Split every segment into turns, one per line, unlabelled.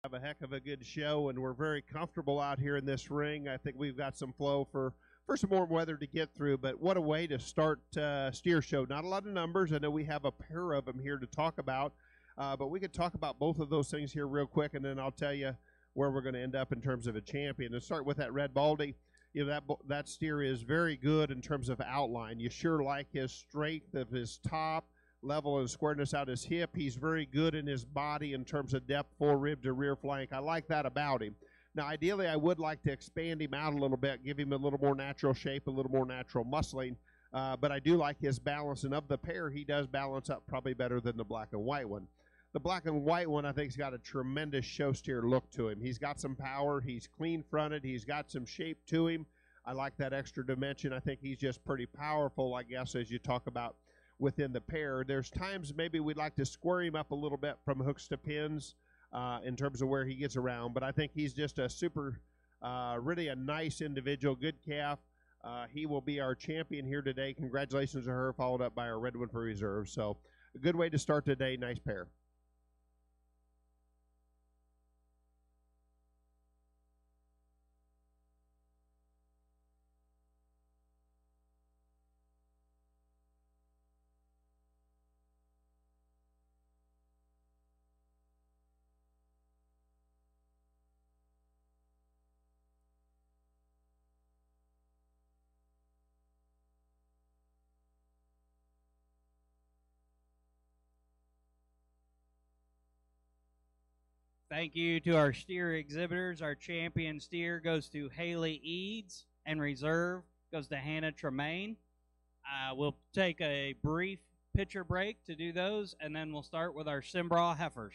Have a heck of a good show, and we're very comfortable out here in this ring. I think we've got some flow for some more weather to get through, but what a way to start steer show. Not a lot of numbers. I know we have a pair of them here to talk about, but we could talk about both of those things here real quick, and then I'll tell you where we're going to end up in terms of a champion. And start with that Red Baldy. You know, that steer is very good in terms of outline. You sure like his strength of his top, level and squareness out his hip. He's very good in his body in terms of depth, forerib to rear flank. I like that about him. Now, ideally, I would like to expand him out a little bit, give him a little more natural shape, a little more natural muscling. But I do like his balance, and of the pair, he does balance up probably better than the black and white one. The black and white one, I think, has got a tremendous show steer look to him. He's got some power. He's clean fronted. He's got some shape to him. I like that extra dimension. I think he's just pretty powerful, I guess, as you talk about within the pair. There's times maybe we'd like to square him up a little bit from hooks to pins in terms of where he gets around, but I think he's just a super, really a nice individual, good calf. He will be our champion here today. Congratulations to her, followed up by our red one for reserve. So a good way to start today. Nice pair.
Thank you to our steer exhibitors. Our champion steer goes to Haley Eads, and reserve goes to Hannah Tremaine. We'll take a brief picture break to do those, and then we'll start with our Simbraw heifers.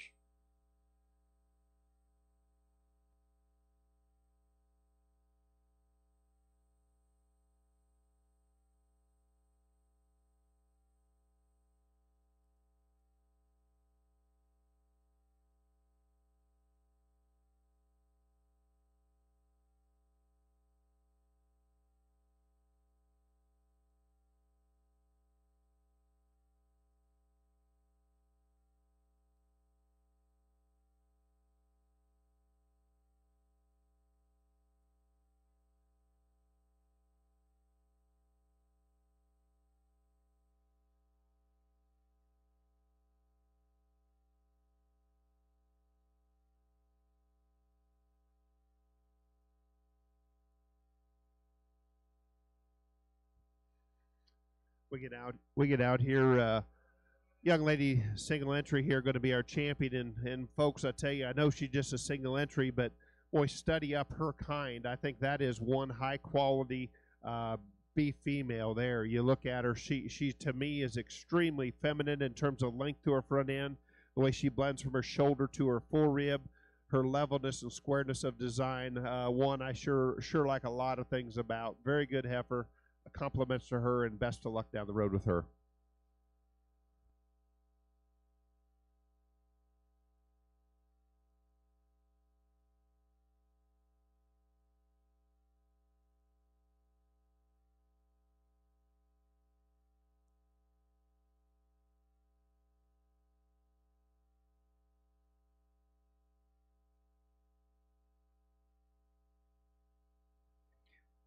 We get out here. Young lady single entry here going to be our champion, and folks, I tell you, I know she's just a single entry, but boy, study up her kind. I think that is one high quality beef female there. You look at her, she to me is extremely feminine in terms of length to her front end, the way she blends from her shoulder to her forerib, her levelness and squareness of design. One I sure like a lot of things about. Very good heifer. Compliments to her, and best of luck down the road with her.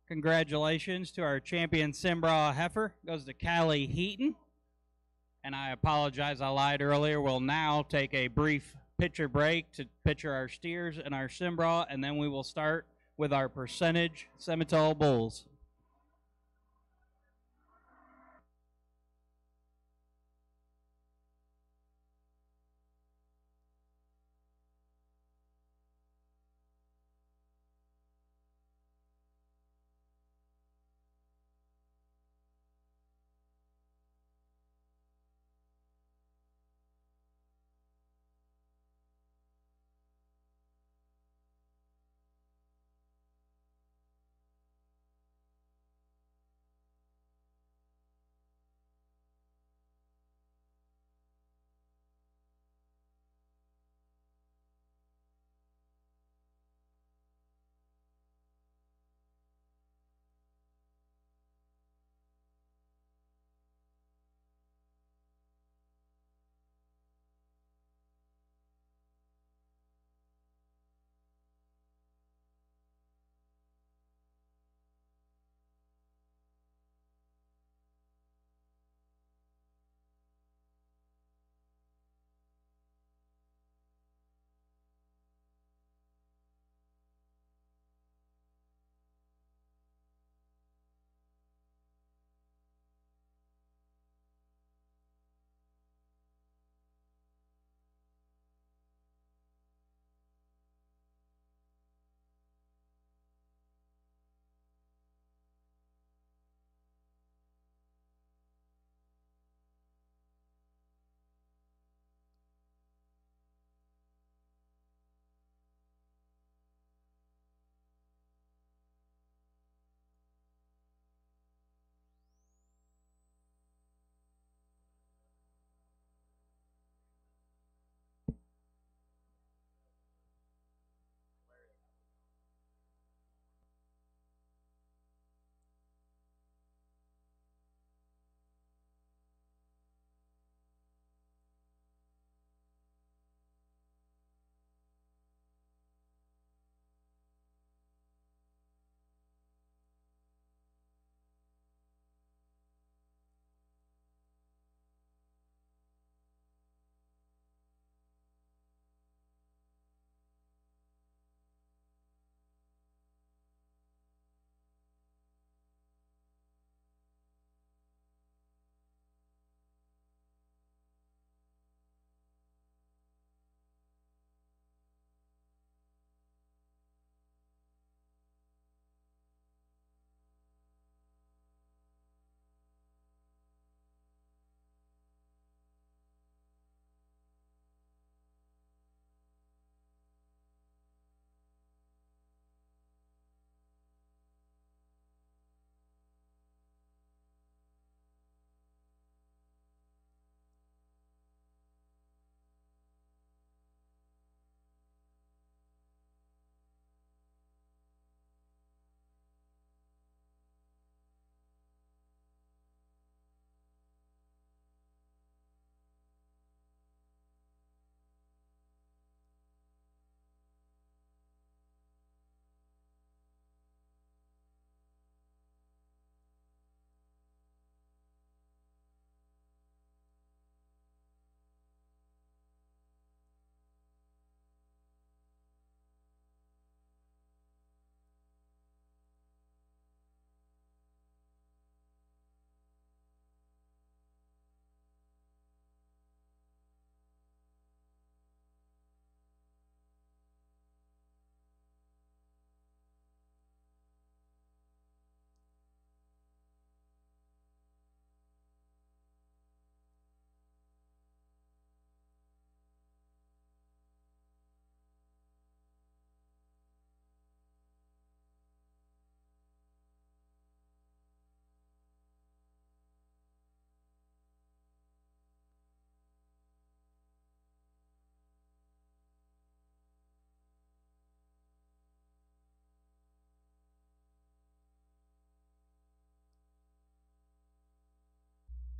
Congratulations to our champion Simbraw heifer. Goes to Callie Heaton. And I apologize, I lied earlier. We'll now take a brief picture break to picture our steers and our Simbraw, and then we will start with our percentage Simmental bulls.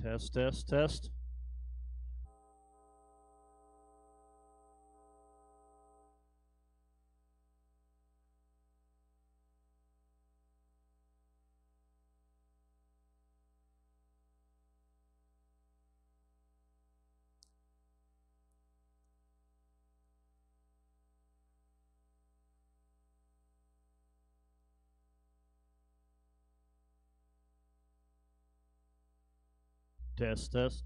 Test, test, test. Test, test.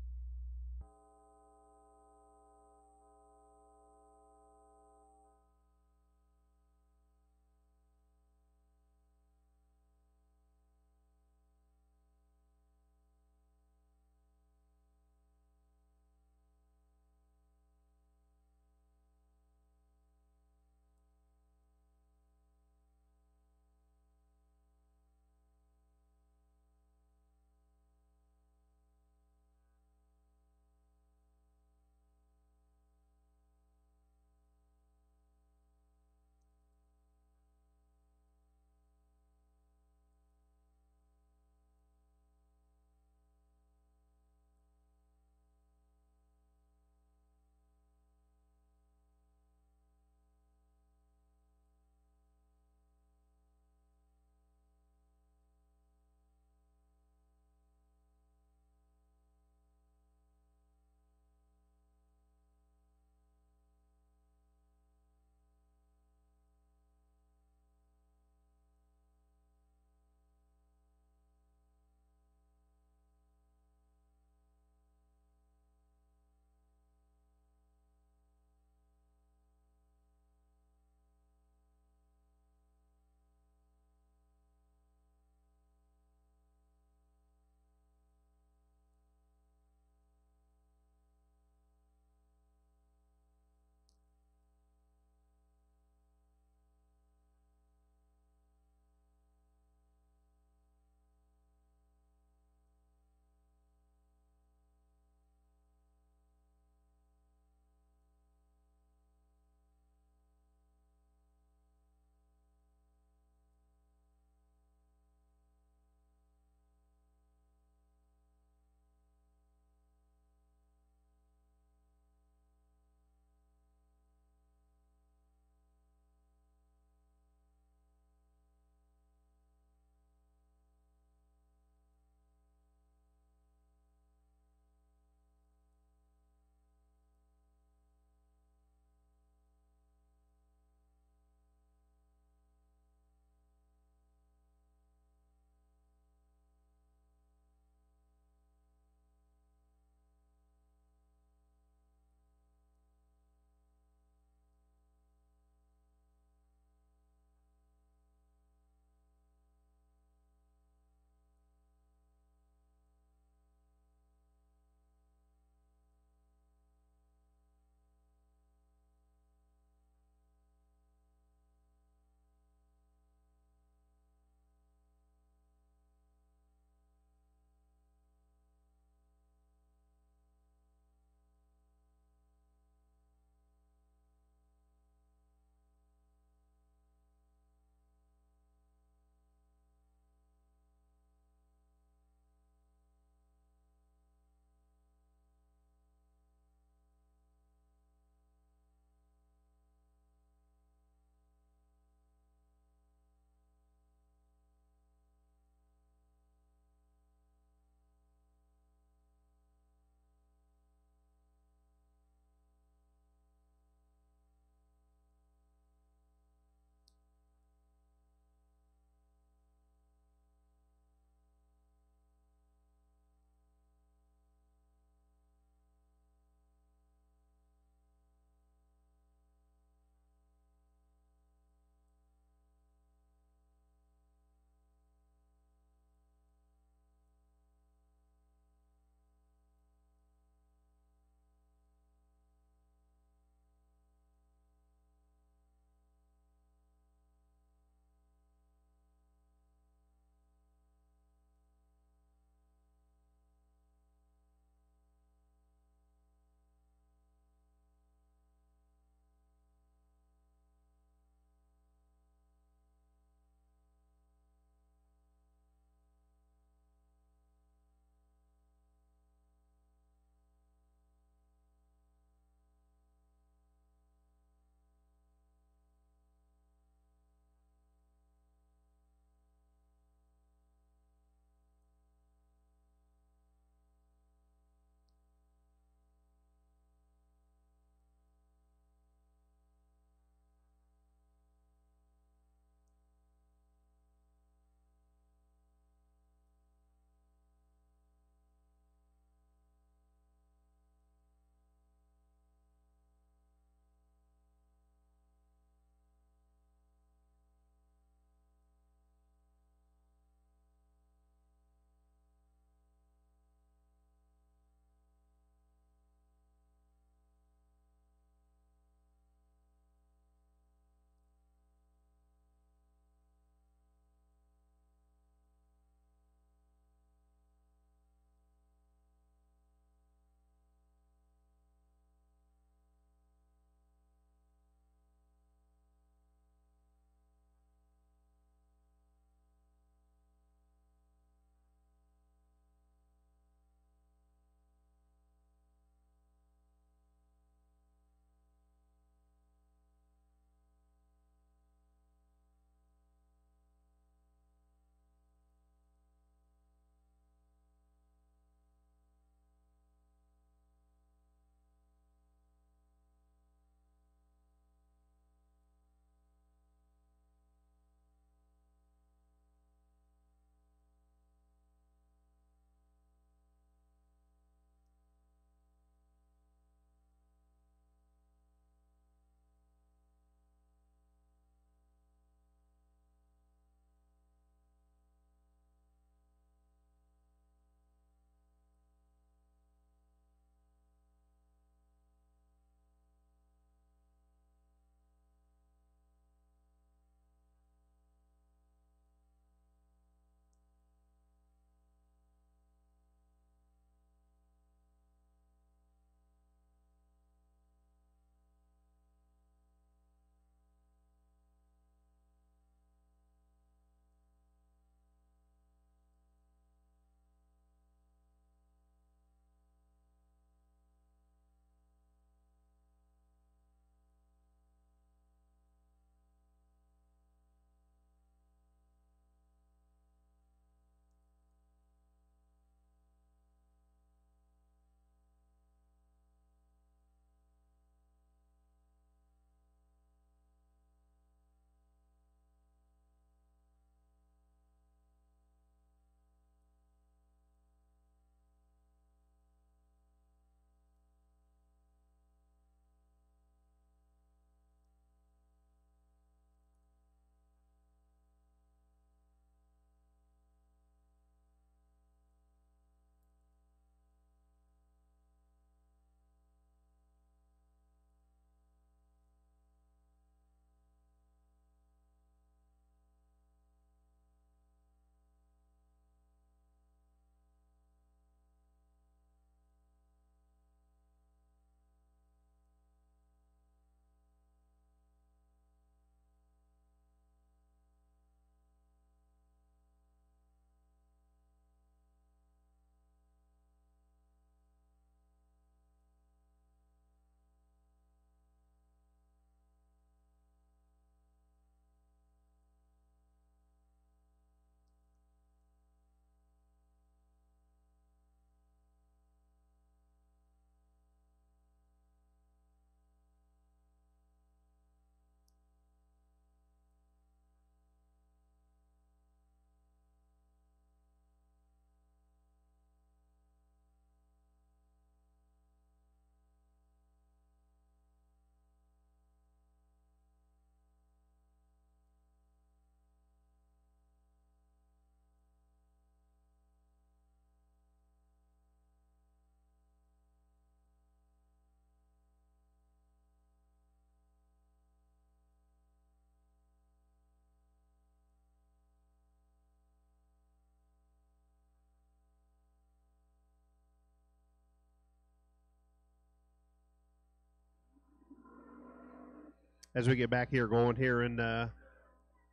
as we get back here going here in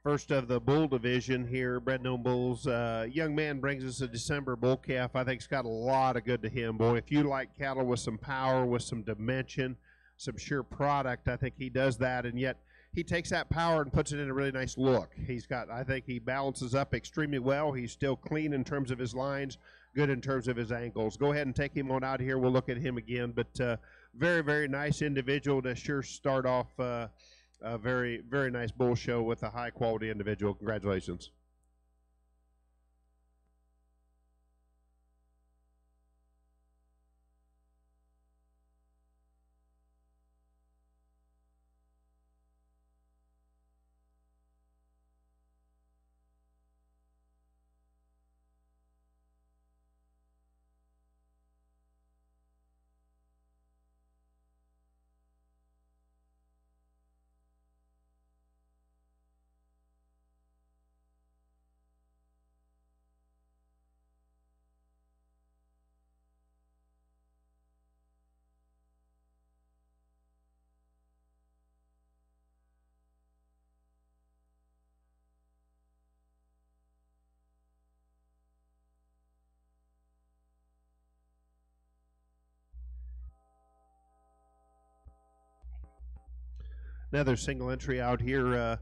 first of the bull division here, bred known bulls. Young man brings us a December bull calf. I think it's got a lot of good to him, boy. If you like cattle with some power, with some dimension, some sure product, I think he does that, and yet he takes that power and puts it in a really nice look. I think he balances up extremely well. He's still clean in terms of his lines, good in terms of his angles. Go ahead and take him on out here. We'll look at him again, but very, very nice individual to sure start off a very, very nice bull show with a high-quality individual. Congratulations. Another single entry out here,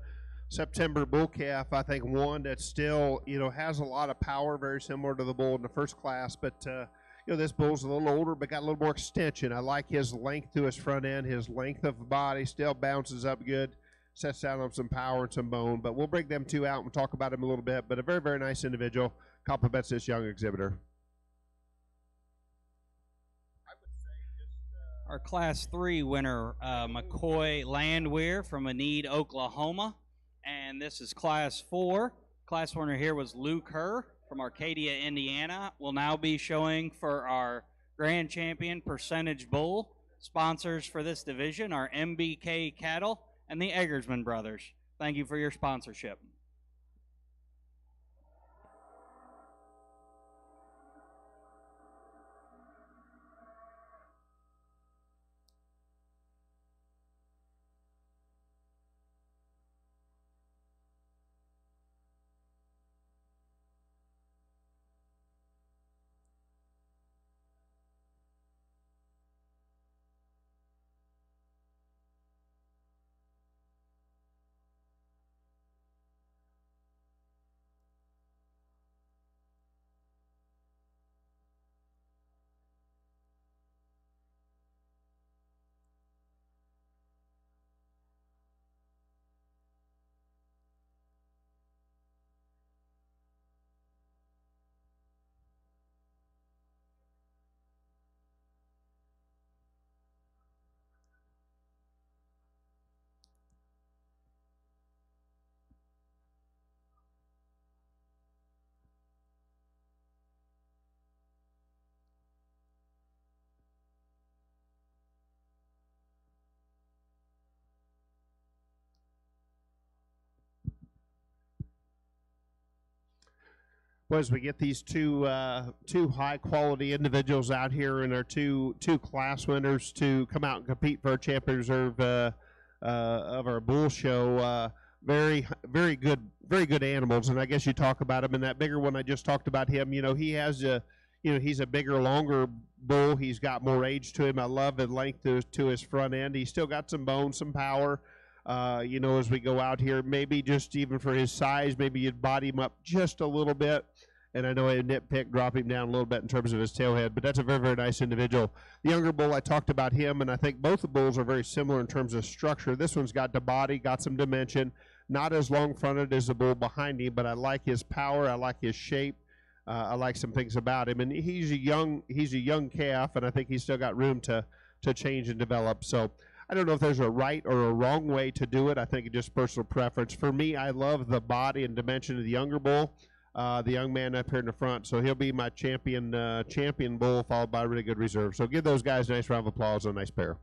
September bull calf. I think one that still, has a lot of power, very similar to the bull in the first class. But, this bull's a little older, but got a little more extension. I like his length to his front end. His length of body still bounces up good, sets down on some power and some bone. But we'll bring them two out and talk about him a little bit. But a very, very nice individual. Compliments this young exhibitor.
Our Class 3 winner, McCoy Landwehr from Enid, Oklahoma. And this is Class 4. Class winner here was Luke Kerr from Arcadia, Indiana. Will now be showing for our Grand Champion Percentage Bull. Sponsors for this division are MBK Cattle and the Eggersman Brothers. Thank you for your sponsorship.
Well, as we get these two high quality individuals out here and our two class winners to come out and compete for our champion reserve of our bull show, very good animals. And I guess you talk about them. And that bigger one I just talked about him. He has he's a bigger, longer bull. He's got more age to him. I love the length to his front end. He's still got some bone, some power. As we go out here, maybe just even for his size, maybe you'd body him up just a little bit. And I know I nitpick, drop him down a little bit in terms of his tailhead, but that's a very, very nice individual. The younger bull, I talked about him, and I think both the bulls are very similar in terms of structure. This one's got the body, got some dimension, not as long-fronted as the bull behind him, but I like his power, I like his shape, I like some things about him. And he's a young calf, and I think he's still got room to change and develop. So I don't know if there's a right or a wrong way to do it. I think it's just personal preference. For me, I love the body and dimension of the younger bull. The young man up here in the front, so he'll be my champion bull, followed by a really good reserve. So give those guys a nice round of applause and a nice pair.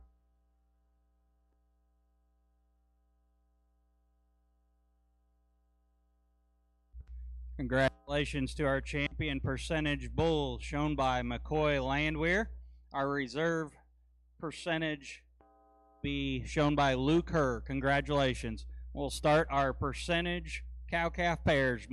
Congratulations to our champion percentage bull shown by McCoy Landwehr. Our reserve percentage be shown by Luke Herr. Congratulations. We'll start our percentage cow-calf pairs.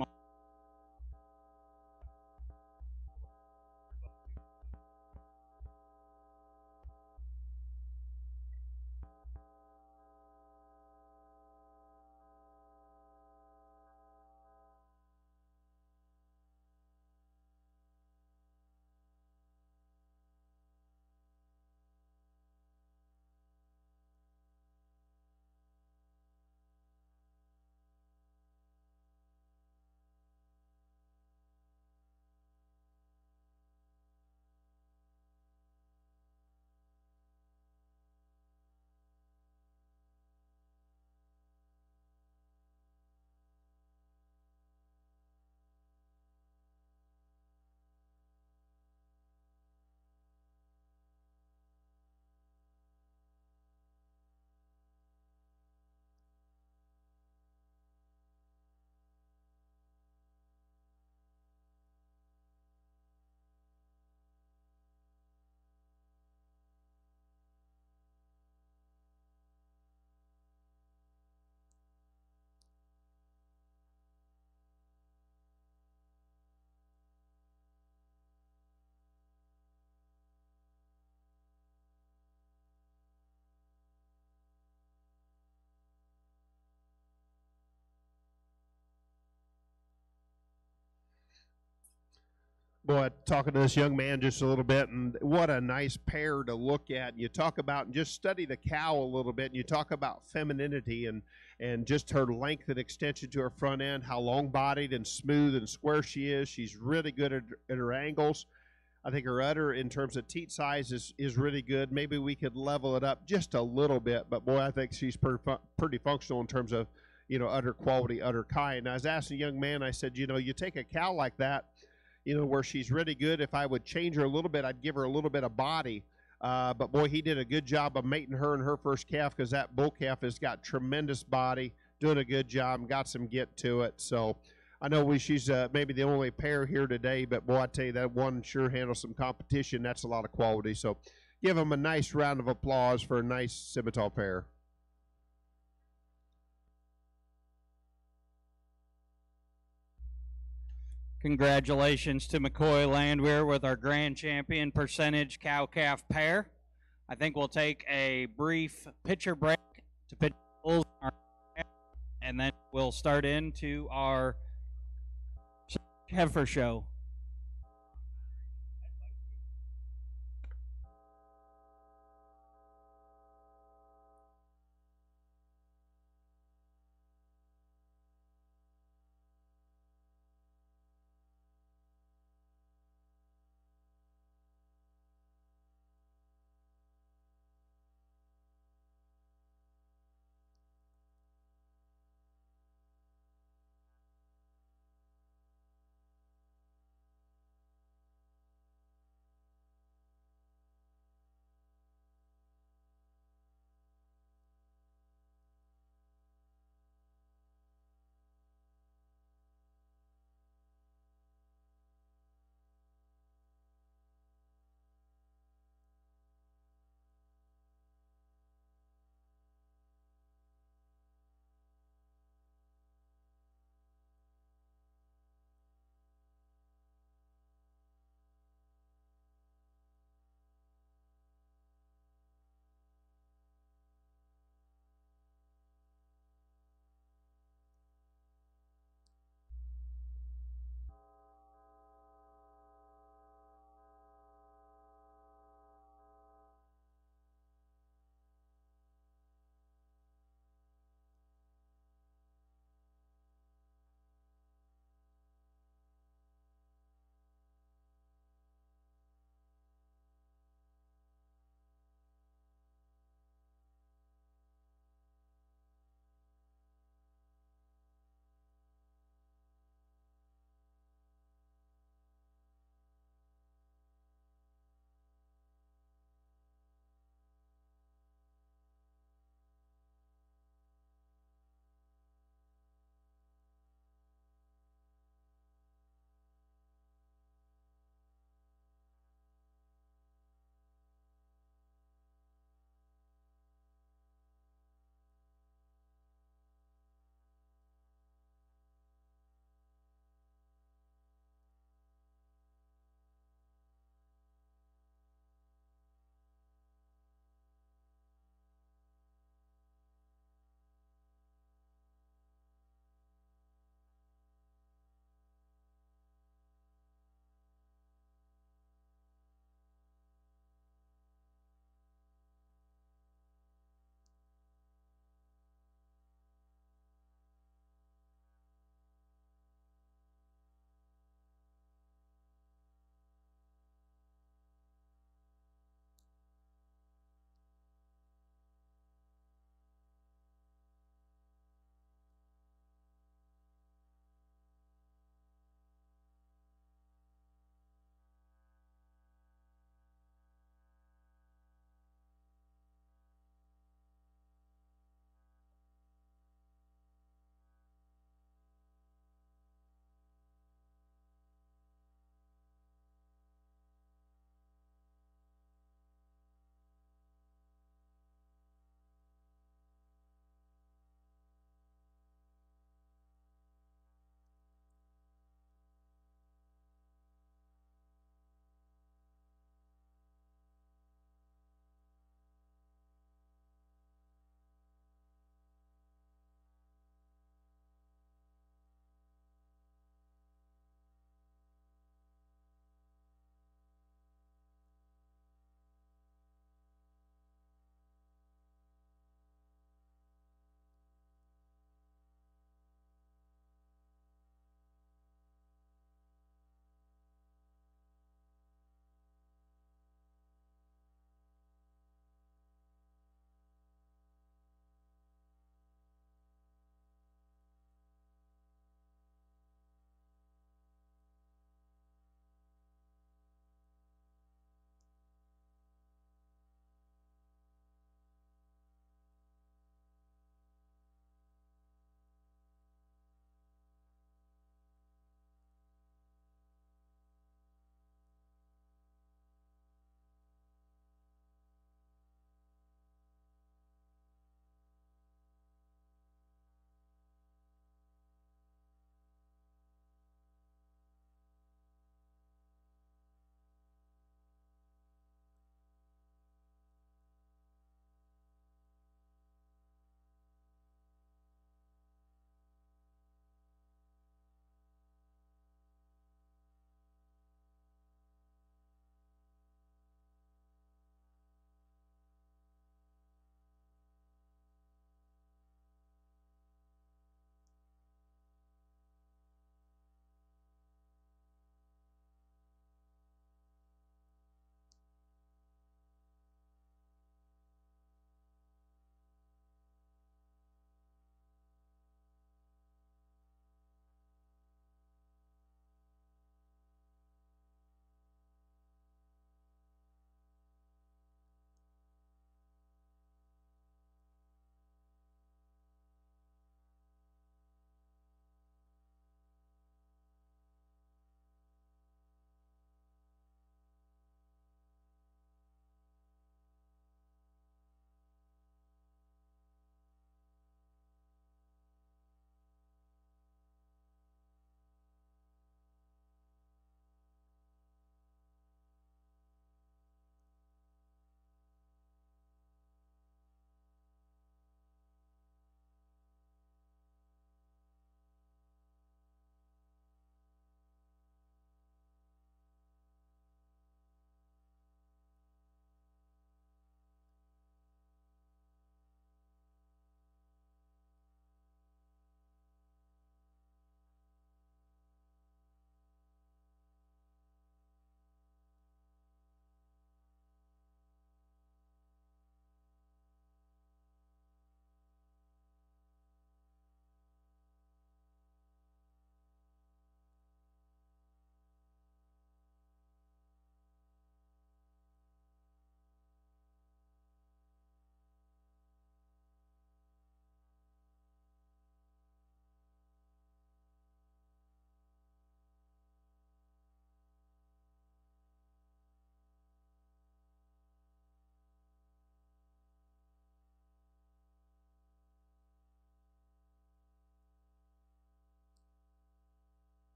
Boy, talking to this young man just a little bit, and what a nice pair to look at. You talk about and just study the cow a little bit, and you talk about femininity and just her length and extension to her front end, how long-bodied and smooth and square she is. She's really good at her angles. I think her udder, in terms of teat size, is really good. Maybe we could level it up just a little bit, but boy, I think she's pretty functional in terms of, udder quality, udder kind. And I was asking a young man, I said, you take a cow like that, where she's really good. If I would change her a little bit, I'd give her a little bit of body. But boy, he did a good job of mating her in her first calf, because that bull calf has got tremendous body, doing a good job, got some get to it. So I know she's maybe the only pair here today, but boy, I tell you, that one sure handles some competition. That's a lot of quality. So give them a nice round of applause for a nice Simmental pair.
Congratulations to McCoy Landwehr with our grand champion percentage cow-calf pair. I think we'll take a brief picture break to pitch bulls, and then we'll start into our heifer show.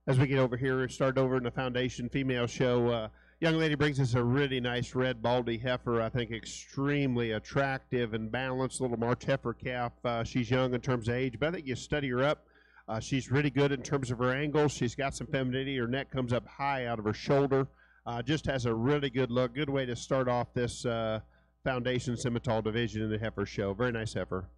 As we get over here, start over in the Foundation Female Show. Young lady brings us a really nice red baldy heifer. I think extremely attractive and balanced little March heifer calf. She's young in terms of age, but I think you study her up. She's really good in terms of her angles. She's got some femininity. Her neck comes up high out of her shoulder. Just has a really good look. Good way to start off this Foundation Simmental division in the heifer show. Very nice heifer.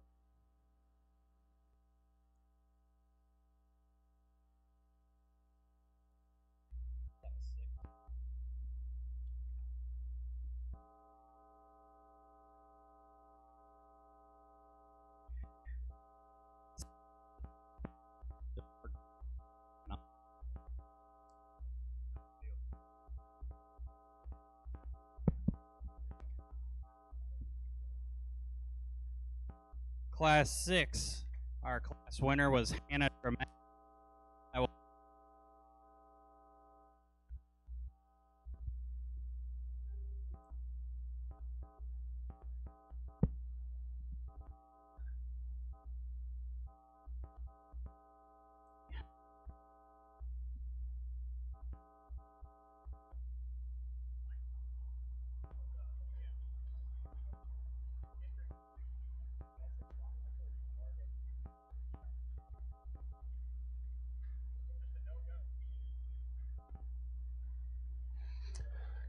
Class 6. Our class winner was Hannah Dramatic.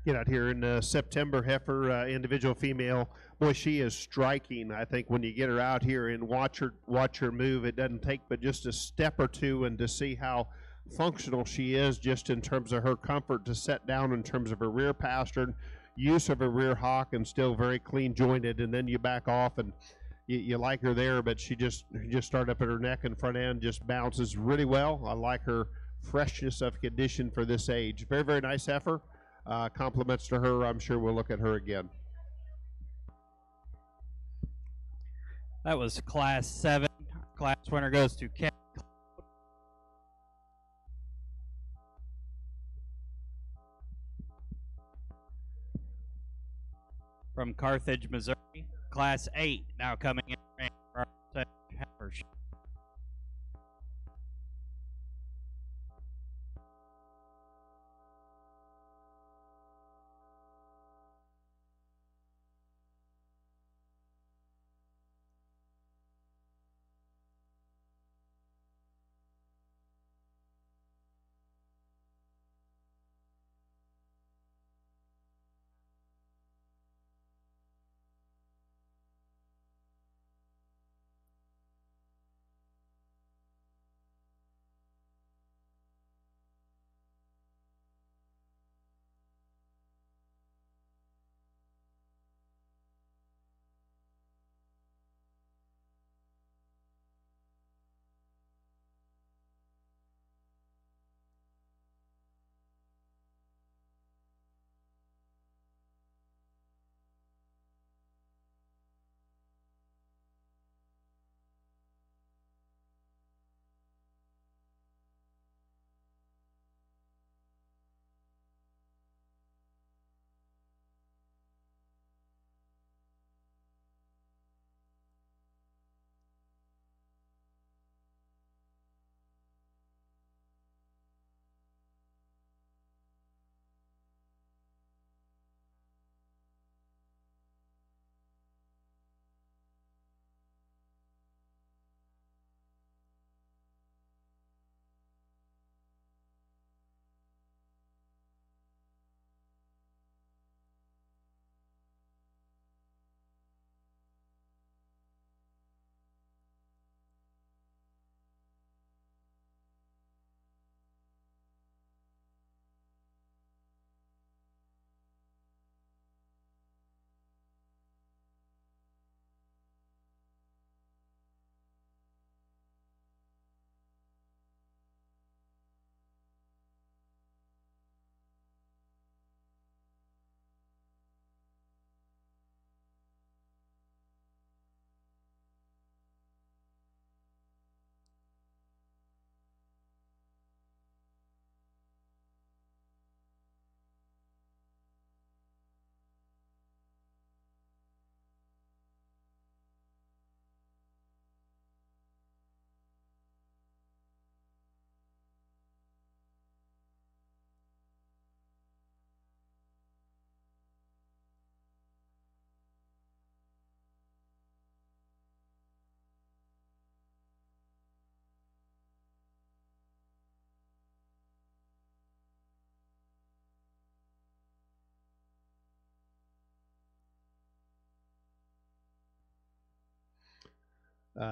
Get out here in September heifer, individual female. Boy, she is striking. I think when you get her out here and watch her move, it doesn't take but just a step or two, and to see how functional she is just in terms of her comfort to set down in terms of her rear pastern, use of her rear hock, and still very clean jointed. And then you back off and you like her there, but she just start up at her neck and front end, just bounces really well. I like her freshness of condition for this age. Very, very nice heifer. Compliments to her. I'm sure we'll look at her again.
That was Class 7. Class winner goes to Kevin. From Carthage, Missouri. Class 8 now coming in for our heifers.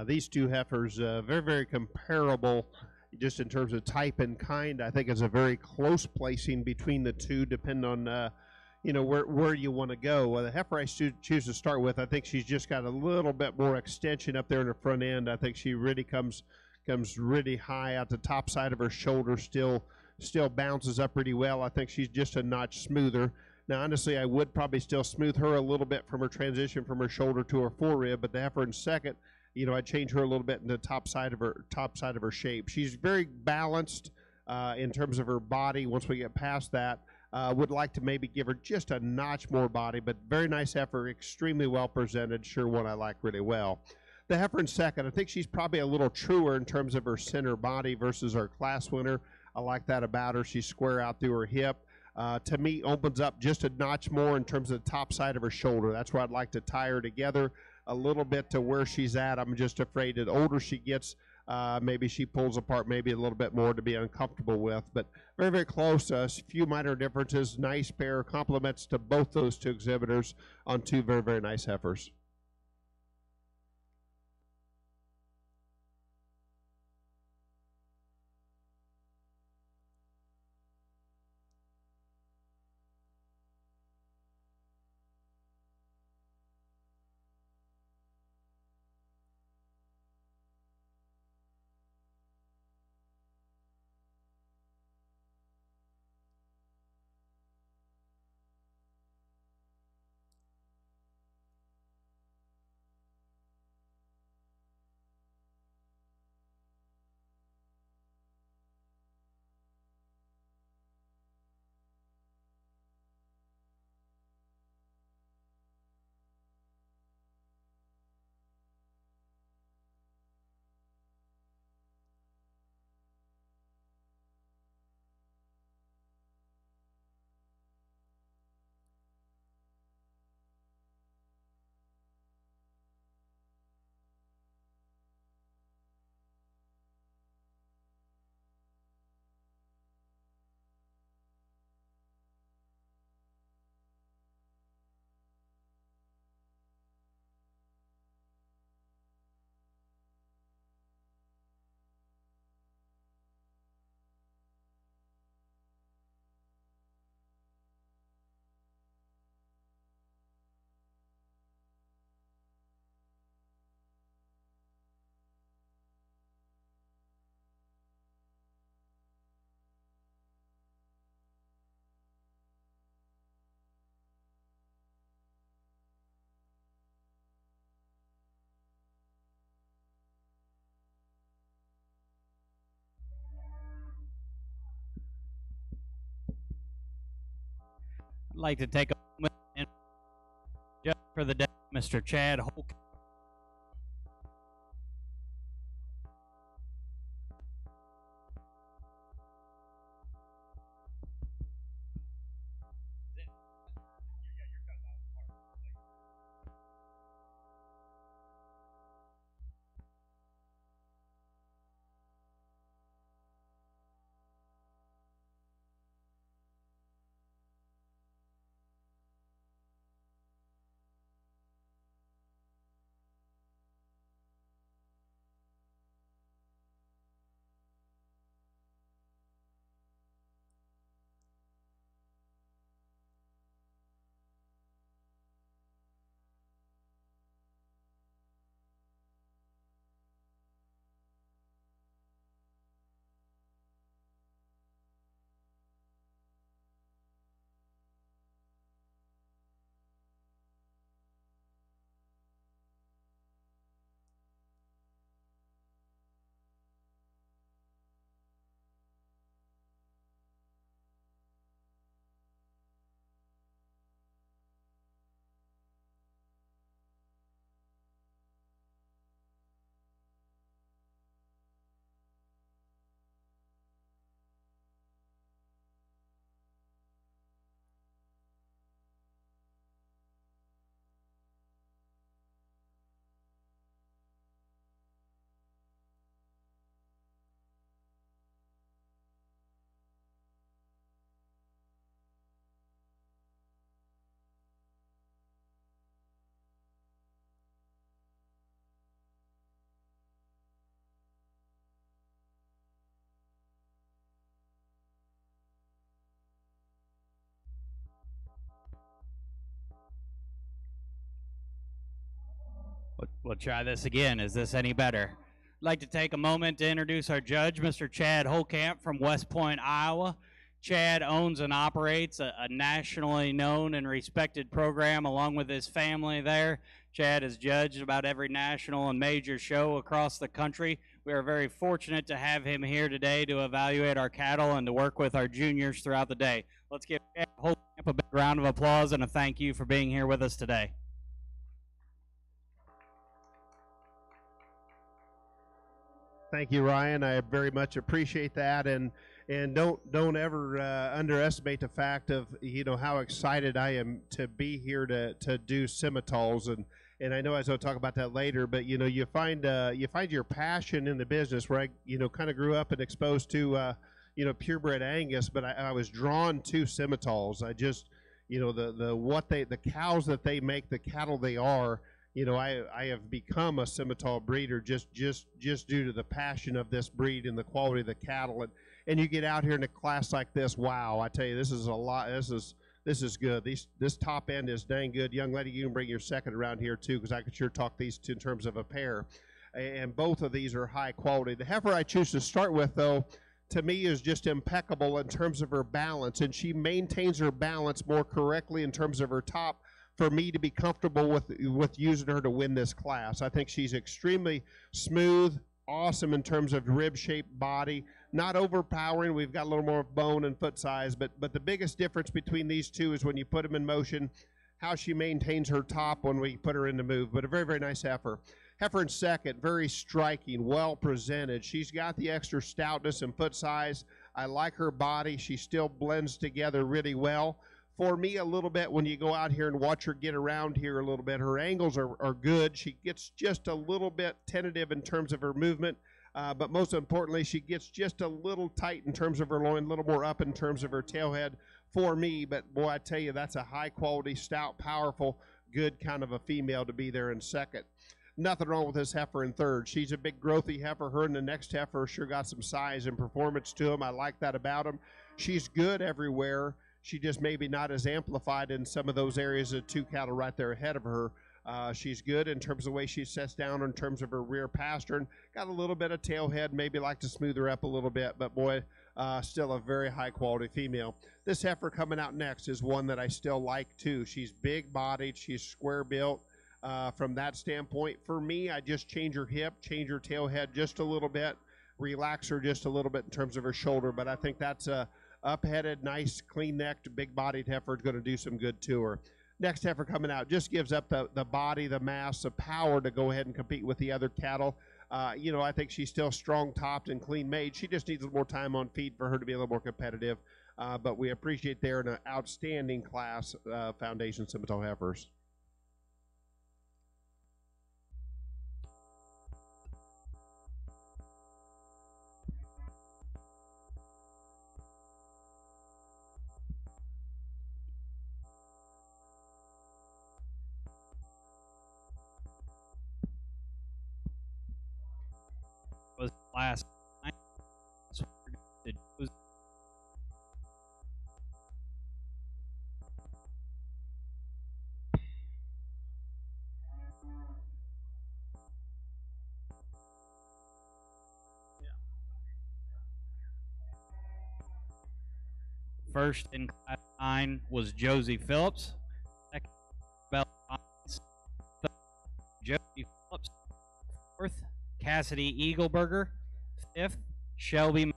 These two heifers, very, very comparable just in terms of type and kind. I think it's a very close placing between the two, depending on, where you want to go. The heifer I choose to start with, I think she's just got a little bit more extension up there in the front end. I think she really comes really high out the top side of her shoulder, still bounces up pretty well. I think she's just a notch smoother. Now, honestly, I would probably still smooth her a little bit from her transition from her shoulder to her forerib, but the heifer in second, I'd change her a little bit in the top side of her shape. She's very balanced in terms of her body. Once we get past that, would like to maybe give her just a notch more body, but very nice heifer, extremely well presented. Sure one I like really well. The heifer in second, I think she's probably a little truer in terms of her center body versus our class winner. I like that about her. She's square out through her hip. To me, opens up just a notch more in terms of the top side of her shoulder. That's where I'd like to tie her together a little bit to where she's at. I'm just afraid that the older she gets, maybe she pulls apart maybe a little bit more to be uncomfortable with. But very, very close. A few minor differences. Nice pair. Compliments to both those two exhibitors on two very, very nice heifers.
I'd like to take a moment and just for the day, Mr. Chad Holk. We'll try this again. Is this any better? I'd like to take a moment to introduce our judge, Mr. Chad Holkamp from West Point, Iowa. Chad owns and operates a nationally known and respected program along with his family there. Chad has judged about every national and major show across the country. We are very fortunate to have him here today to evaluate our cattle and to work with our juniors throughout the day. Let's give Chad Holkamp a big round of applause and a thank you for being here with us today.
Thank you, Ryan. I very much appreciate that, and don't ever underestimate the fact of how excited I am to be here to do Simmentals, and I know as I'll talk about that later, but you find your passion in the business where I kind of grew up and exposed to purebred Angus, but I was drawn to Simmentals. I just the cows that they make, the cattle they are. I have become a Simmental breeder just due to the passion of this breed and the quality of the cattle. And you get out here in a class like this, wow, I tell you, this is a lot. This is good. This top end is dang good. Young lady, you can bring your second around here too, because I could sure talk these two in terms of a pair. And both of these are high quality. The heifer I choose to start with, though, to me is just impeccable in terms of her balance, and she maintains her balance more correctly in terms of her top for me to be comfortable with using her to win this class. I think she's extremely smooth, awesome in terms of rib-shaped body, not overpowering. We've got a little more bone and foot size, but the biggest difference between these two is when you put them in motion, how she maintains her top when we put her in the move. But a very, very nice heifer. Heifer in second, very striking, well presented. She's got the extra stoutness and foot size. I like her body. She still blends together really well. For me, a little bit, when you go out here and watch her get around here a little bit, her angles are good. She gets just a little bit tentative in terms of her movement, but most importantly, she gets just a little tight in terms of her loin, a little more up in terms of her tailhead for me. But boy, I tell you, that's a high-quality, stout, powerful, good kind of a female to be there in second. Nothing wrong with this heifer in third. She's a big growthy heifer. Her and the next heifer sure got some size and performance to them. I like that about them. She's good everywhere. She just maybe not as amplified in some of those areas of two cattle right there ahead of her. She's good in terms of the way she sets down in terms of her rear pastern. Got a little bit of tailhead, maybe like to smooth her up a little bit, but boy, still a very high quality female. This heifer coming out next is one that I still like too. She's big bodied, she's square built. From that standpoint, for me, I just change her hip, change her tailhead just a little bit, relax her just a little bit in terms of her shoulder, but I think that's a up-headed, nice, clean-necked, big-bodied heifer is going to do some good to her. Next heifer coming out just gives up the body, the mass, the power to go ahead and compete with the other cattle. I think she's still strong-topped and clean-made. She just needs a little more time on feed for her to be a little more competitive. But we appreciate they're in an outstanding class, Foundation Simmental heifers.
Was last night. So first in class 9 was Josie Phillips. Second, Bell Josie Phillips. Fourth, Cassidy Eagleberger. Fifth, Shelby.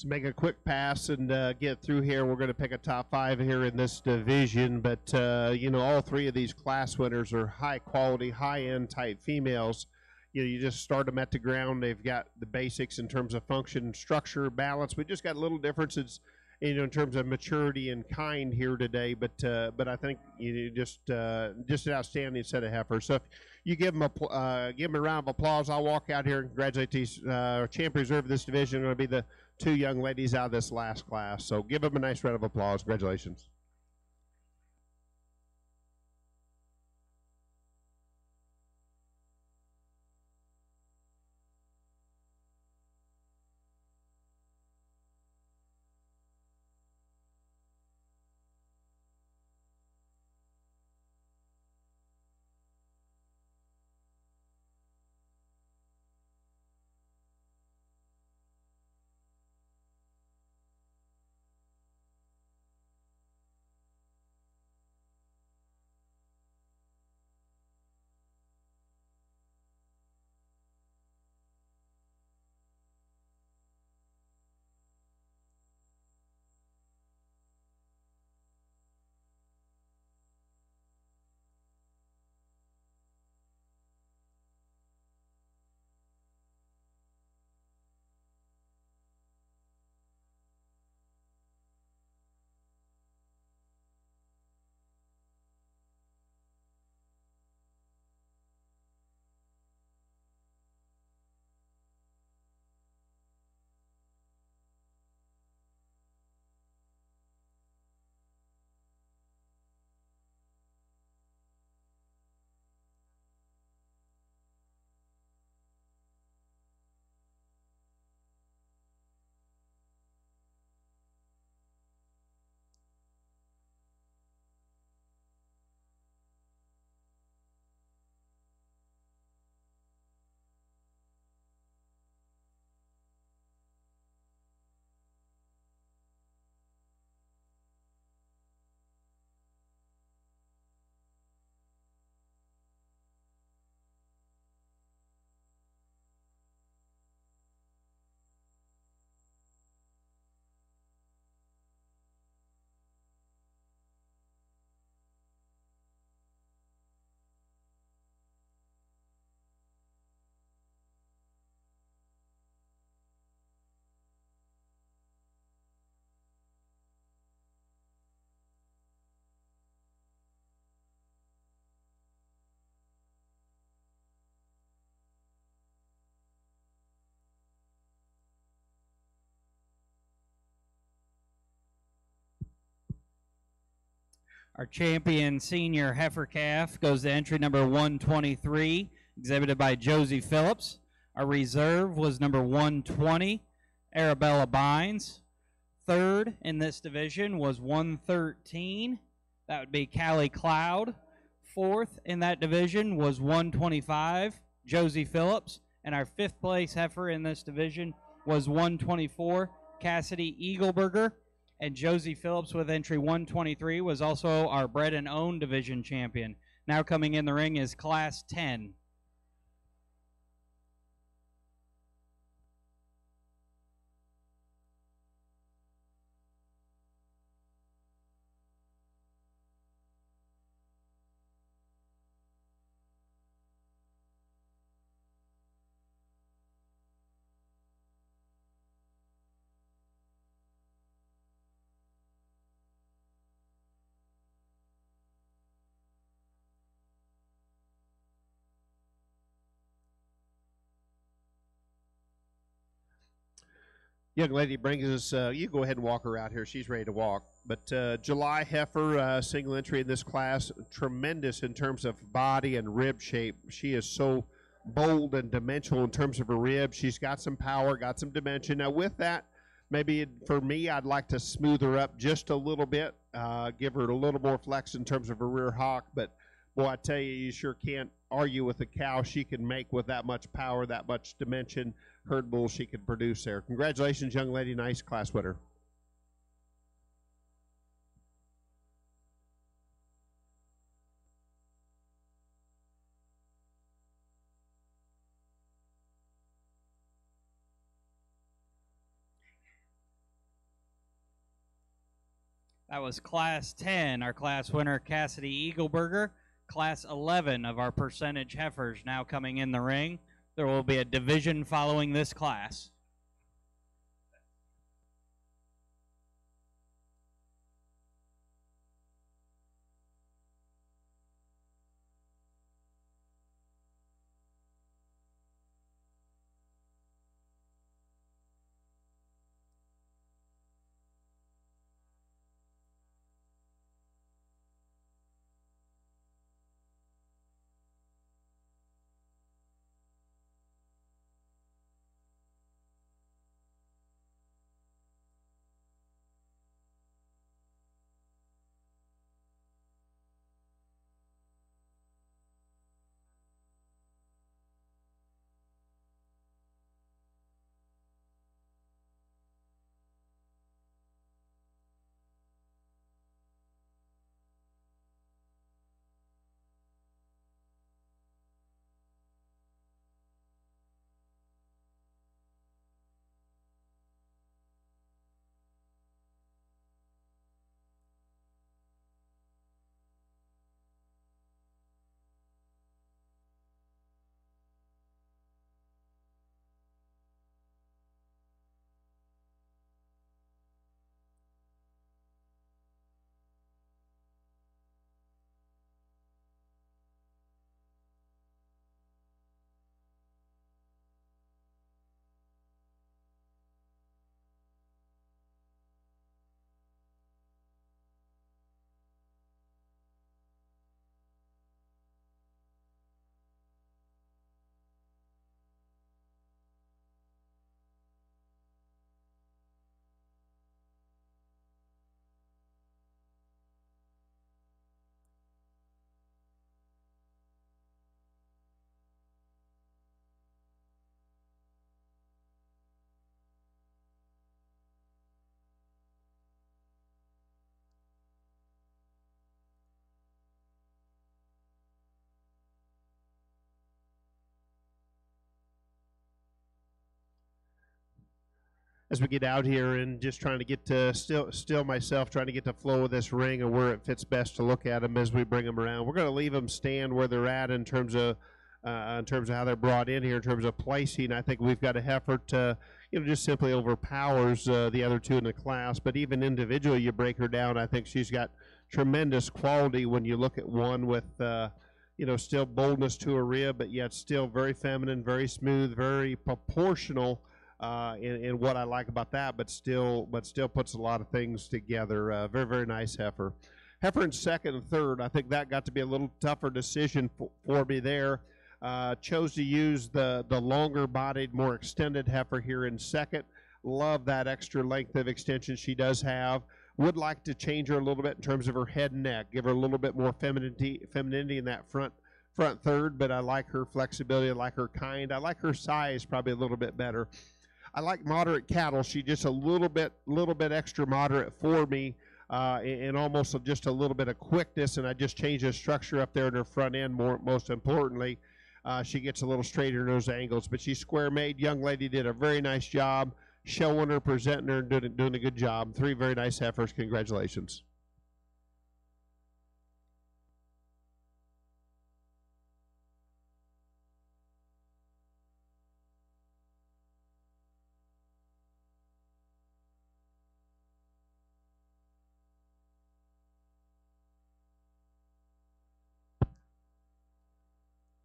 So make a quick pass and get through here. We're going to pick a top 5 here in this division, but all 3 of these class winners are high quality, high end type females. You just start them at the ground. They've got the basics in terms of function, structure, balance. We just got little differences, in terms of maturity and kind here today. But I think just an outstanding set of heifers. So if you give them a round of applause, I'll walk out here and congratulate these champion reserve of this division. Going to be the 2 young ladies out of this last class. So give them a nice round of applause. Congratulations.
Our champion senior heifer calf goes to entry number 123, exhibited by Josie Phillips. Our reserve was number 120, Arabella Bynes. Third in this division was 113. That would be Callie Cloud. Fourth in that division was 125, Josie Phillips. And our 5th place heifer in this division was 124, Cassidy Eagleberger. And Josie Phillips with entry 123 was also our bred and owned division champion. Now coming in the ring is class 10.
Young lady brings us, you go ahead and walk her out here. She's ready to walk. But July heifer, single entry in this class, tremendous in terms of body and rib shape. She is so bold and dimensional in terms of her rib. She's got some power, got some dimension. Now with that, maybe for me, I'd like to smooth her up just a little bit, give her a little more flex in terms of her rear hock. But boy, I tell you, you sure can't argue with a cow she can make with that much power, that much dimension. Herd bull she could produce there. Congratulations, young lady. Nice class winner.
That was Class 10, our class winner, Cassidy Eagleburger. Class 11 of our percentage heifers now coming in the ring. There will be a division following this class.
As we get out here and just trying to get to still myself trying to get the flow of this ring and where it fits best to look at them as we bring them around. We're going to leave them stand where they're at in terms of how they're brought in here in terms of placing. I think we've got a heifer to just simply overpowers the other two in the class, but even individually you break her down. I think she's got tremendous quality when you look at one with still boldness to her rib, but yet still very feminine, very smooth, very proportional. In what I like about that, but still puts a lot of things together. Very, very nice heifer. Heifer in second and third, I think that got to be a little tougher decision for me there. Chose to use the longer-bodied, more extended heifer here in second. Love that extra length of extension she does have. Would like to change her a little bit in terms of her head and neck, give her a little bit more femininity in that front third, but I like her flexibility, I like her kind, I like her size probably a little bit better. I like moderate cattle. She just a little bit extra moderate for me, and almost just a little bit of quickness. And I just changed the structure up there in her front end. Most importantly, she gets a little straighter in those angles. But she's square made. Young lady did a very nice job showing her, presenting her, and doing a good job. Three very nice heifers. Congratulations.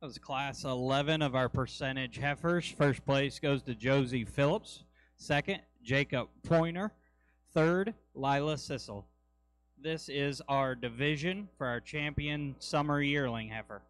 That was Class 11 of our percentage heifers. First place goes to Josie Phillips. Second, Jacob Pointer. Third, Lila Sissel. This is our division for our champion summer yearling heifer.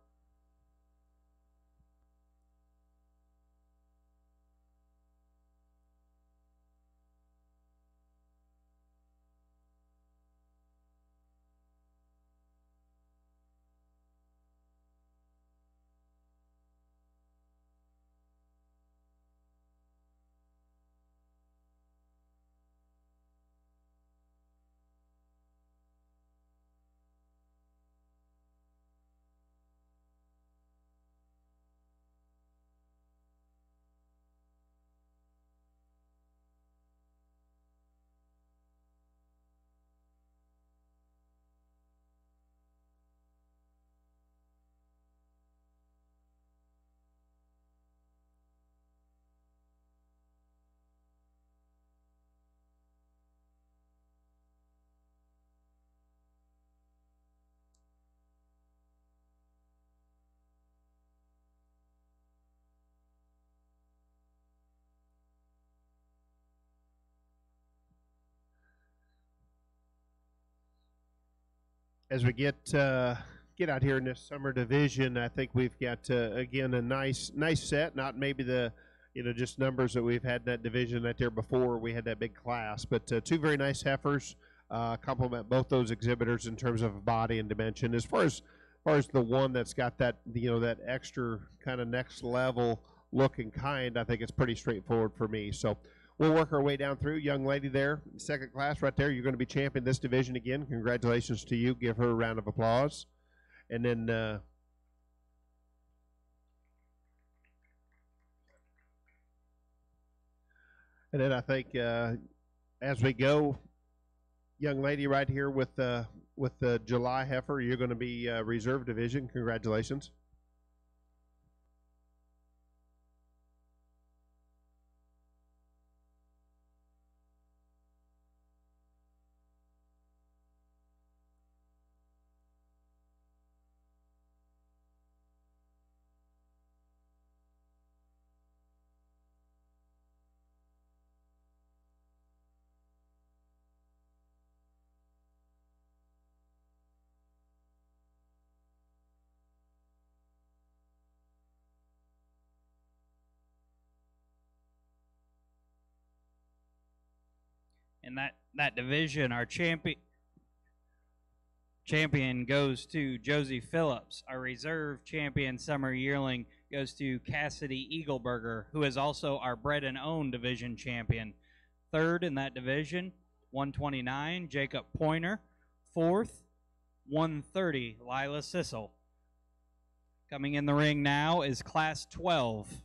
as we get out here in this summer division, I think we've got again a nice set. Not maybe the just numbers that we've had in that division right there before we had that big class, but two very nice heifers. Complement both those exhibitors in terms of body and dimension. As far as the one that's got that that extra kind of next level look and kind, I think it's pretty straightforward for me. So we'll work our way down through. Young lady there, second class right there. You're going to be championing this division again. Congratulations to you. Give her a round of applause. And then I think as we go, young lady right here with the July heifer, you're going to be reserve division. Congratulations.
In that division, our champion goes to Josie Phillips. Our reserve champion summer yearling goes to Cassidy Eagleberger, who is also our bred and owned division champion. Third in that division, 129, Jacob Pointer. Fourth, 130, Lila Sissel. Coming in the ring now is Class 12.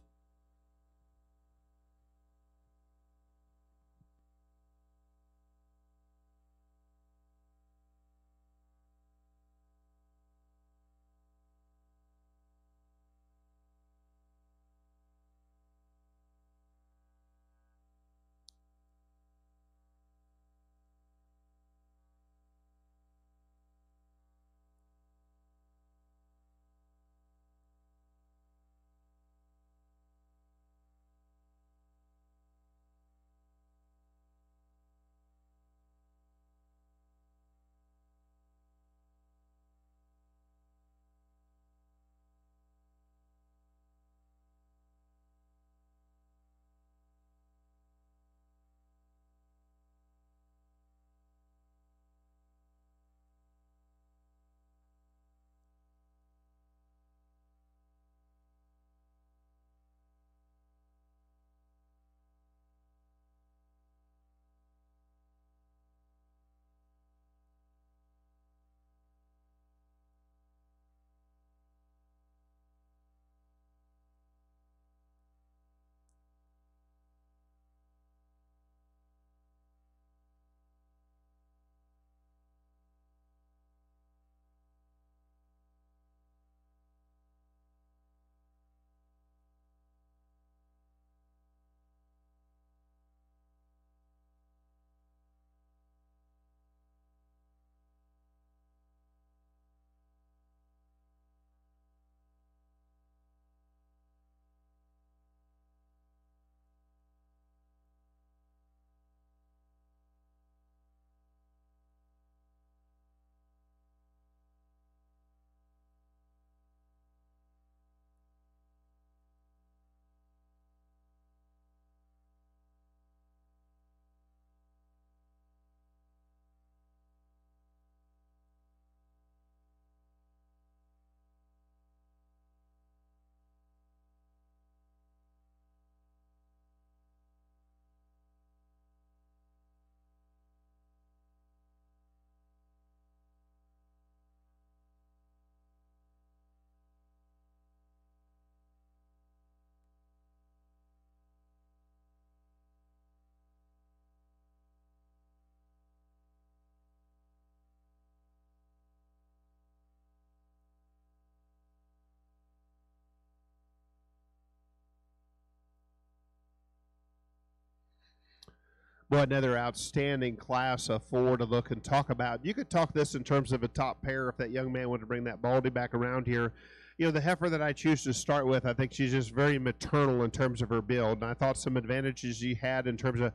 Well, another outstanding class of four to look and talk about. You could talk this in terms of a top pair if that young man wanted to bring that Baldy back around here. The heifer that I choose to start with, I think she's just very maternal in terms of her build. And I thought some advantages she had in terms of,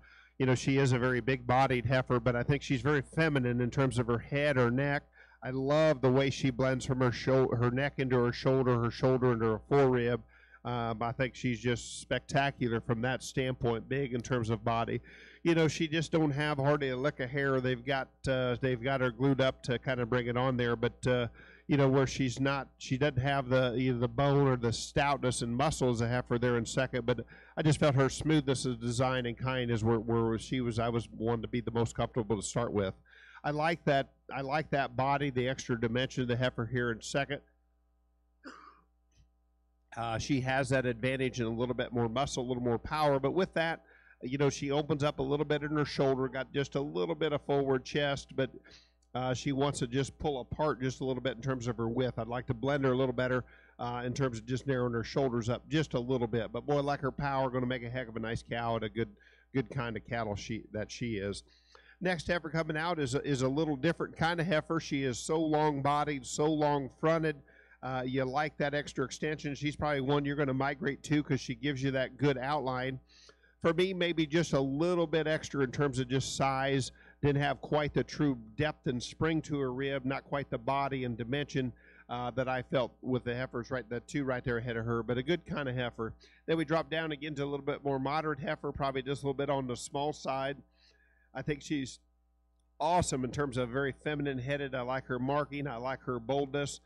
she is a very big-bodied heifer, but I think she's very feminine in terms of her head, her neck. I love the way she blends from her neck into her shoulder into her forearm. I think she's just spectacular from that standpoint, big in terms of body. You know, she just don't have hardly a lick of hair. They've got her glued up to kind of bring it on there, but you know, where she doesn't have either the bone or the stoutness and muscle as a heifer there in second. But I just felt her smoothness of design and kind is where she was. I was one to be the most comfortable to start with. I like that body, the extra dimension of the heifer here in second. She has that advantage and a little bit more muscle, a little more power. But with that, you know, she opens up a little bit in her shoulder, got just a little bit of forward chest, but she wants to just pull apart just a little bit in terms of her width. I'd like to blend her a little better in terms of just narrowing her shoulders up just a little bit. But boy, I like her power, going to make a heck of a nice cow and a good kind of cattle she is. Next heifer coming out is a little different kind of heifer. She is so long-bodied, so long-fronted. You like that extra extension. She's probably one you're going to migrate to because she gives you that good outline. For me, maybe just a little bit extra in terms of just size. Didn't have quite the true depth and spring to her rib, not quite the body and dimension that I felt with the heifers, the two right there ahead of her, but a good kind of heifer. Then we drop down again to a little bit more moderate heifer, probably just a little bit on the small side. I think she's awesome in terms of very feminine headed. I like her marking. I like her boldness.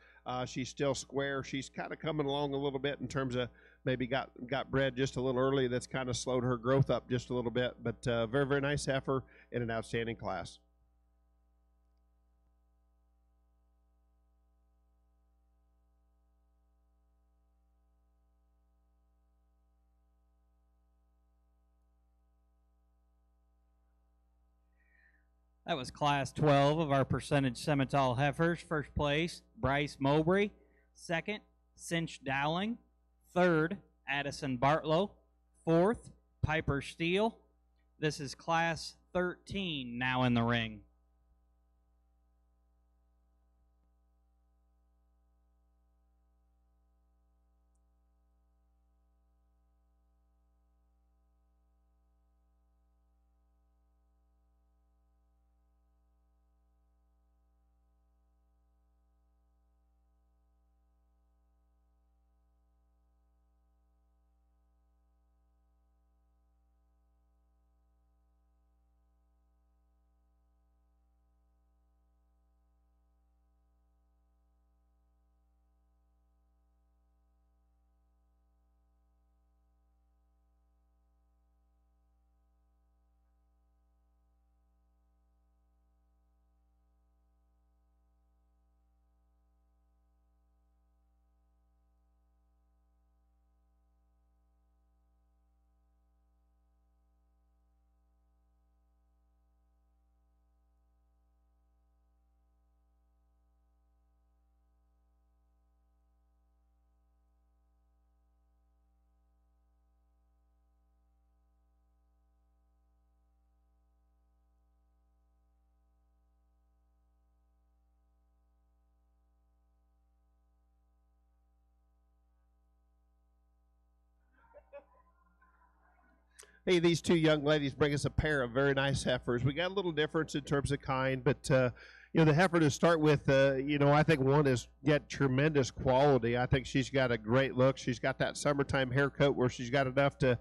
She's still square. She's kind of coming along a little bit in terms of maybe got bred just a little early. That's kind of slowed her growth up just a little bit, but very, very nice heifer in an outstanding class.
That was Class 12 of our percentage Simmental heifers. First place, Bryce Mowbray. Second, Cinch Dowling. Third, Addison Bartlow. Fourth, Piper Steele. This is Class 13 now in the ring.
Hey, these two young ladies bring us a pair of very nice heifers. We got a little difference in terms of kind, but you know, the heifer to start with, you know, I think one is got tremendous quality. I think she's got a great look. She's got that summertime haircut where she's got enough to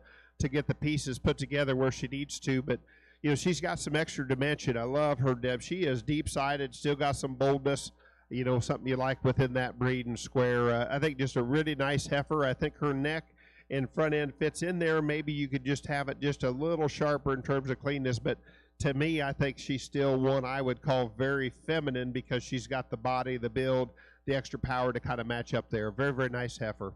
get the pieces put together where she needs to, but you know, she's got some extra dimension. I love her, Deb. She is deep-sided, still got some boldness, you know, something you like within that breed and square. I think just a really nice heifer. I think her neck and front end fits in there. Maybe you could just have it just a little sharper in terms of cleanness, but to me, I think she's still one I would call very feminine because she's got the body, the build, the extra power to kind of match up there. Very, very nice heifer.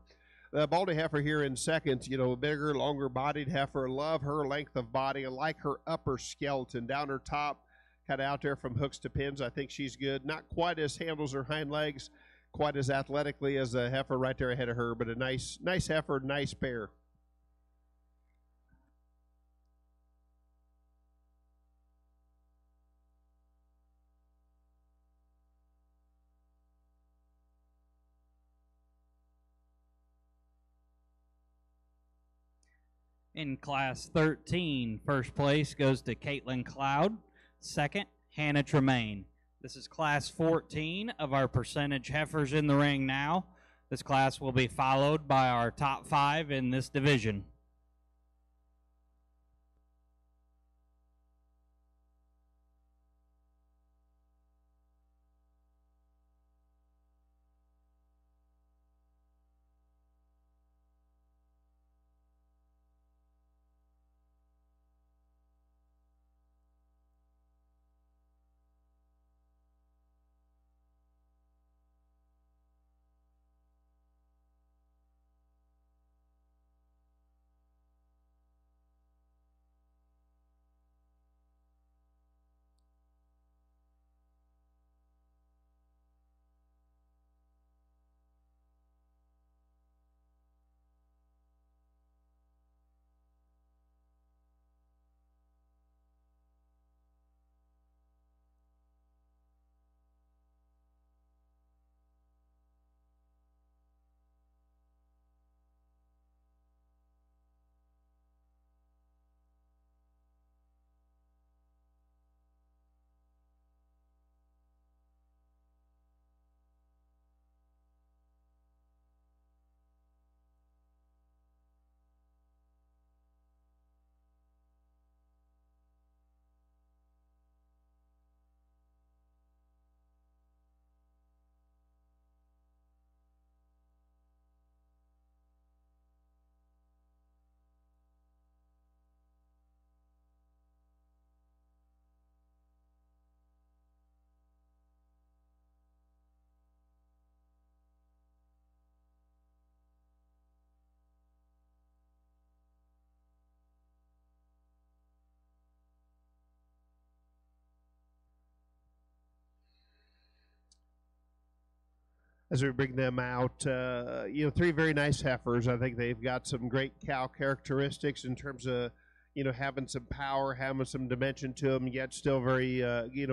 The Baldy heifer here in second, you know, bigger, longer bodied heifer. Love her length of body. I like her upper skeleton down her top, kind of out there from hooks to pins. I think she's good. Not quite as handles her hind legs, quite as athletically as the heifer right there ahead of her, but a nice heifer, nice pair.
In Class 13, first place goes to Caitlin Cloud. Second, Hannah Tremaine. This is class 14 of our percentage heifers in the ring now. This class will be followed by our top 5 in this division.
As we bring them out, 3 very nice heifers. I think they've got some great cow characteristics in terms of, having some power, having some dimension to them, yet still very,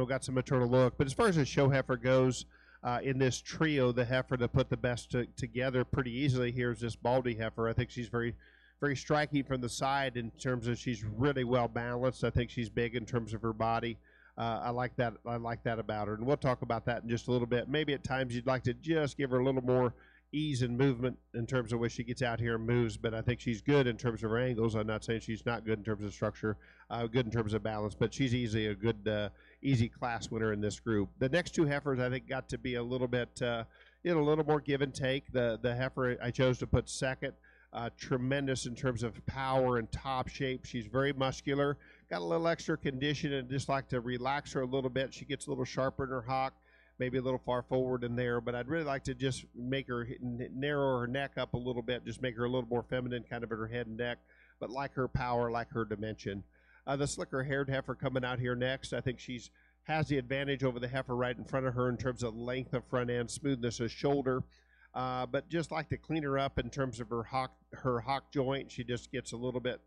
got some maternal look. But as far as the show heifer goes, in this trio, the heifer that put the best together pretty easily here is this Baldy heifer. I think she's very, very striking from the side in terms of she's really well balanced. I think she's big in terms of her body. I like that. I like that about her, and we'll talk about that in just a little bit. Maybe at times you'd like to just give her a little more ease and movement in terms of when she gets out here and moves, but I think she's good in terms of her angles. I'm not saying she's not good in terms of structure, good in terms of balance, but she's easily a good, easy class winner in this group. The next 2 heifers I think got to be a little bit, a little more give and take. The heifer I chose to put second. Tremendous in terms of power and top shape. She's very muscular, got a little extra condition, and just like to relax her a little bit. She gets a little sharper in her hock, maybe a little far forward in there, but I'd really like to just make her narrow her neck up a little bit, just make her a little more feminine kind of in her head and neck, but like her power, like her dimension. The slicker haired heifer coming out here next. I think she's has the advantage over the heifer right in front of her in terms of length of front end, smoothness of shoulder. But just like to clean her up in terms of her hock joint. She just gets a little bit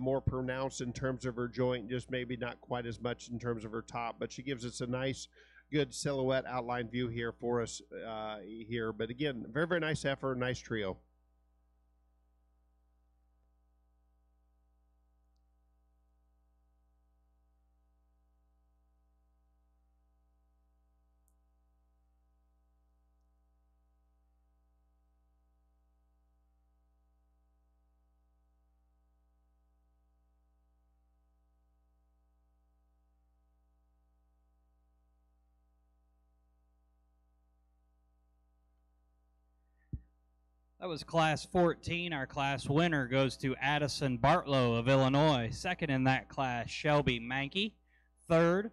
more pronounced in terms of her joint, just maybe not quite as much in terms of her top, but she gives us a nice, good silhouette outline view here for us here. But again, very, very nice heifer, nice trio.
That was class 14. Our class winner goes to Addison Bartlow of Illinois. Second in that class, Shelby Mankey. Third,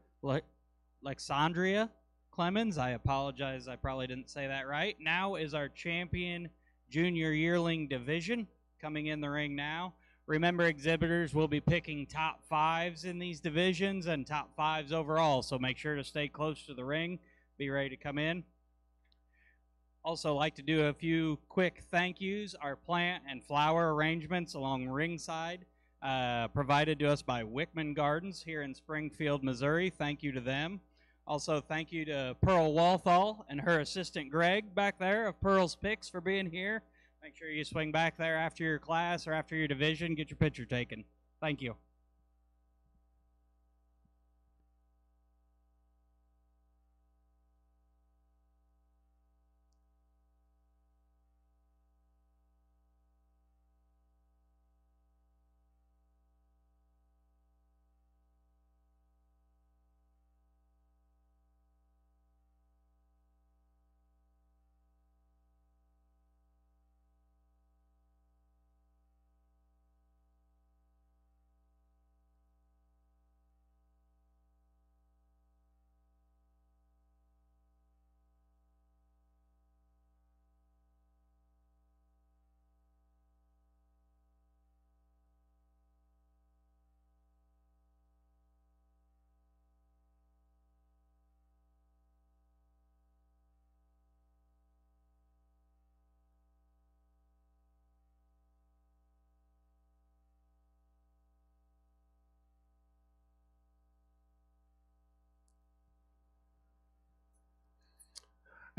Alexandria Clemens. I apologize, I probably didn't say that right. Now is our champion junior yearling division coming in the ring now. Remember, exhibitors will be picking top 5s in these divisions and top 5s overall, so make sure to stay close to the ring. Be ready to come in. Also like to do a few quick thank yous. Our plant and flower arrangements along ringside provided to us by Wickman Gardens here in Springfield, Missouri. Thank you to them. Also thank you to Pearl Walthall and her assistant Greg back there of Pearl's Picks for being here. Make sure you swing back there after your class or after your division, get your picture taken. Thank you.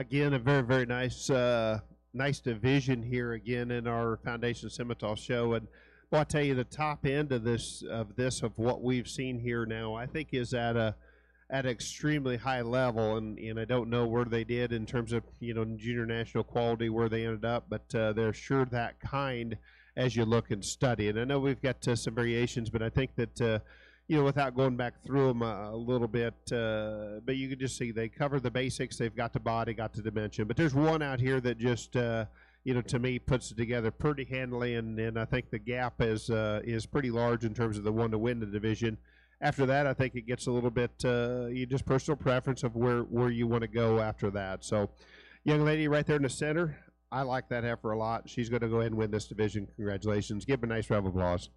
Again, a very, very nice division here again in our Foundation Simmental show. And well, I tell you, the top end of of what we've seen here now, I think is at an extremely high level. And I don't know where they did in terms of, junior national quality, where they ended up, but they're sure that kind as you look and study. And I know we've got some variations, but I think that, without going back through them a little bit, but you can just see they cover the basics. They've got the body, got the dimension. But there's one out here that just, to me, puts it together pretty handily, and I think the gap is pretty large in terms of the one to win the division. After that, I think it gets a little bit just personal preference of where you want to go after that. So, young lady right there in the center, I like that heifer a lot. She's going to go ahead and win this division. Congratulations. Give them a nice round of applause.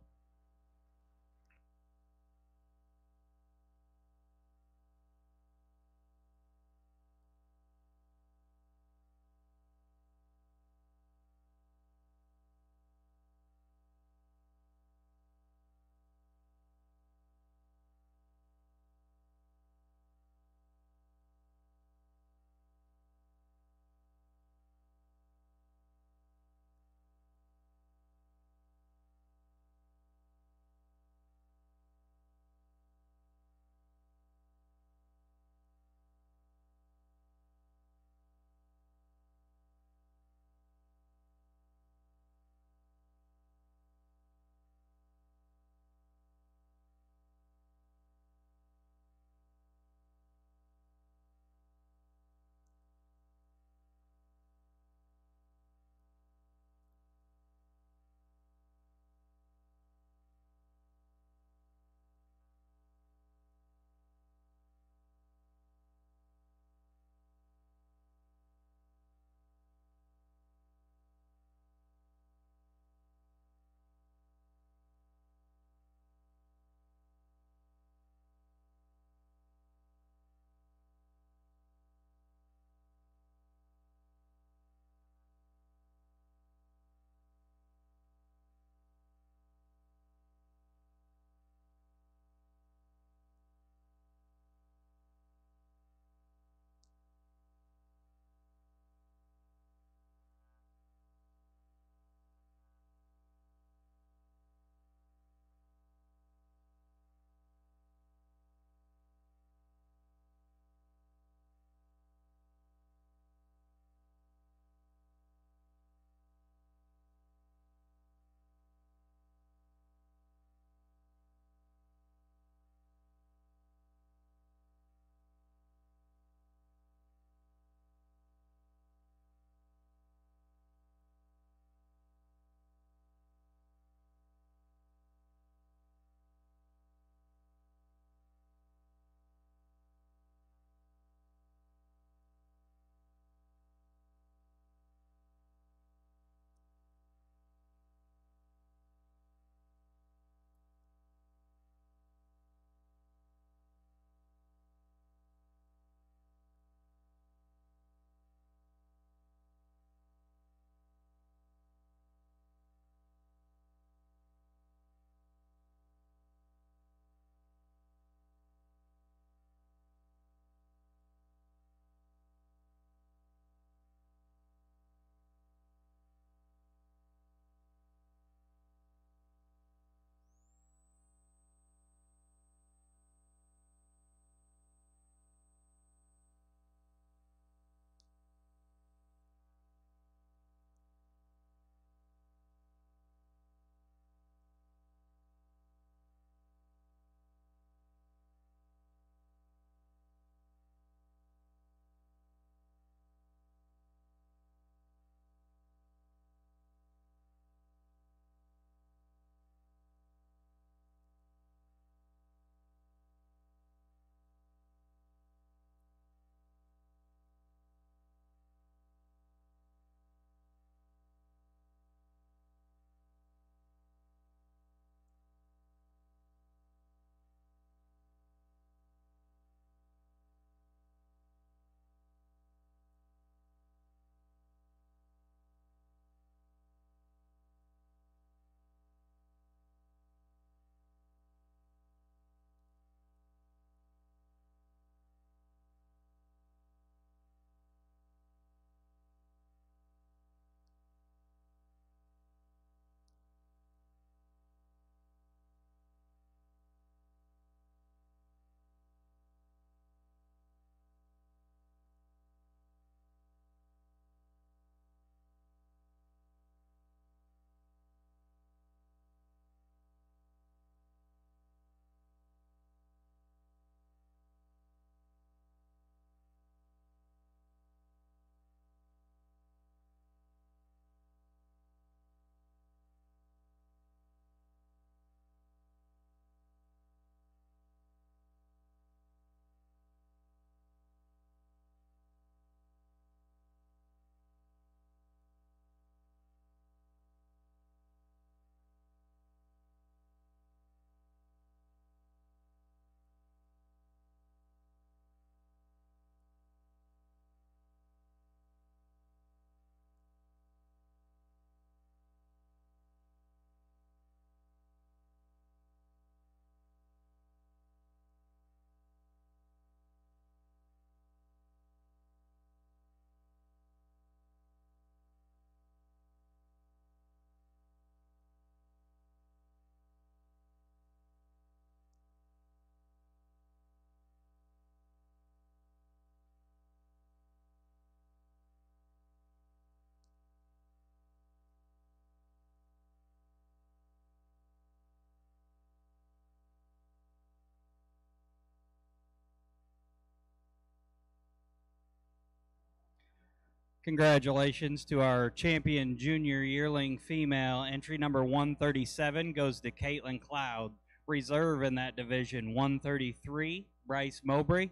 Congratulations to our champion junior yearling female. Entry number 137 goes to Caitlin Cloud. Reserve in that division, 133, Bryce Mowbray.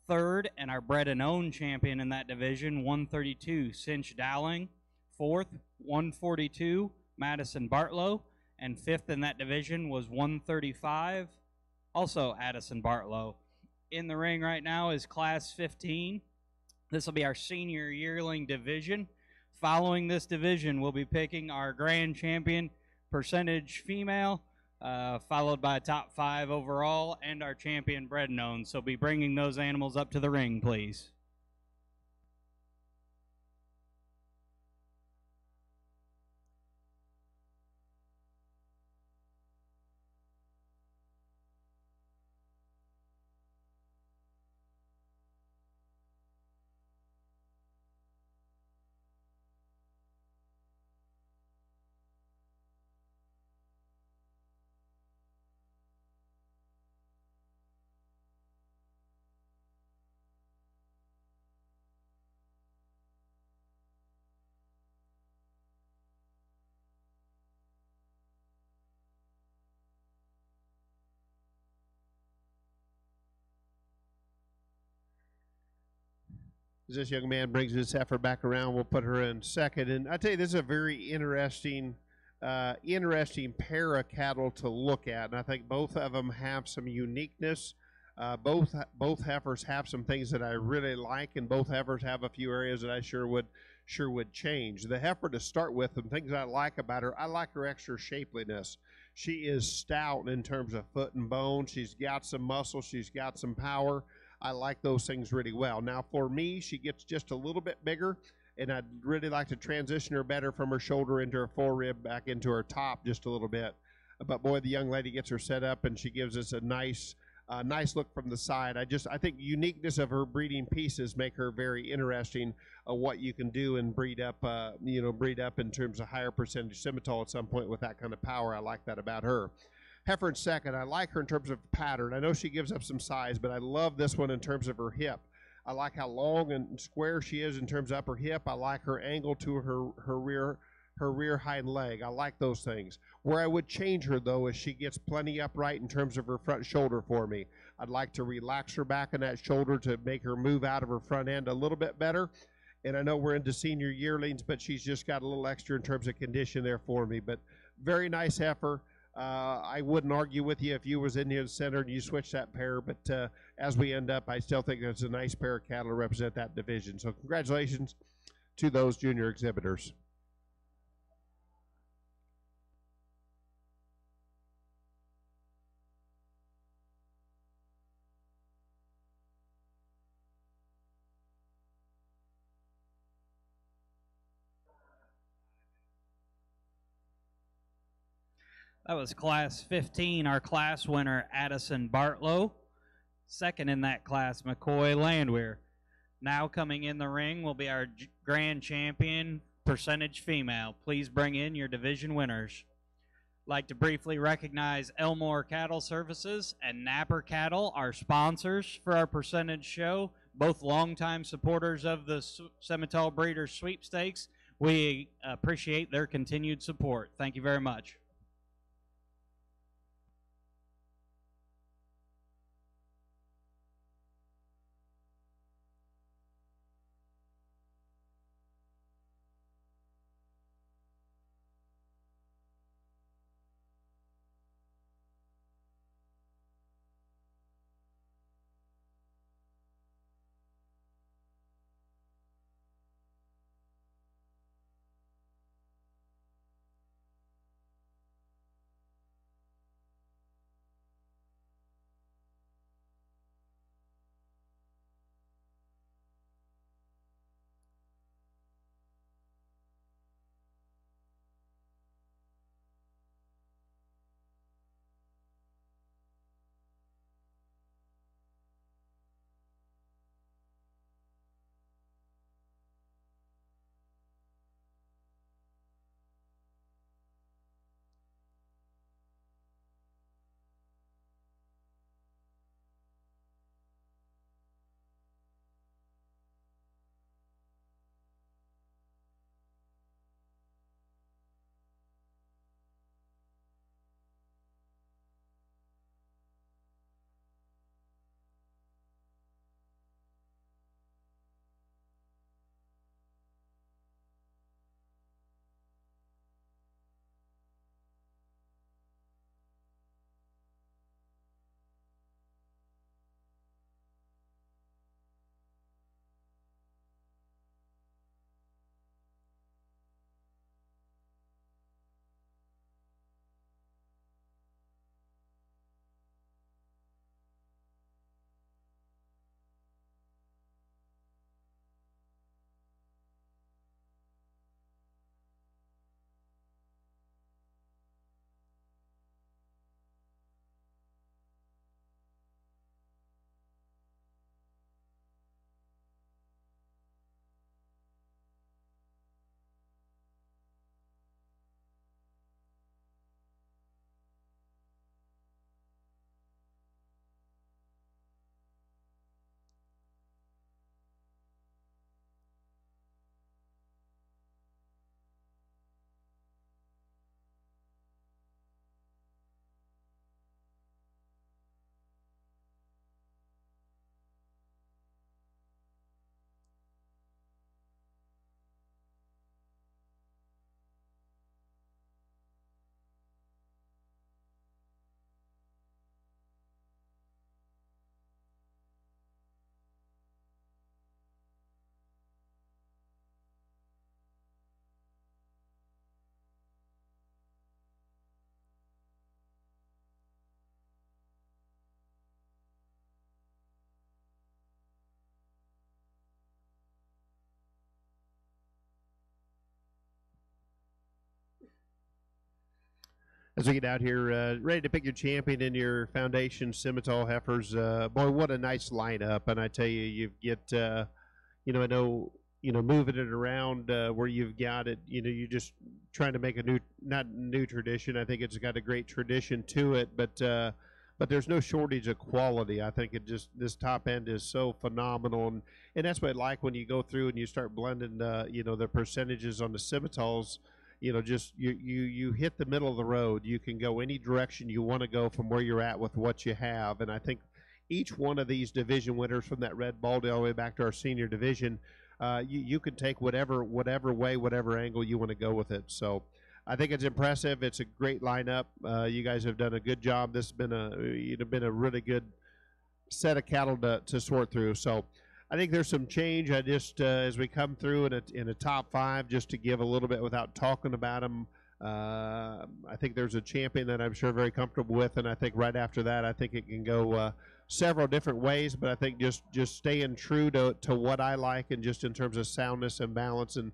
Third, and our bred and owned champion in that division, 132, Cinch Dowling. Fourth, 142, Madison Bartlow. And fifth in that division was 135, also Addison Bartlow. In the ring right now is Class 15. This will be our senior yearling division. Following this division, we'll be picking our grand champion percentage female, followed by a top 5 overall, and our champion bred and owned. So be bringing those animals up to the ring, please.
As this young man brings his heifer back around, we'll put her in second. And I tell you, this is a very interesting pair of cattle to look at. And I think both of them have some uniqueness. Both heifers have some things that I really like, and both heifers have a few areas that I sure would change. The heifer, to start with, some things I like about her, I like her extra shapeliness. She is stout in terms of foot and bone. She's got some muscle. She's got some power. I like those things really well. Now, for me, she gets just a little bit bigger, and I'd really like to transition her better from her shoulder into her forerib back into her top just a little bit. But boy, the young lady gets her set up, and she gives us a nice look from the side. I think the uniqueness of her breeding pieces make her very interesting. What you can do and breed up in terms of higher percentage Simmental at some point with that kind of power. I like that about her. Heifer in second, I like her in terms of pattern. I know she gives up some size, but I love this one in terms of her hip. I like how long and square she is in terms of upper hip. I like her angle to her rear hind leg. I like those things. Where I would change her, though, is she gets plenty upright in terms of her front shoulder for me. I'd like to relax her back in that shoulder to make her move out of her front end a little bit better. And I know we're into senior yearlings, but she's just got a little extra in terms of condition there for me. But very nice heifer. I wouldn't argue with you if you was in here in the center and you switched that pair, but as we end up, I still think it's a nice pair of cattle to represent that division. So congratulations to those junior exhibitors.
That was Class 15, our class winner, Addison Bartlow. Second in that class, McCoy Landwehr. Now coming in the ring will be our grand champion, percentage female. Please bring in your division winners. Like to briefly recognize Elmore Cattle Services and Napper Cattle, our sponsors for our percentage show, both longtime supporters of the Simmental Breeders Sweepstakes. We appreciate their continued support. Thank you very much.
as we get out here, ready to pick your champion in your foundation Simmental heifers. Boy, what a nice lineup! And I tell you, you get, I know, moving it around where you've got it. You're just trying to make a not new tradition. I think it's got a great tradition to it, but there's no shortage of quality. I think this top end is so phenomenal, and that's what I like when you go through and you start blending, the percentages on the Simmentals. Just you hit the middle of the road. You can go any direction you want to go from where you're at with what you have. And I think each one of these division winners, from that red Baldy all the way back to our senior division, you can take whatever way, whatever angle you want to go with it. So I think it's impressive. It's a great lineup. You guys have done a good job. This has been a really good set of cattle to sort through. So I think there's some change. I just as we come through in a top 5, just to give a little bit without talking about them. I think there's a champion that I'm sure very comfortable with, and I think right after that, I think it can go several different ways. But I think just staying true to what I like, and just in terms of soundness and balance, and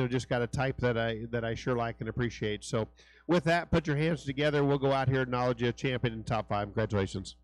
just got a type that I sure like and appreciate. So with that, put your hands together. We'll go out here and acknowledge you a champion in top 5. Congratulations.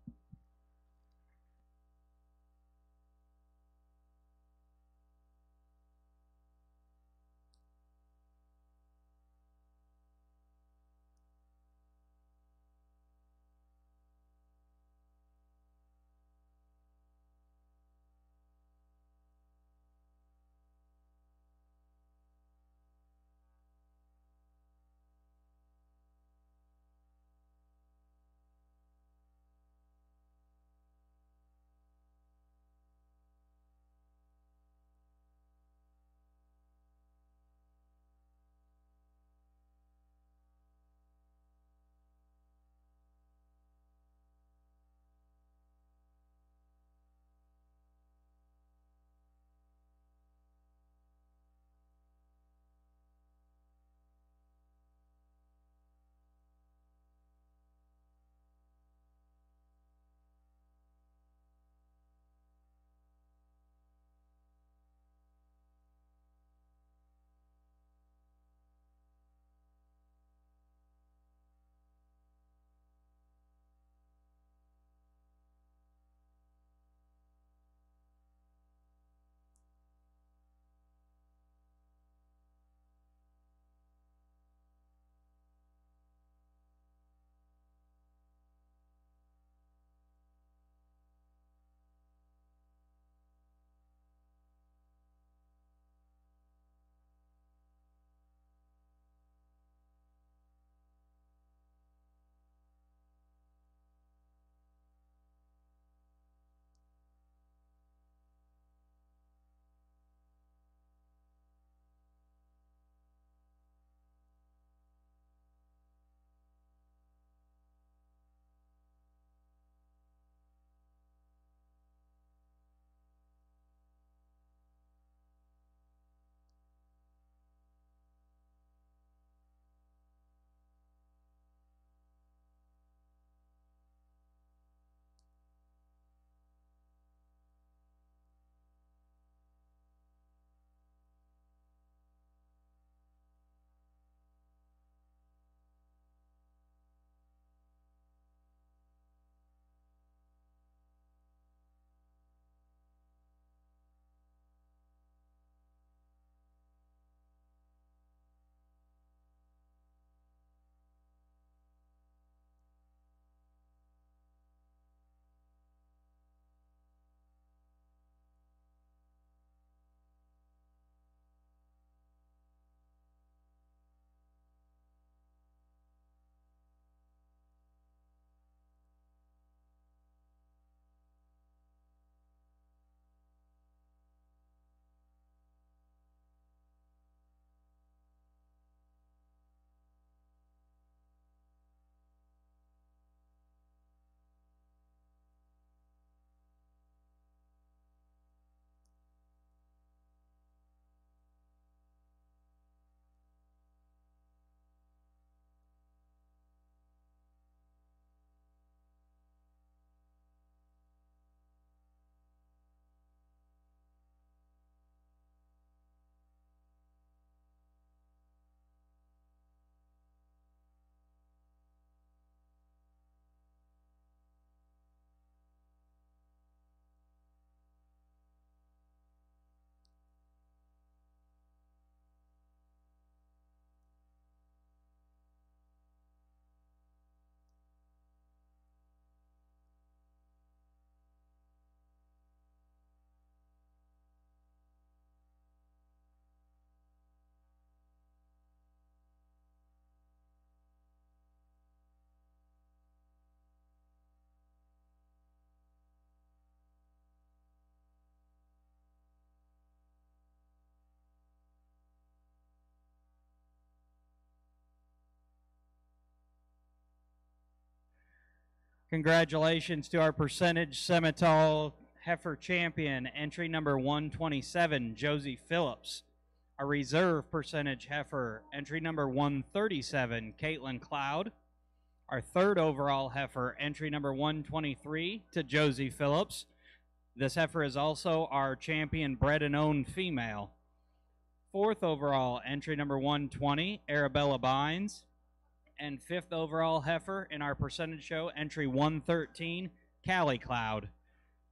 Congratulations to our percentage Simmental heifer champion, entry number 127, Josie Phillips. Our reserve percentage heifer, entry number 137, Caitlin Cloud. Our third overall heifer, entry number 123, to Josie Phillips. This heifer is also our champion bred and owned female. Fourth overall, entry number 120, Arabella Bynes. And fifth overall heifer in our percentage show, entry 113, Callie Cloud.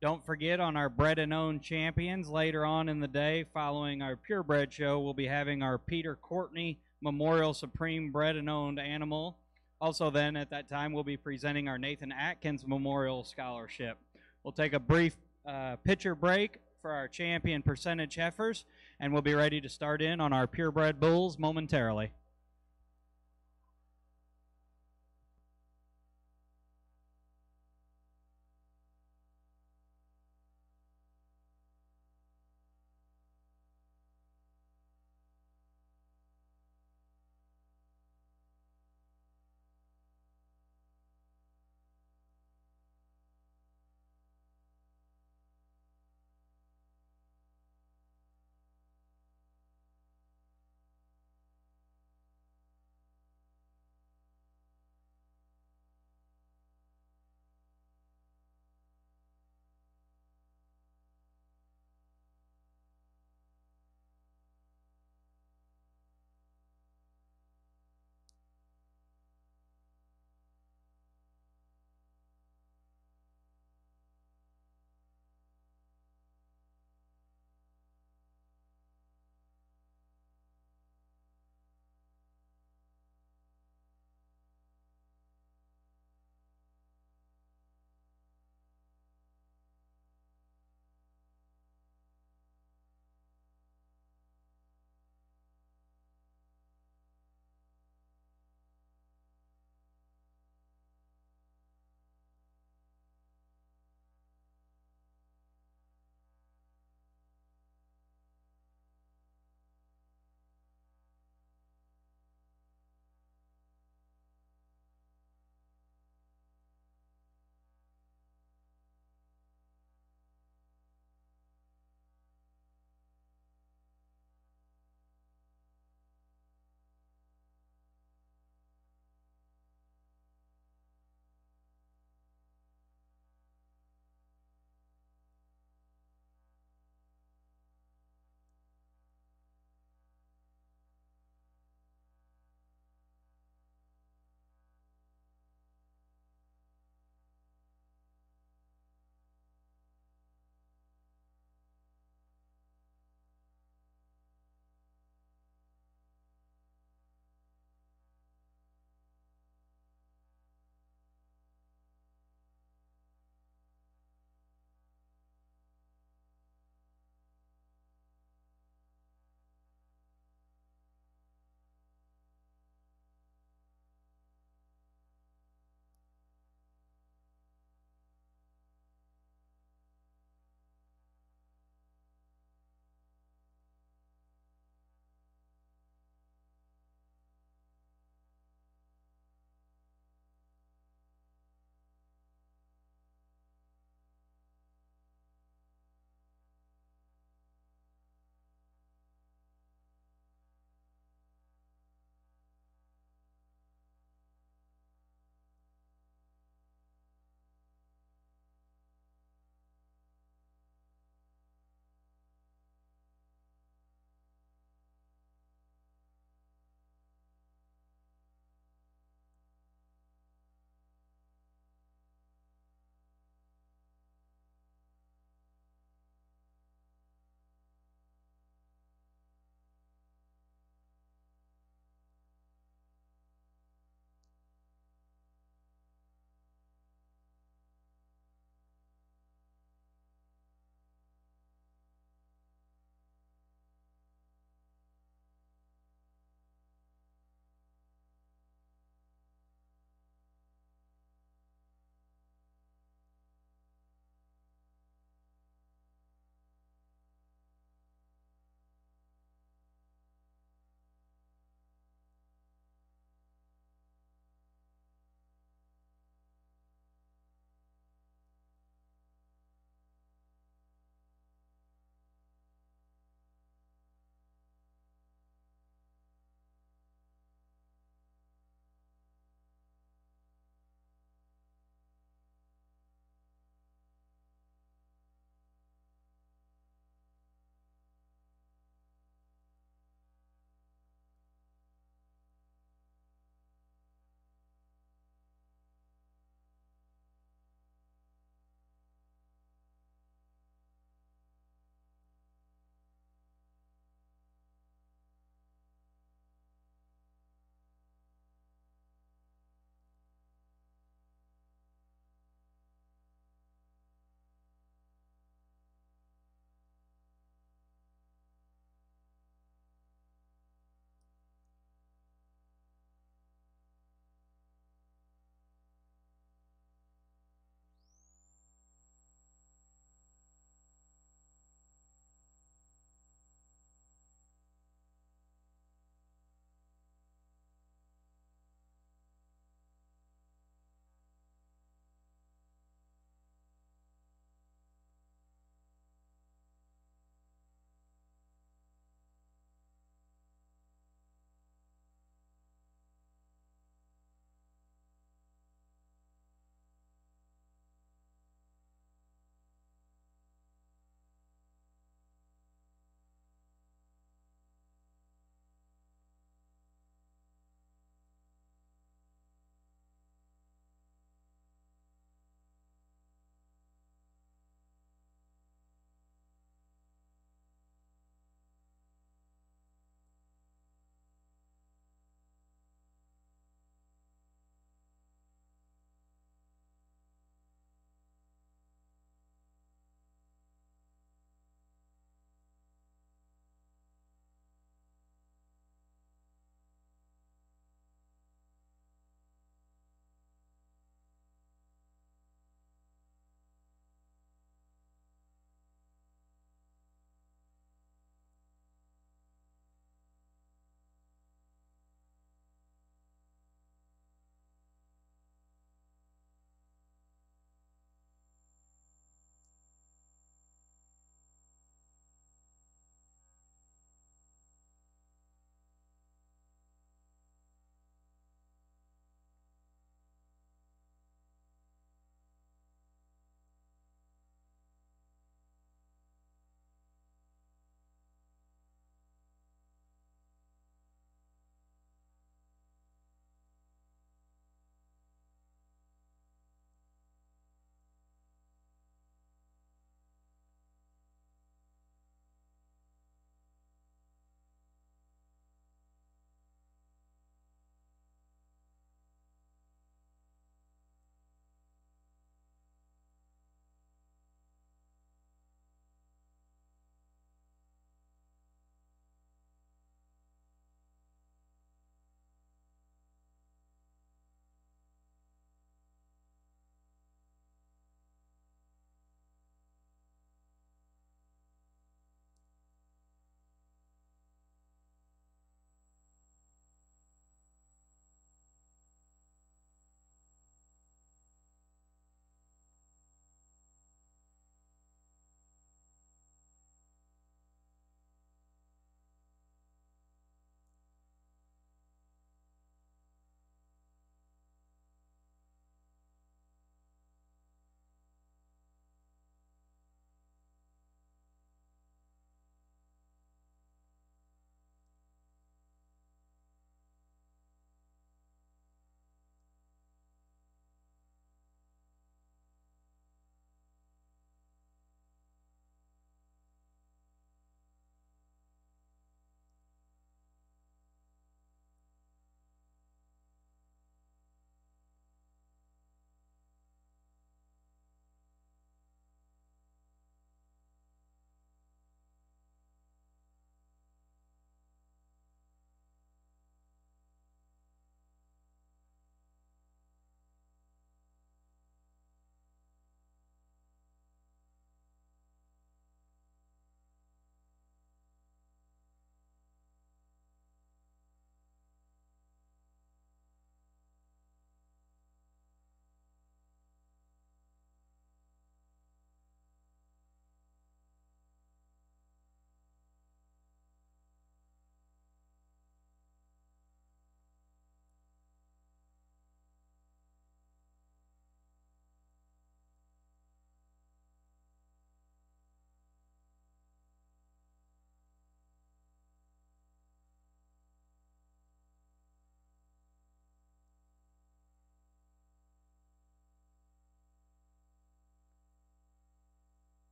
Don't forget, on our bred and owned champions, later on in the day, following our purebred show, we'll be having our Peter Courtney Memorial Supreme bred and owned animal. Also then, at that time, we'll be presenting our Nathan Atkins Memorial Scholarship. We'll take a brief picture break for our champion percentage heifers, and we'll be ready to start in on our purebred bulls momentarily.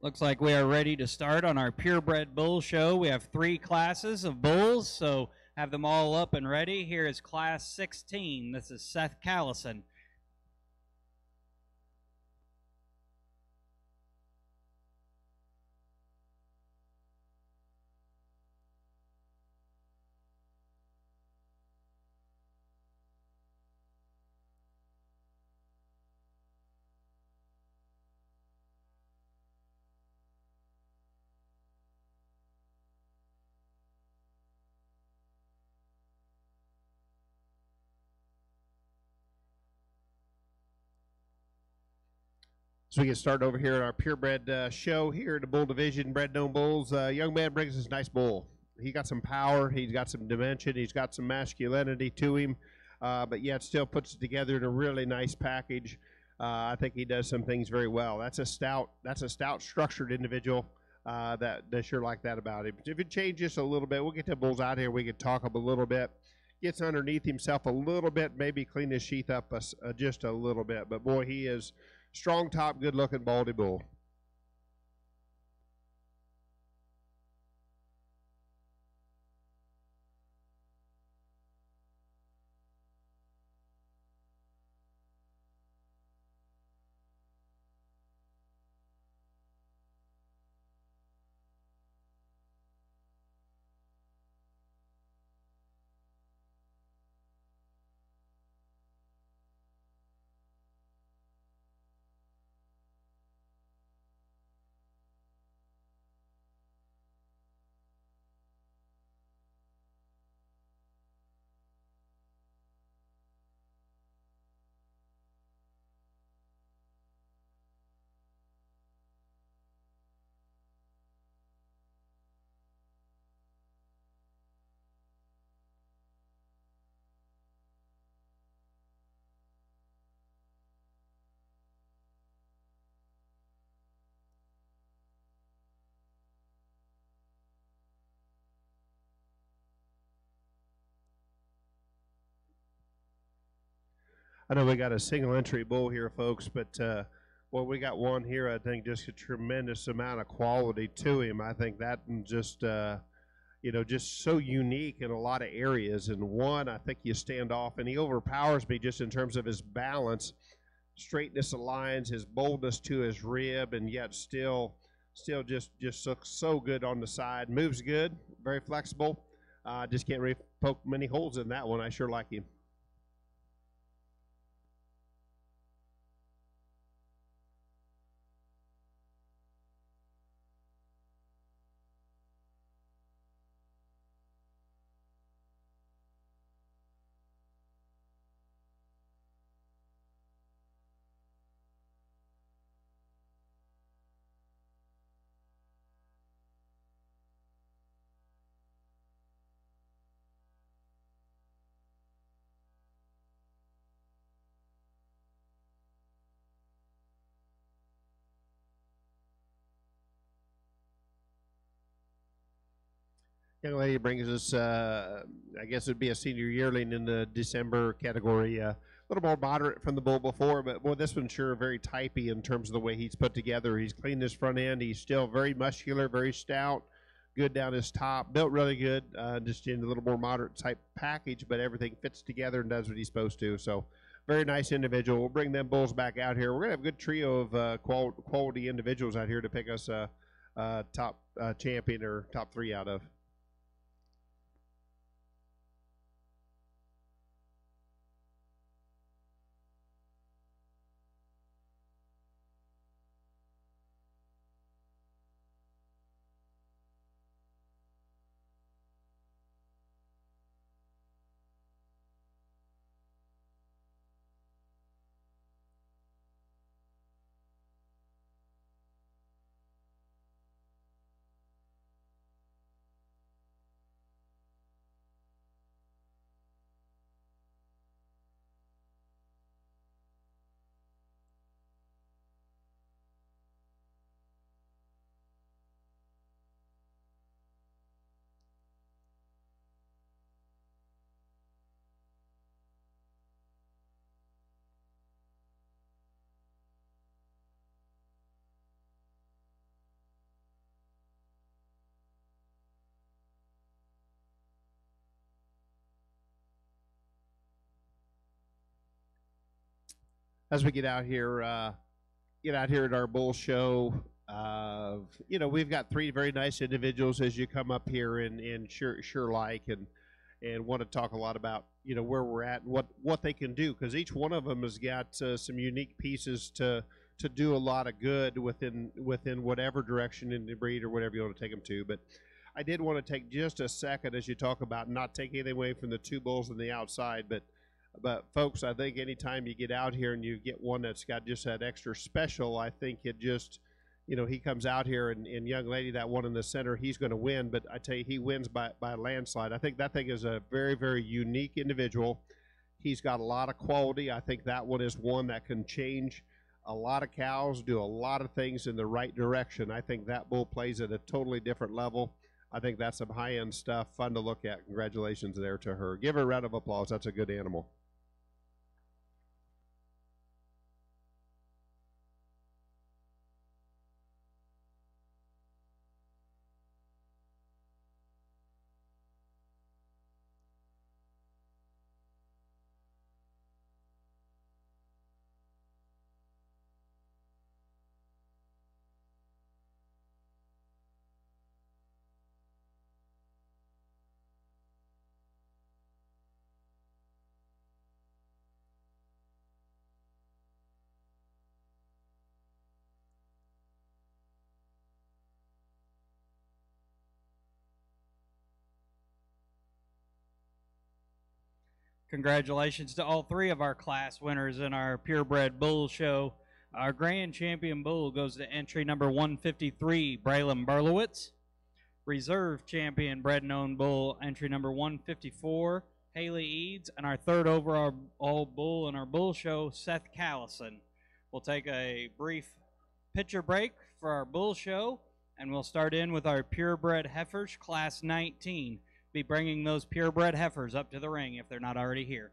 Looks like we are ready to start on our Purebred Bull Show. We have 3 classes of bulls, so have them all up and ready. Here is Class 16. This is Seth Callison.
So we get started over here at our purebred show here at the Bull Division, Bred Known Bulls. Young man brings us a nice bull. He got some power, he's got some dimension, he's got some masculinity to him, but yet still puts it together in a really nice package. I think he does some things very well. That's a stout, structured individual that sure like that about him. If it changes a little bit, we'll get the bulls out here. We can talk up a little bit. Gets underneath himself a little bit, maybe clean his sheath up just a little bit. But boy, he is strong top, good-looking baldy bull. I know we got a single entry bull here, folks, but well, we got one here. I think just a tremendous amount of quality to him. I think that and just just so unique in a lot of areas. And one, I think you stand off, and he overpowers me just in terms of his balance, straightness of lines, his boldness to his rib, and yet still just looks so good on the side. Moves good, very flexible. Just can't really poke many holes in that one. I sure like him. Young lady brings us, I guess it would be a senior yearling in the December category. A little more moderate from the bull before, but boy, this one's sure very typey in terms of the way he's put together. He's cleaned his front end. He's still very muscular, very stout, good down his top, built really good, just in a little more moderate type package, but everything fits together and does what he's supposed to. So very nice individual. We'll bring them bulls back out here. We're going to have a good trio of quality individuals out here to pick us a top champion or top 3 out of. as we get out here at our bull show. We've got three very nice individuals as you come up here and sure like and want to talk a lot about where we're at and what they can do, because each one of them has got some unique pieces to do a lot of good within whatever direction in the breed or whatever you want to take them to. But I did want to take just a second as you talk about not taking anything away from the two bulls on the outside, but folks, I think anytime you get out here and you get one that's got just that extra special, I think it just, he comes out here and young lady, that one in the center, he's going to win. But I tell you, he wins by a landslide. I think that thing is a very, very unique individual. He's got a lot of quality. I think that one is one that can change a lot of cows, do a lot of things in the right direction. I think that bull plays at a totally different level. I think that's some high-end stuff, fun to look at. Congratulations there to her. Give her a round of applause. That's a good animal.
Congratulations to all three of our class winners in our purebred bull show. Our grand champion bull goes to entry number 153, Braylon Berlowitz. Reserve champion bred and owned bull, entry number 154, Haley Eads. And our third overall bull in our bull show, Seth Callison. We'll take a brief picture break for our bull show, and we'll start in with our purebred heifers, class 19. Be bringing those purebred heifers up to the ring if they're not already here.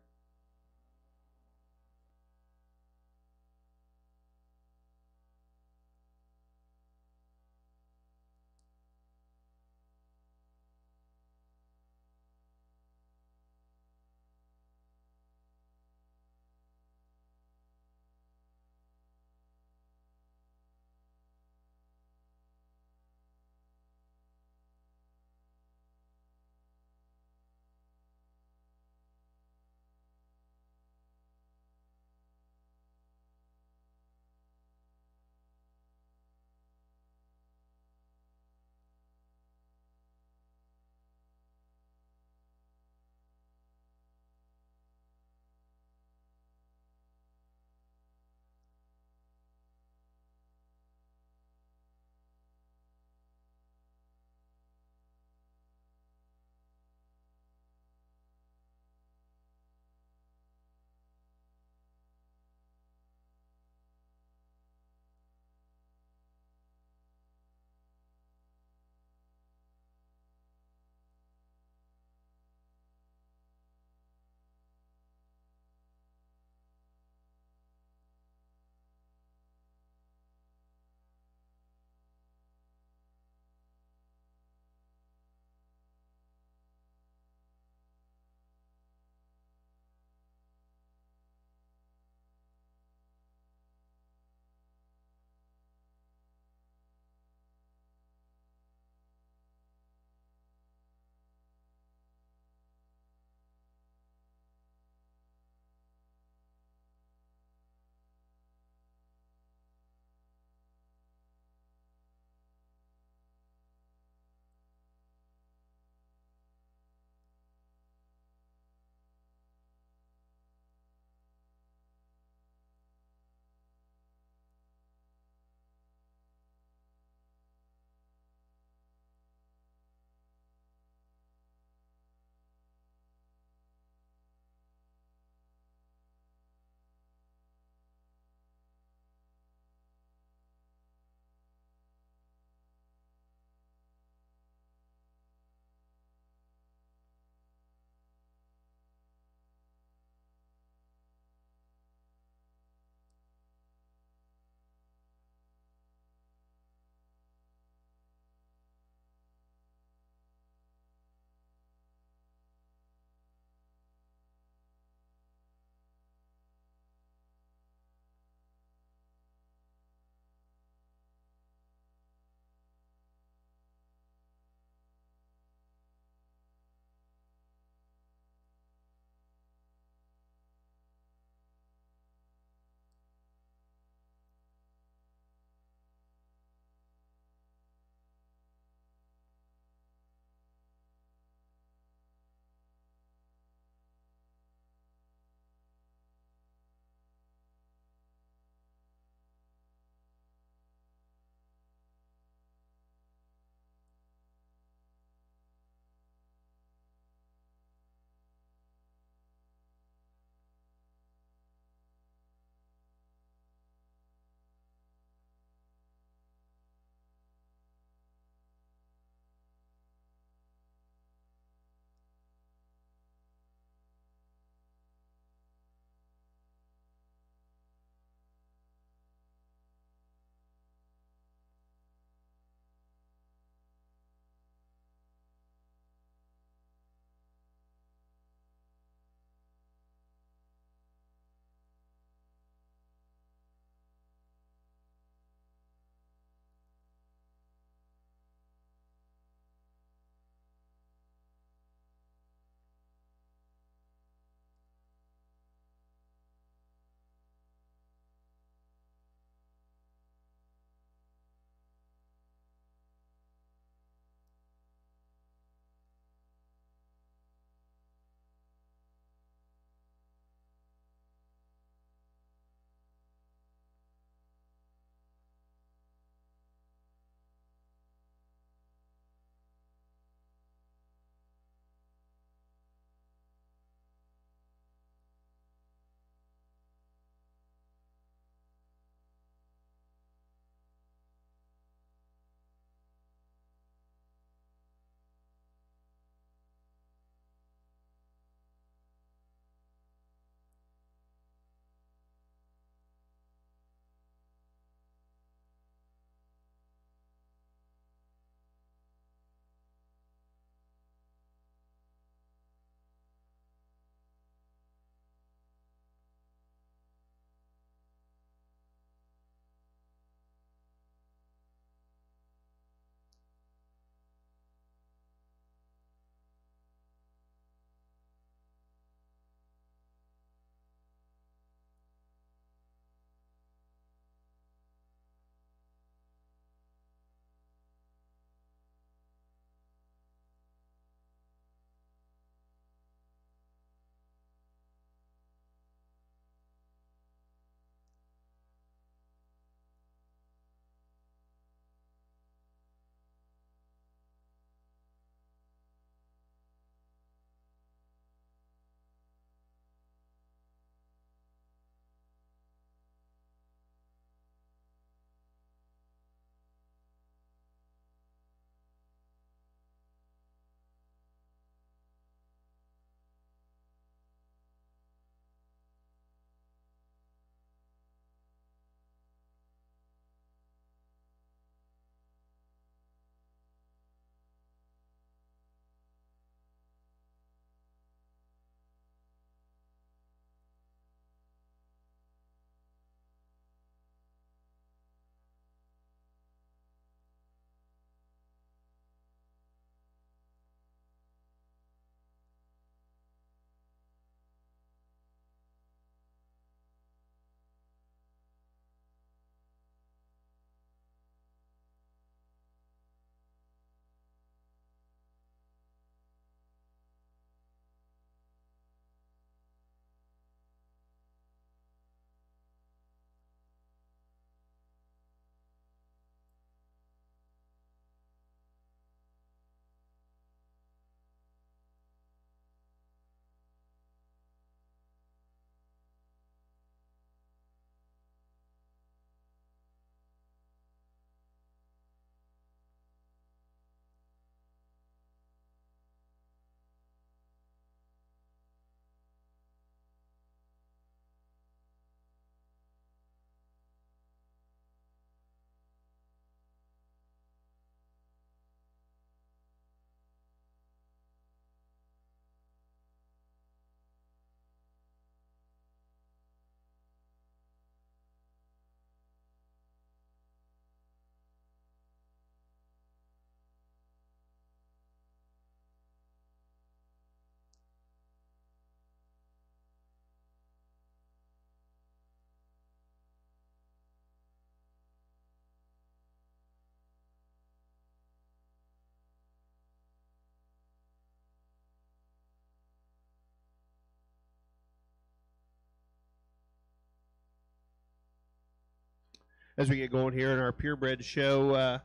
as we get going here in our purebred show.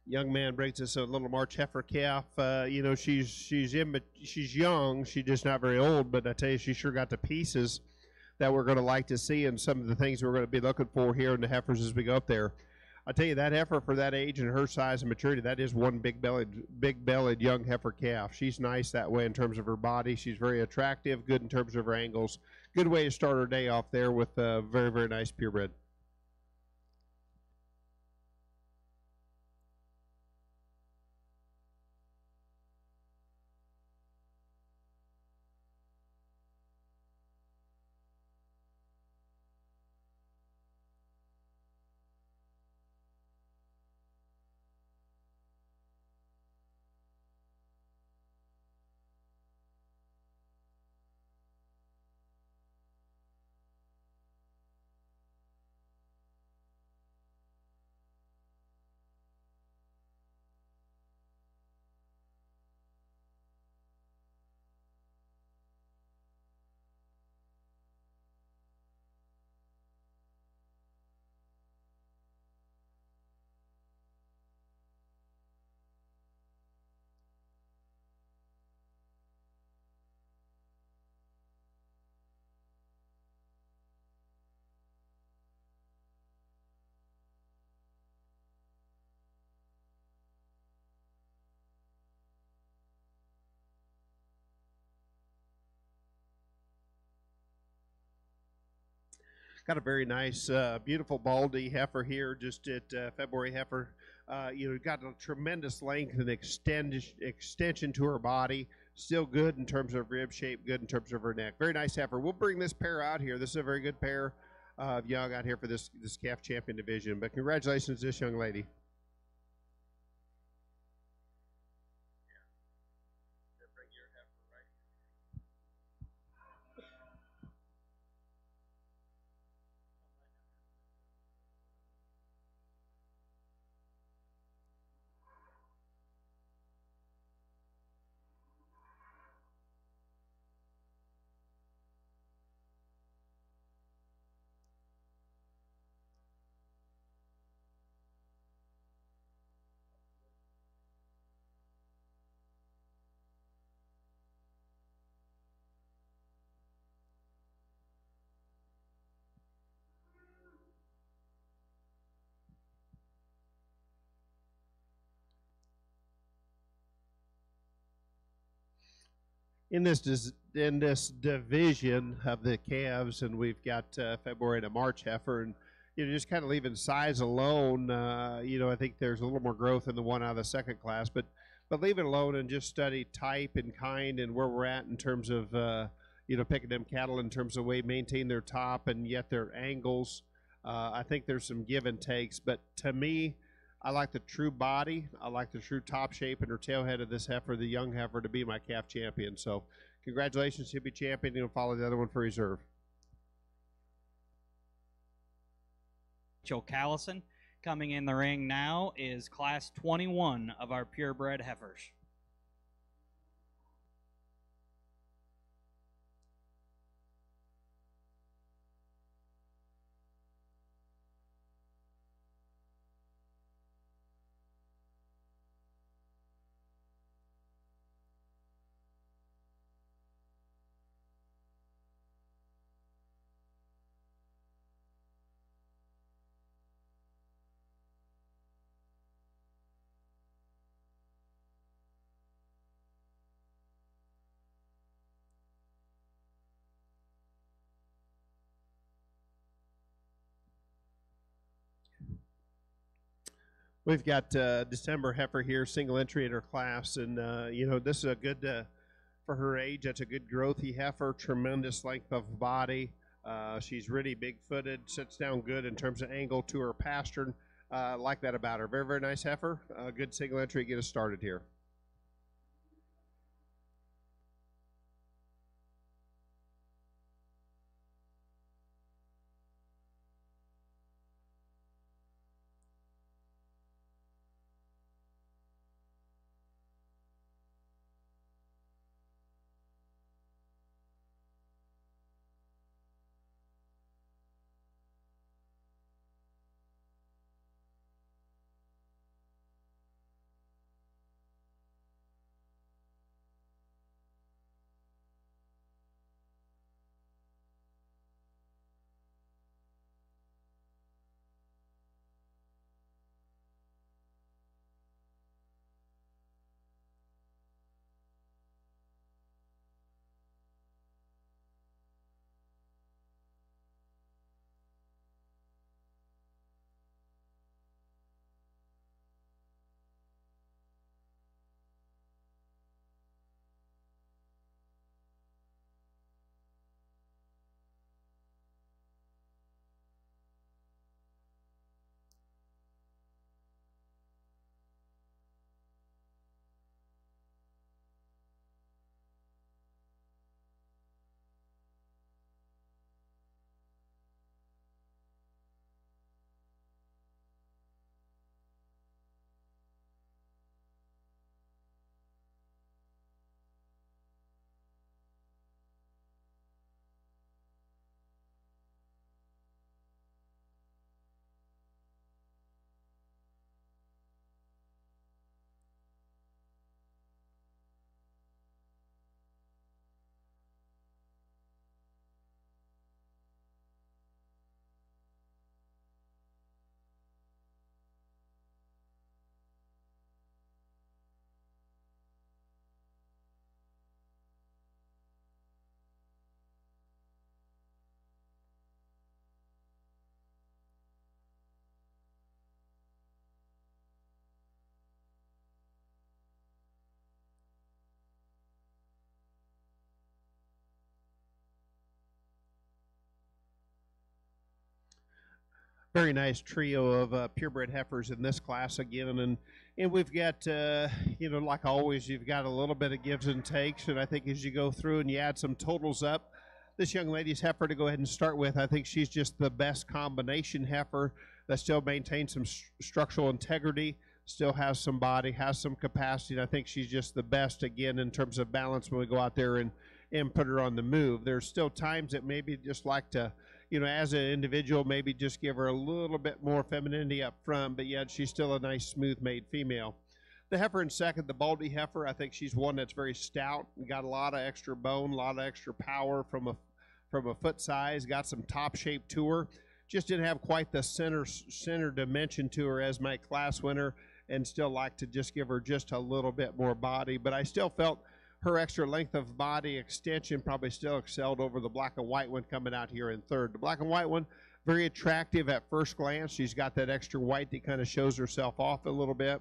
Young man brings us a little March heifer calf. She's young. She's just not very old, but I tell you, she sure got the pieces that we're going to like to see, and some of the things we're going to be looking for here in the heifers as we go up there. I tell you, that heifer for that age and her size and maturity, that is one big-bellied young heifer calf. She's nice that way in terms of her body. She's very attractive, good in terms of her angles. Good way to start her day off there with a very, very nice purebred. Got a very nice, beautiful baldy heifer here, just at February heifer. Got a tremendous length and extension to her body. Still good in terms of rib shape, good in terms of her neck. Very nice heifer. We'll bring this pair out here. This is a very good pair of young out here for this calf champion division. But congratulations to this young lady. In this division of the calves, and we've got February and a March heifer, and just kind of leaving size alone. I think there's a little more growth in the one out of the second class, but leave it alone and just study type and kind and where we're at in terms of picking them cattle in terms of way maintain their top and yet their angles. I think there's some give and takes, but to me, I like the true body. I like the true top shape and her tail head of this heifer, the young heifer, to be my calf champion. So congratulations to be champion. You'll follow the other one for reserve.
Rachel Callison coming in the ring now is class 21 of our purebred heifers.
We've got December heifer here, single entry in her class, and this is a good for her age. That's a good growthy heifer, tremendous length of body. She's really big-footed, sits down good in terms of angle to her pastern. Like that about her. Very, very nice heifer. Good single entry. Get us started here. Very nice trio of purebred heifers in this class again, and we've got like always, you've got a little bit of gives and takes, and I think as you go through and you add some totals up, this young lady's heifer to go ahead and start with, I think she's just the best combination heifer that still maintains some structural integrity, still has some body, has some capacity, and I think she's just the best again in terms of balance when we go out there and put her on the move. There's still times that maybe just like to, as an individual, maybe just give her a little bit more femininity up front, but yet she's still a nice, smooth-made female. The heifer in second, the Baldy heifer, I think she's one that's very stout, got a lot of extra bone, a lot of extra power from a foot size, got some top shape to her. Just didn't have quite the center dimension to her as my class winner, and still like to just give her just a little bit more body, but I still felt her extra length of body extension probably still excelled over the black and white one coming out here in third. The black and white one, very attractive at first glance. She's got that extra white that kind of shows herself off a little bit,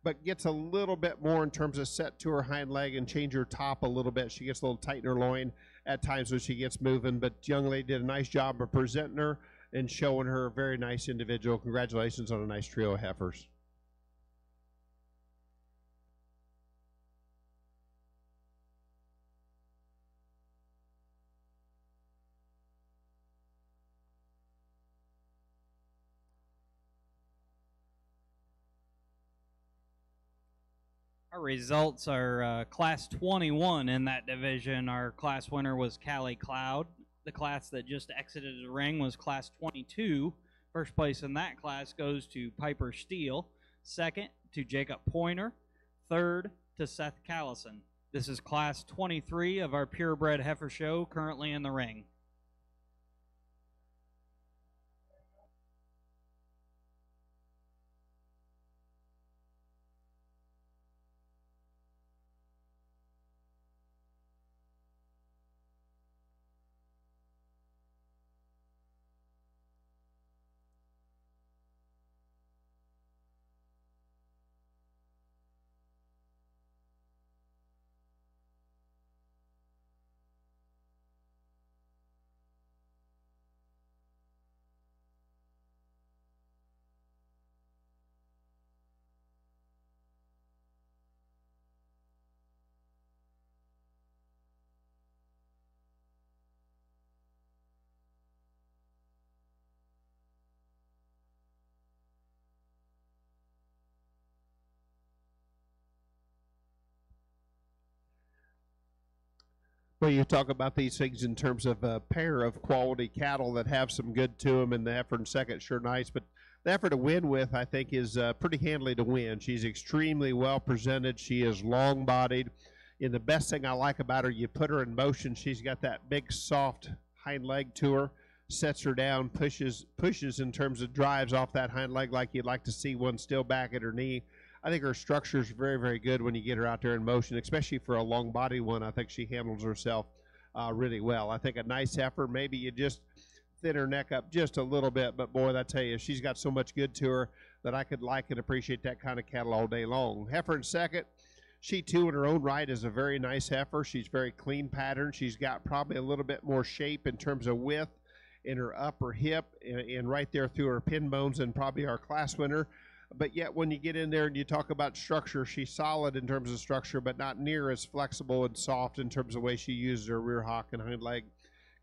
but gets a little bit more in terms of set to her hind leg and change her top a little bit. She gets a little tight in her loin at times when she gets moving, but young lady did a nice job of presenting her and showing her a very nice individual. Congratulations on a nice trio of heifers.
Our results are Class 21 in that division. Our class winner was Callie Cloud. The class that just exited the ring was Class 22. First place in that class goes to Piper Steele. Second to Jacob Pointer. Third to Seth Callison. This is Class 23 of our Purebred Heifer Show, currently in the ring.
Well, you talk about these things in terms of a pair of quality cattle that have some good to them, and the heifer in second, sure nice. But the heifer to win with, I think, is pretty handily to win. She's extremely well presented. She is long-bodied. And the best thing I like about her, you put her in motion, she's got that big, soft hind leg to her, sets her down, pushes in terms of drives off that hind leg like you'd like to see one still back at her knee. I think her structure is very, very good when you get her out there in motion, especially for a long body one. I think she handles herself really well. I think a nice heifer, maybe you just thin her neck up just a little bit, but boy, I tell you, she's got so much good to her that I could like and appreciate that kind of cattle all day long. Heifer in second, she too in her own right is a very nice heifer. She's very clean pattern. She's got probably a little bit more shape in terms of width in her upper hip and right there through her pin bones, and probably our class winner. But yet when you get in there and you talk about structure, she's solid in terms of structure, but not near as flexible and soft in terms of the way she uses her rear hock and hind leg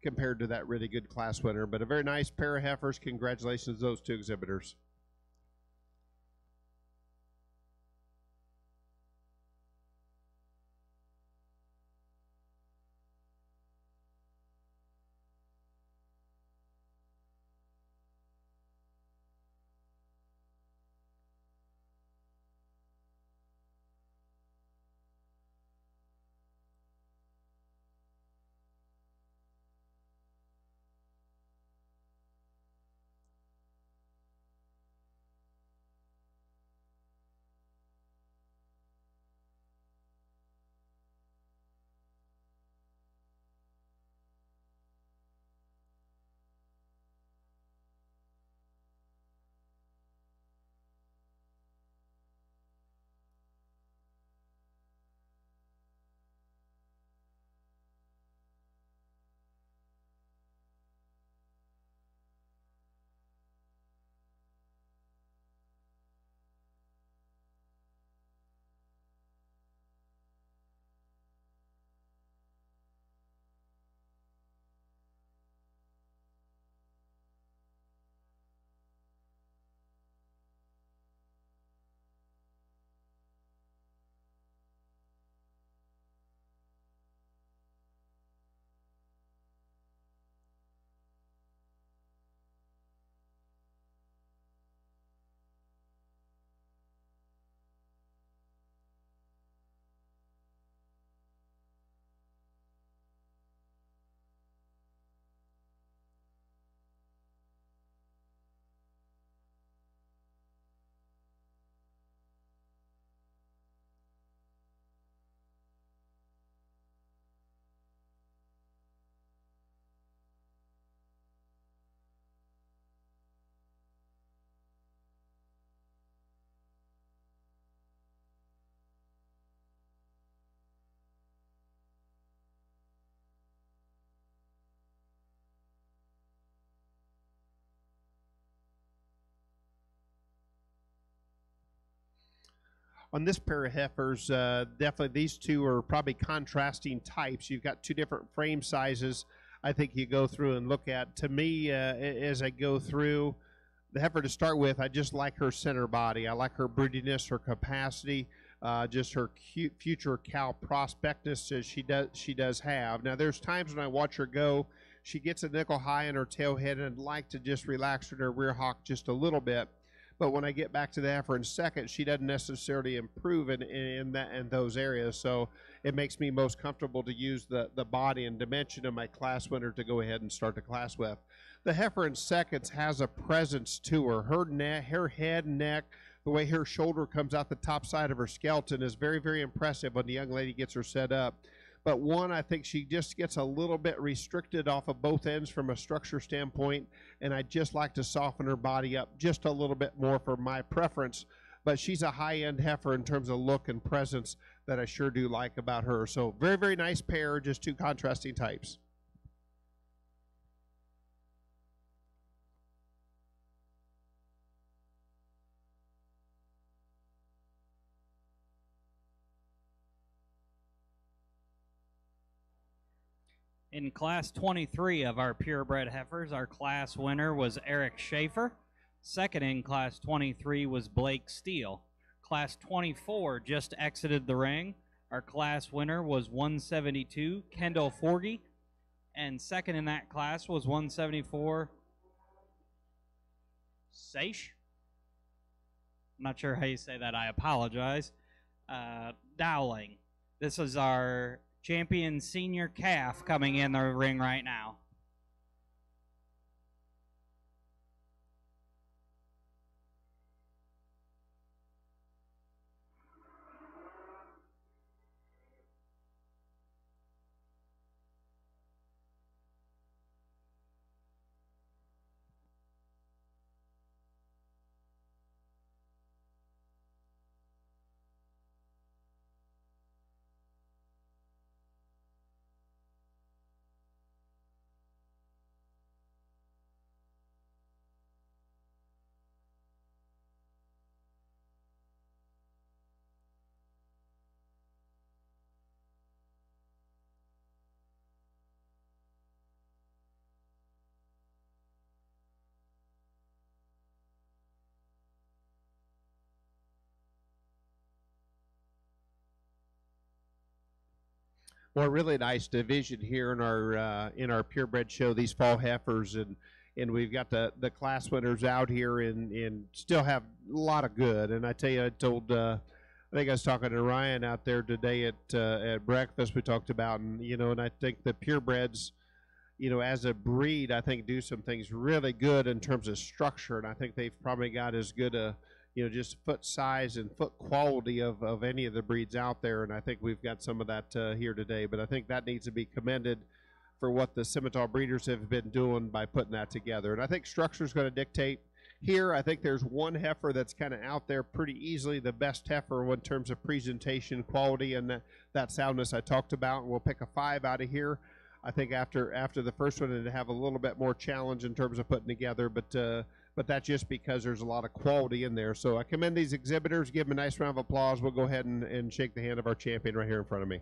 compared to that really good class winner. But a very nice pair of heifers. Congratulations to those two exhibitors. on this pair of heifers, definitely these two are probably contrasting types. You've got two different frame sizes. I think you go through and look at. To me, as I go through the heifer to start with, I just like her center body. I like her broodiness, her capacity, just her future cow prospectus as she does have. Now, there's times when I watch her go, she gets a nickel high in her tail head, and I'd like to just relax her in her rear hock just a little bit. But when I get back to the heifer in second, she doesn't necessarily improve in those areas. So it makes me most comfortable to use the body and dimension of my class winner to go ahead and start the class with. The heifer in seconds has a presence to her. Her head, neck, the way her shoulder comes out the top side of her skeleton is very, very impressive when the young lady gets her set up. But one, I think she just gets a little bit restricted off of both ends from a structure standpoint, and I'd just like to soften her body up just a little bit more for my preference. But she's a high-end heifer in terms of look and presence that I sure do like about her. So very, very nice pair, just two contrasting types.
In Class 23 of our purebred heifers, our class winner was Eric Schaefer. Second in Class 23 was Blake Steele. Class 24 just exited the ring. Our class winner was 172, Kendall Forgy. And second in that class was 174, Seish. I'm not sure how you say that. I apologize. Dowling. This is our champion senior calf coming in the ring right now.
Well, really nice division here in our purebred show. These fall heifers, and we've got the class winners out here, and still have a lot of good. And I tell you, I told I think I was talking to Ryan out there today at breakfast. We talked about, and I think the purebreds, as a breed, I think do some things really good in terms of structure, and I think they've probably got as good a just foot size and foot quality of any of the breeds out there, and I think we've got some of that here today. But I think that needs to be commended for what the Simmental breeders have been doing by putting that together. And I think structure is going to dictate here. I think there's one heifer that's kind of out there pretty easily the best heifer in terms of presentation, quality, and that soundness I talked about. And we'll pick a 5 out of here. I think after the first one, it'd have a little bit more challenge in terms of putting together, but that's just because there's a lot of quality in there. So I commend these exhibitors. Give them a nice round of applause. We'll go ahead and shake the hand of our champion right here in front of me.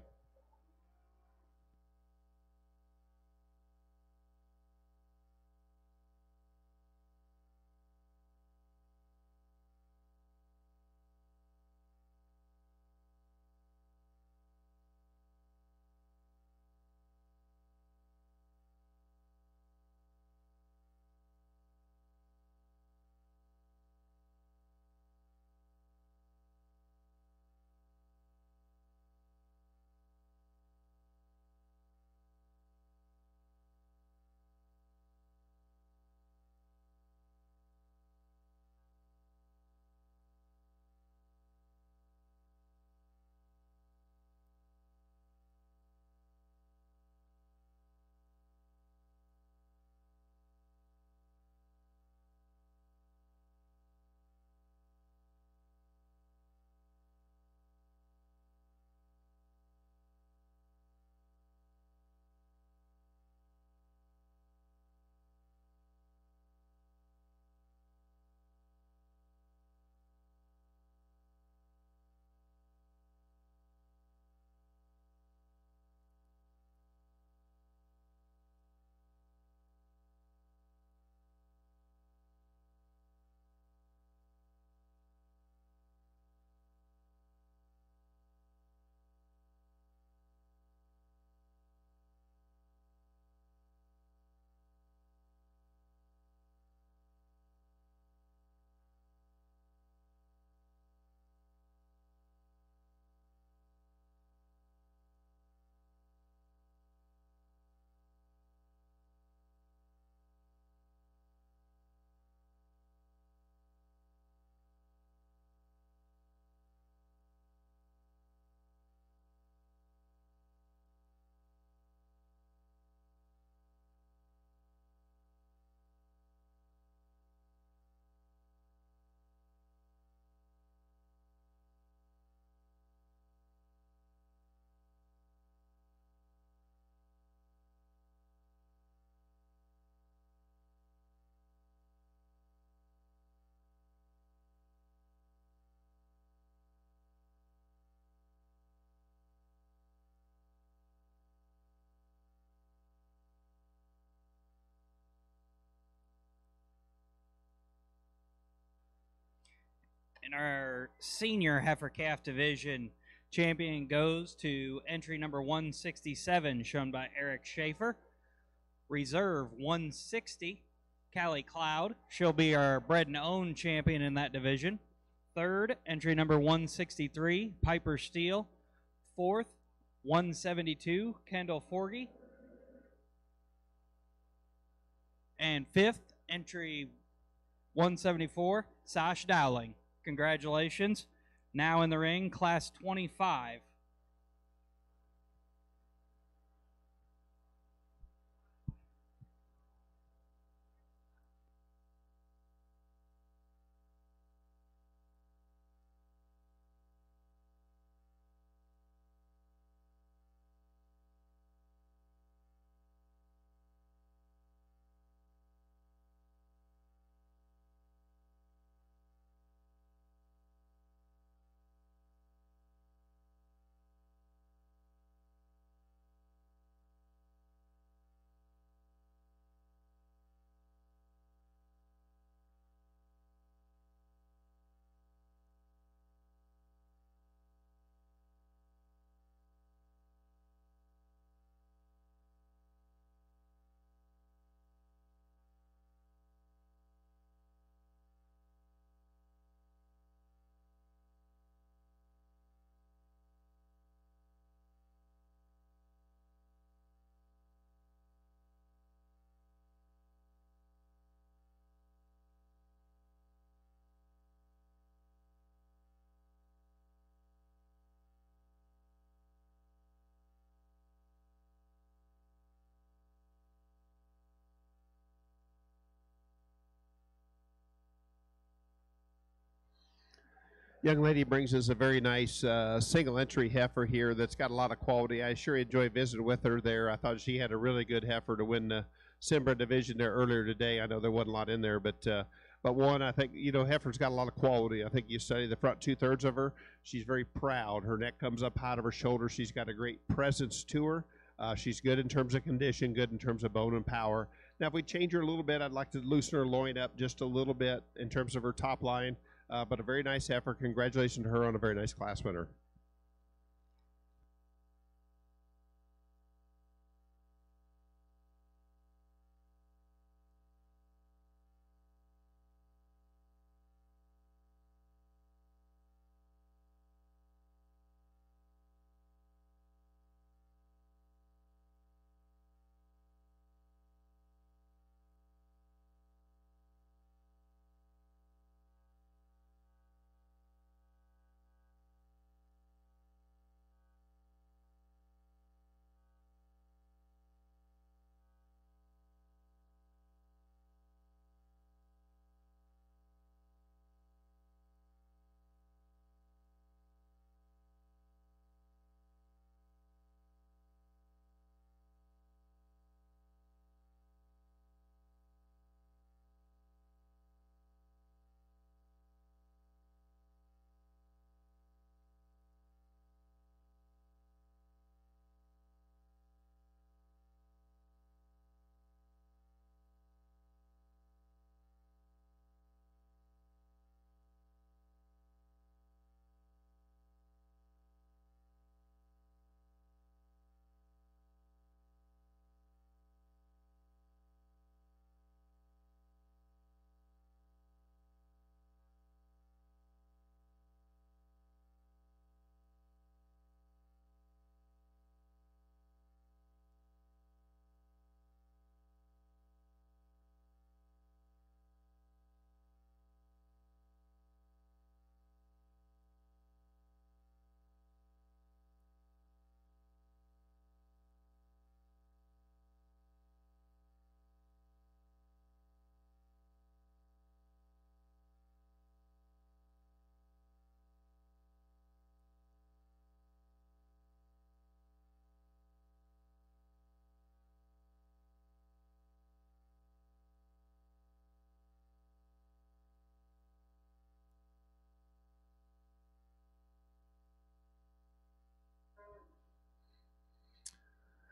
In our senior heifer calf division, champion goes to entry number 167, shown by Eric Schaefer. Reserve 160, Callie Cloud. She'll be our bred and owned champion in that division. Third, entry number 163, Piper Steele. Fourth, 172, Kendall Forgy. And fifth, entry 174, Sash Dowling. Congratulations. Now in the ring, class 25.
Young lady brings us a very nice single entry heifer here that's got a lot of quality. I sure enjoyed visiting with her there. I thought she had a really good heifer to win the Simbra division there earlier today. I know there wasn't a lot in there, but one, I think, heifer's got a lot of quality. I think you study the front 2/3 of her. She's very proud. Her neck comes up high to her shoulder. She's got a great presence to her. She's good in terms of condition, good in terms of bone and power. Now, if we change her a little bit, I'd like to loosen her loin up just a little bit in terms of her top line. But a very nice heifer. Congratulations to her on a very nice class winner.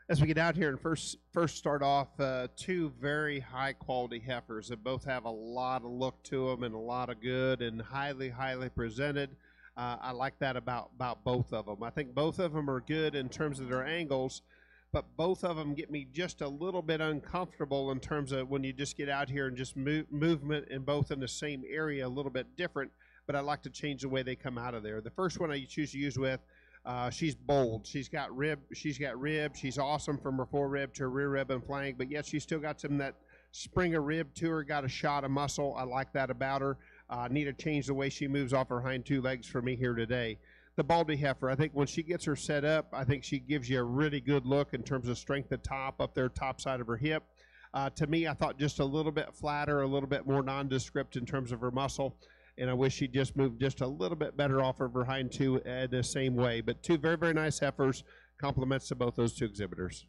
As we get out here and first start off, two very high quality heifers that both have a lot of look to them and a lot of good and highly presented. I like that about both of them. I think both of them are good in terms of their angles, but both of them get me just a little bit uncomfortable in terms of when you just get out here and just movement and both in the same area a little bit different. But I like to change the way they come out of there. The first one I choose to use with. She's bold. She's got rib. She's awesome from her forerib to her rear rib and flank, but yet she's still got some that spring a rib to her, got a shot of muscle. I like that about her. Need to change the way she moves off her hind two legs for me here today. The Baldy heifer, I think when she gets her set up, I think she gives you a really good look in terms of strength at top, up there, top side of her hip. To me, I thought just a little bit flatter, a little bit more nondescript in terms of her muscle. And I wish she'd just moved just a little bit better off of her hind two the same way. But two very nice heifers, compliments to both those two exhibitors.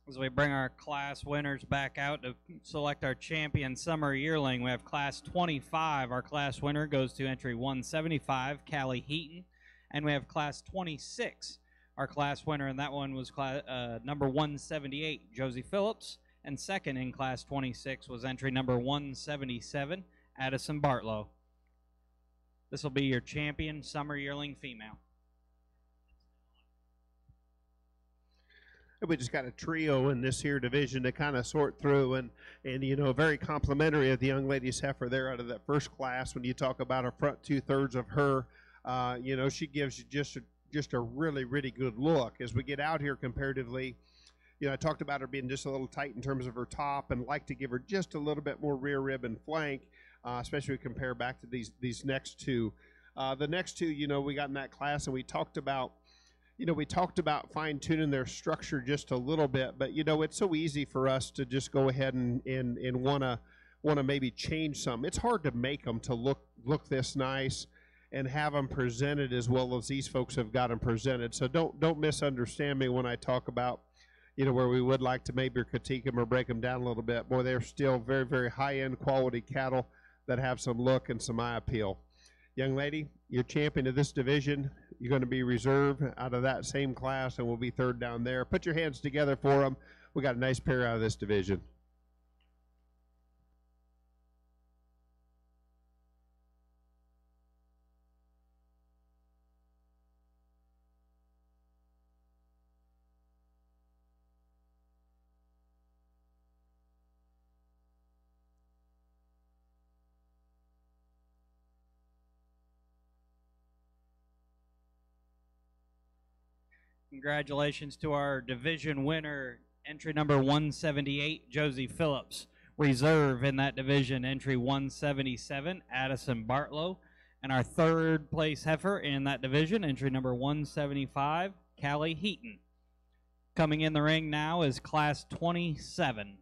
As we bring our class winners back out to select our champion summer yearling, we have class 25. Our class winner goes to entry 175, Callie Heaton. And we have class 26. Our class winner in that one was number 178, Josie Phillips. And second in class 26 was entry number 177, Addison Bartlow. This will be your champion summer yearling female.
We just got a trio in this here division to kind of sort through, and you know, very complimentary of the young lady's heifer there out of that first class. When you talk about her front 2/3 of her, you know, she gives you just a really good look. As we get out here comparatively, you know, I talked about her being just a little tight in terms of her top, and like to give her just a little bit more rear rib and flank, especially compare back to these next two. The next two, you know, we got in that class, and we talked about. You know, we talked about fine-tuning their structure just a little bit, but, you know, it's so easy for us to just go ahead and want to maybe change some. It's hard to make them to look this nice and have them presented as well as these folks have got them presented. So don't misunderstand me when I talk about, you know, where we would like to maybe critique them or break them down a little bit. Boy, they're still very high-end quality cattle that have some look and some eye appeal. Young lady, you're champion of this division. You're going to be reserve out of that same class, and we'll be third down there. Put your hands together for them. We got a nice pair out of this division.
Congratulations to our division winner, entry number 178, Josie Phillips. Reserve in that division, entry 177, Addison Bartlow. And our third place heifer in that division, entry number 175, Callie Heaton. Coming in the ring now is class 27.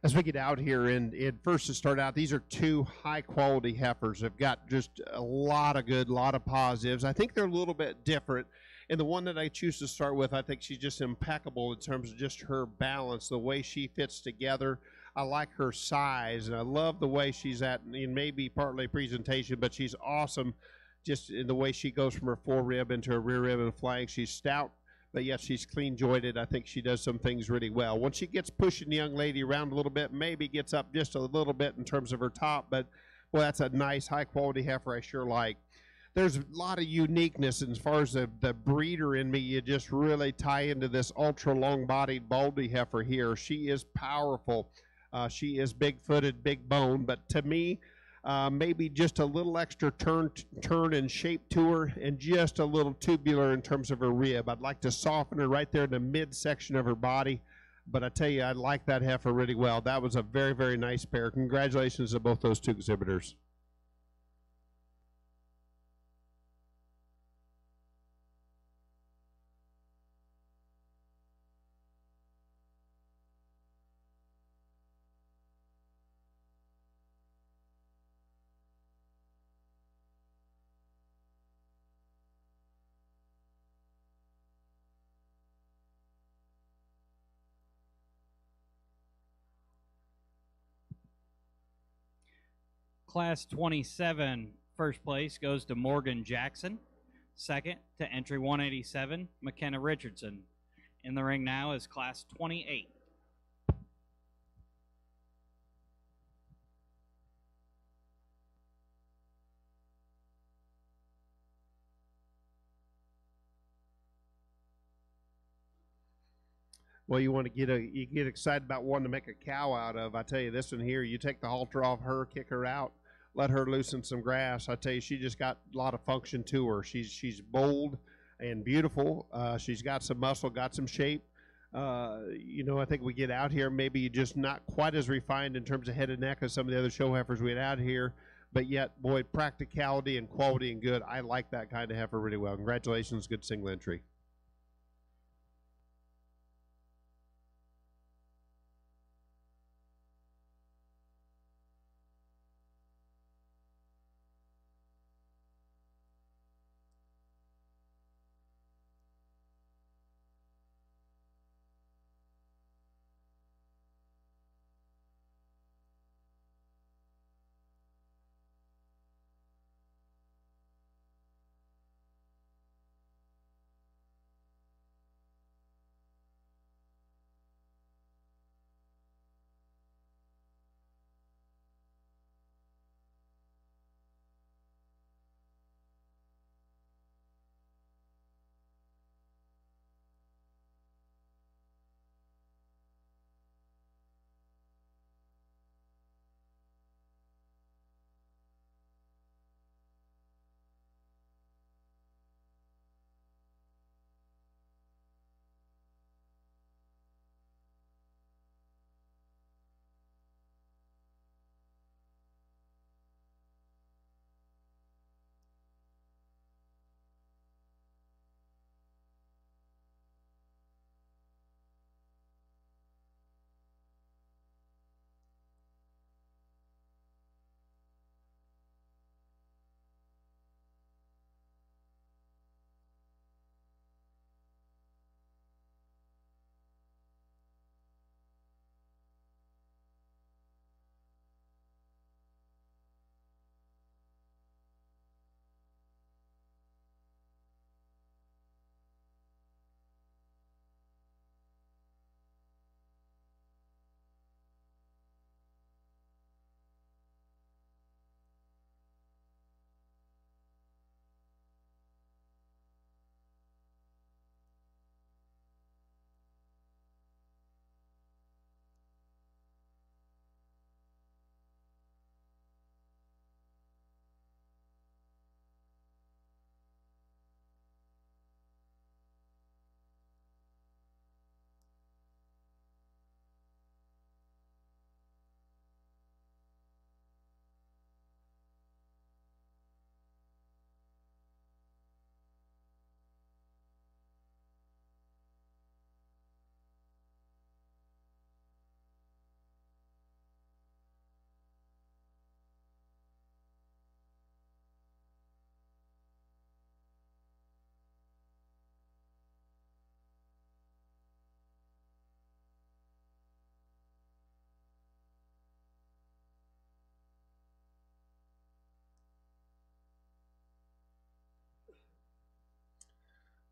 As we get out here, and first to start out, these are two high-quality heifers. They've got just a lot of good, lot of positives. I think they're a little bit different. And the one that I choose to start with, I think she's just impeccable in terms of just her balance, the way she fits together. I like her size, and I love the way she's at, and maybe partly presentation, but she's awesome just in the way she goes from her forerib into her rear rib and flank. She's stout, but yet she's clean jointed. I think she does some things really well. Once she gets pushing the young lady around a little bit, maybe gets up just a little bit in terms of her top, but boy, that's a nice high quality heifer I sure like. There's a lot of uniqueness, and as far as the breeder in me, you just really tie into this ultra long bodied Baldy heifer here. She is powerful. She is big footed, big bone, but to me, maybe just a little extra turn and shape to her, and just a little tubular in terms of her rib. I'd like to soften her right there in the midsection of her body, but I tell you, I like that heifer really well. That was a very, very nice pair. Congratulations to both those two exhibitors.
Class 27, first place goes to Morgan Jackson. Second to entry 187, McKenna Richardson. In the ring now is class 28.
Well, you get excited about one to make a cow out of. I tell you, this one here, you take the halter off her, kick her out, let her loose in some grass. I tell you, she just got a lot of function to her. She's bold and beautiful. She's got some muscle, got some shape. I think we get out here, maybe just not quite as refined in terms of head and neck as some of the other show heifers we had out here, but yet, boy, practicality and quality and good. I like that kind of heifer really well. Congratulations, good single entry.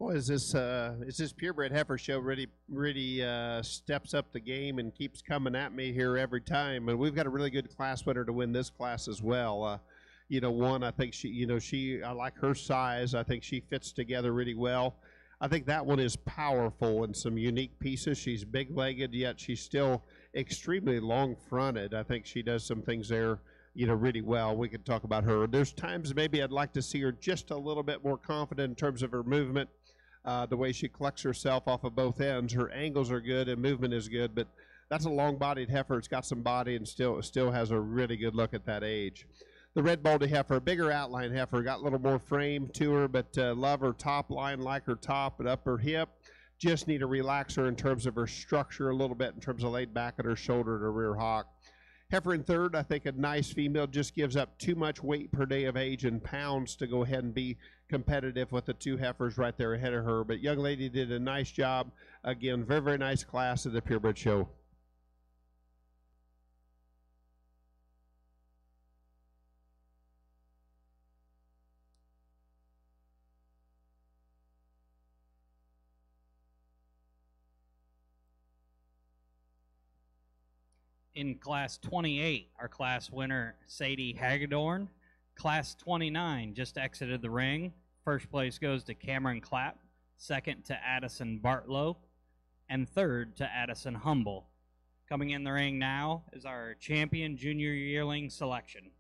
Well, as this purebred heifer show really steps up the game and keeps coming at me here every time, and we've got a really good class winner to win this class as well. One, I think I like her size. I think she fits together really well. I think that one is powerful in some unique pieces. She's big-legged, yet she's still extremely long-fronted. I think she does some things there, really well. We could talk about her. There's times maybe I'd like to see her just a little bit more confident in terms of her movement, the way she collects herself off of both ends. Her angles are good and movement is good, but that's a long-bodied heifer. It's got some body and still has a really good look at that age. The red baldy heifer, a bigger outline heifer, got a little more frame to her, but love her top line, like her top and upper hip. Just need to relax her in terms of her structure a little bit, in terms of laid back at her shoulder and her rear hock. Heifer in third, I think a nice female, just gives up too much weight per day of age in pounds to go ahead and be competitive with the two heifers right there ahead of her. But young lady did a nice job. Again, very, very nice class at the Purebred Show.
In Class 28, our class winner, Sadie Hagedorn. Class 29 just exited the ring. First place goes to Cameron Clapp, second to Addison Bartlow, and third to Addison Humble. Coming in the ring now is our champion junior yearling selection.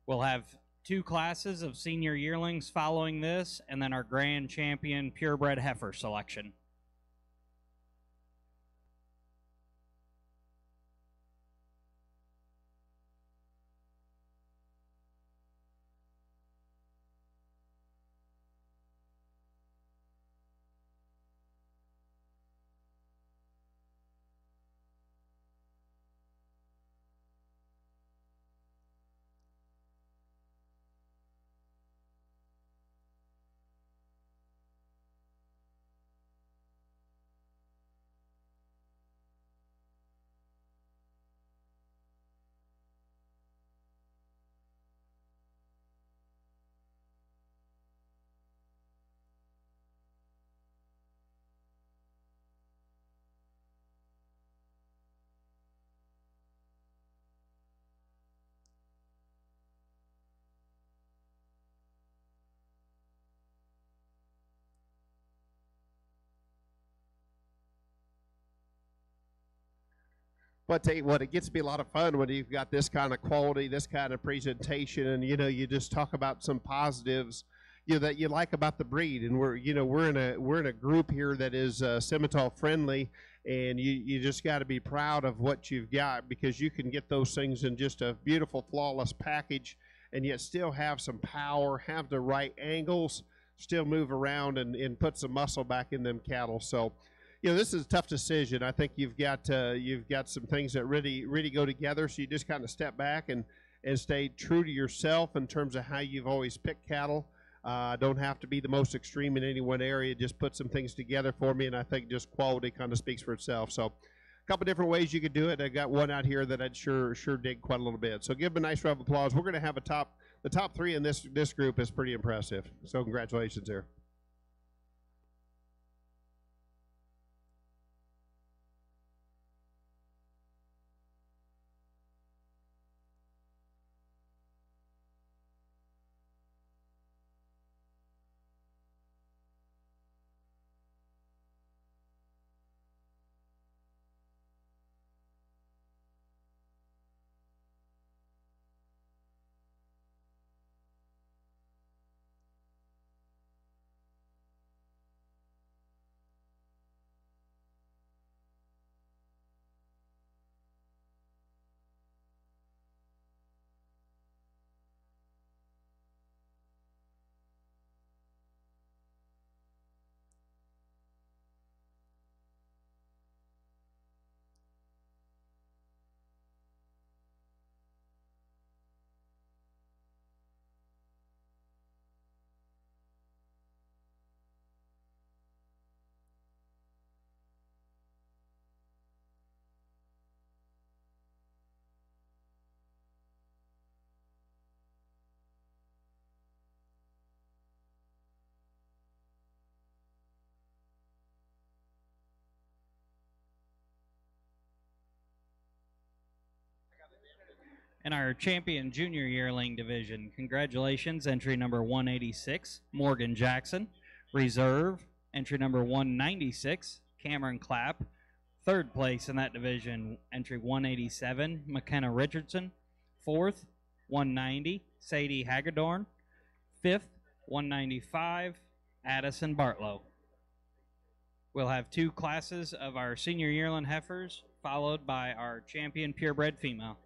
We'll have two classes of senior yearlings following this, and then our grand champion purebred heifer selection.
But I tell you what, it gets to be a lot of fun when you've got this kind of quality, this kind of presentation, and you just talk about some positives, that you like about the breed. And we're in a group here that is Simmental friendly, and you just got to be proud of what you've got, because you can get those things in just a beautiful, flawless package, and yet still have some power, have the right angles, still move around and put some muscle back in them cattle. So, this is a tough decision. I think you've got some things that really go together. So you just kind of step back and stay true to yourself in terms of how you've always picked cattle. Don't have to be the most extreme in any one area. Just put some things together for me, and I think just quality kind of speaks for itself. So, a couple different ways you could do it. I got one out here that I'd sure dig quite a little bit. So give them a nice round of applause. We're going to have the top three in this group is pretty impressive. So congratulations there.
In our champion junior yearling division, congratulations, entry number 186, Morgan Jackson. Reserve, entry number 196, Cameron Clapp. Third place in that division, entry 187, McKenna Richardson. Fourth, 190, Sadie Hagedorn. Fifth, 195, Addison Bartlow. We'll have 2 classes of our senior yearling heifers, followed by our champion purebred female.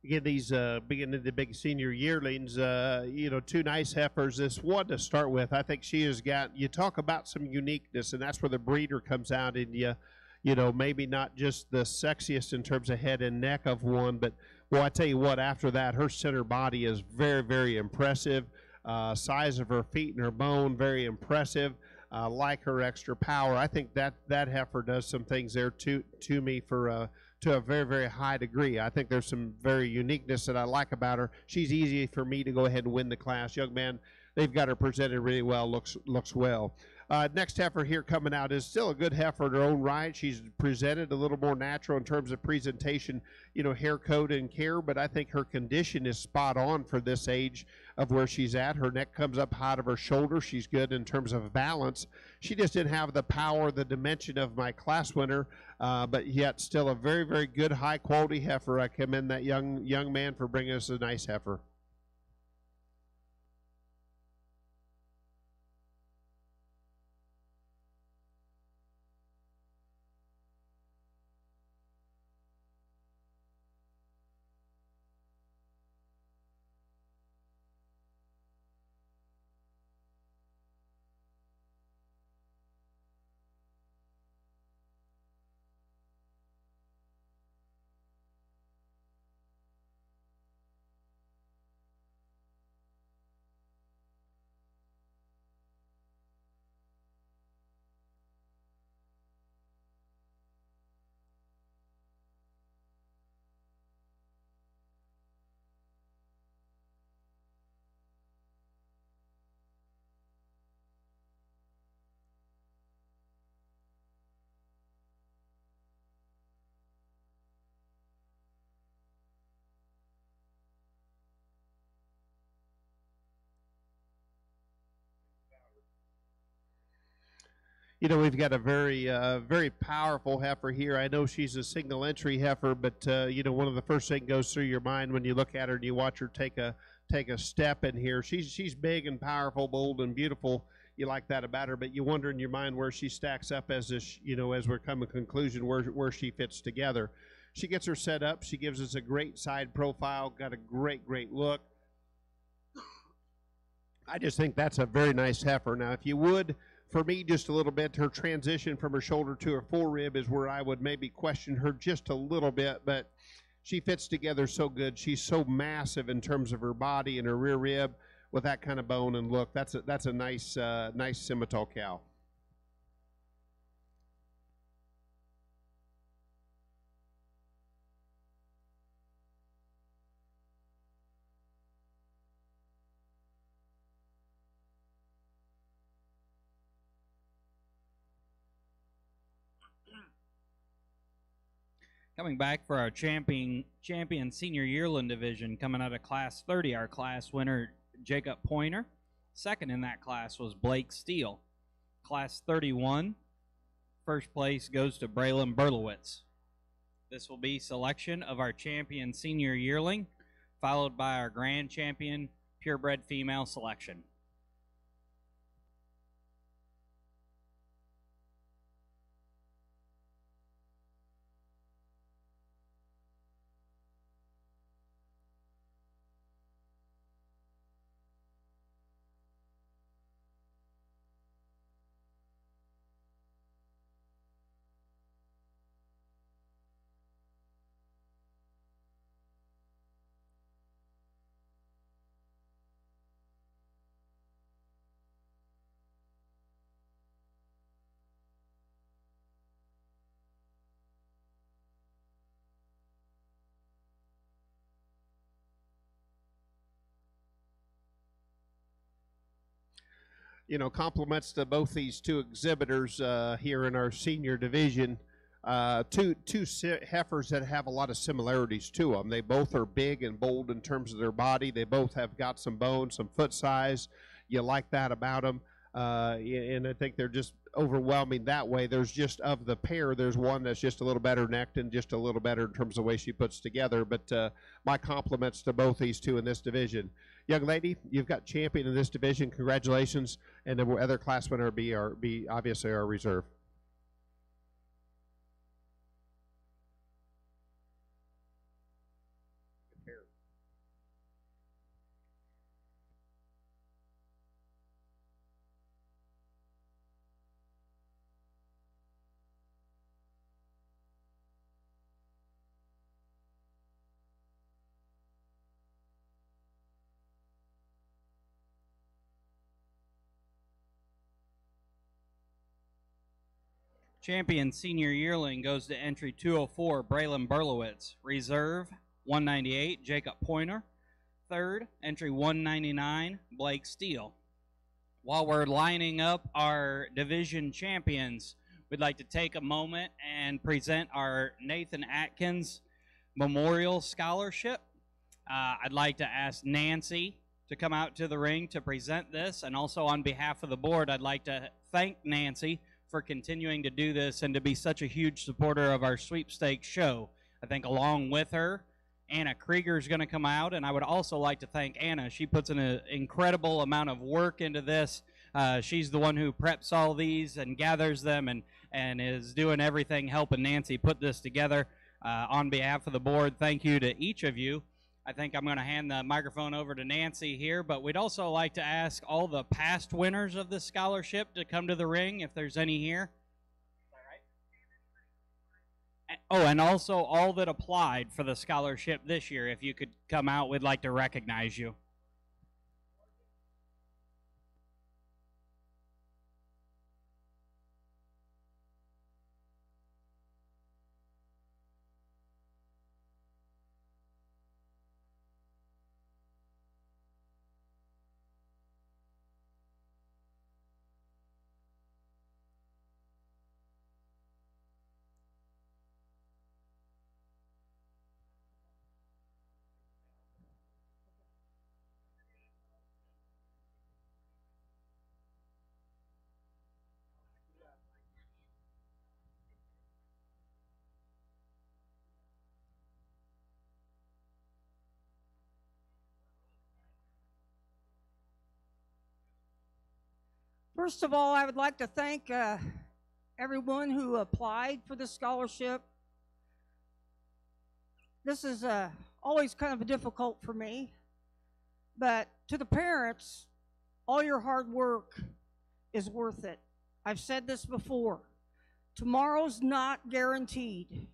Again, these beginning the big senior yearlings, 2 nice heifers. This one to start with, I think she has got. You talk about some uniqueness, and that's where the breeder comes out in you. Maybe not just the sexiest in terms of head and neck of one, but well, I tell you what. After that, her center body is very, very impressive. Size of her feet and her bone, very impressive. Like her extra power, I think that heifer does some things there to me for. To a very, very high degree. I think there's some very uniqueness that I like about her. She's easy for me to go ahead and win the class. Young man, they've got her presented really well, looks well. Next heifer here coming out is still a good heifer in her own right. She's presented a little more natural in terms of presentation, hair coat and care, but I think her condition is spot on for this age of where she's at. Her neck comes up high to her shoulder. She's good in terms of balance. She just didn't have the power, the dimension of my class winner, but yet still a very, very good, high-quality heifer. I commend that young man for bringing us a nice heifer. You know, we've got a very powerful heifer here. I know she's a single entry heifer, but you know, one of the first things goes through your mind when you look at her and you watch her take a step in here. She's big and powerful, bold and beautiful. You like that about her, but you wonder in your mind where she stacks up as this, you know, as we're coming to conclusion where she fits together. She gets her set up. She gives us a great side profile. Got a great look. I just think that's a very nice heifer. Now, if you would, for me, just a little bit, her transition from her shoulder to her forerib is where I would maybe question her just a little bit, but she fits together so good. She's so massive in terms of her body and her rear rib with that kind of bone and look. That's a nice nice Simmental cow.
Coming back for our champion senior yearling division, coming out of Class 30, our class winner, Jacob Pointer. Second in that class was Blake Steele. Class 31, first place goes to Braylon Berlowitz. This will be selection of our champion senior yearling, followed by our grand champion purebred female selection.
You know, compliments to both these two exhibitors here in our senior division. Two heifers that have a lot of similarities to them. They both are big and bold in terms of their body. They both have got some bone, some foot size. You like that about them. And I think they're just overwhelming that way. There's just, of the pair, there's one that's just a little better necked and just a little better in terms of the way she puts together. But my compliments to both these two in this division. Young lady, you've got champion in this division. Congratulations. And the other class winner be obviously our reserve.
Champion senior yearling goes to entry 204, Braylon Berlowitz. Reserve, 198, Jacob Pointer. Third, entry 199, Blake Steele. While we're lining up our division champions, we'd like to take a moment and present our Nathan Atkins Memorial Scholarship. I'd like to ask Nancy to come out to the ring to present this, and also on behalf of the board, I'd like to thank Nancy for continuing to do this and to be such a huge supporter of our sweepstakes show. I think along with her, Anna Krieger is going to come out, and I would also like to thank Anna. She puts an incredible amount of work into this. She's the one who preps all these and gathers them and is doing everything helping Nancy put this together. On behalf of the board, thank you to each of you. I think I'm going to hand the microphone over to Nancy here, but we'd also like to ask all the past winners of this scholarship to come to the ring, if there's any here. Is that right? Oh, and also all that applied for the scholarship this year. If you could come out, we'd like to recognize you.
First of all, I would like to thank everyone who applied for the scholarship. This is always kind of difficult for me, but to the parents, all your hard work is worth it. I've said this before. Tomorrow's not guaranteed.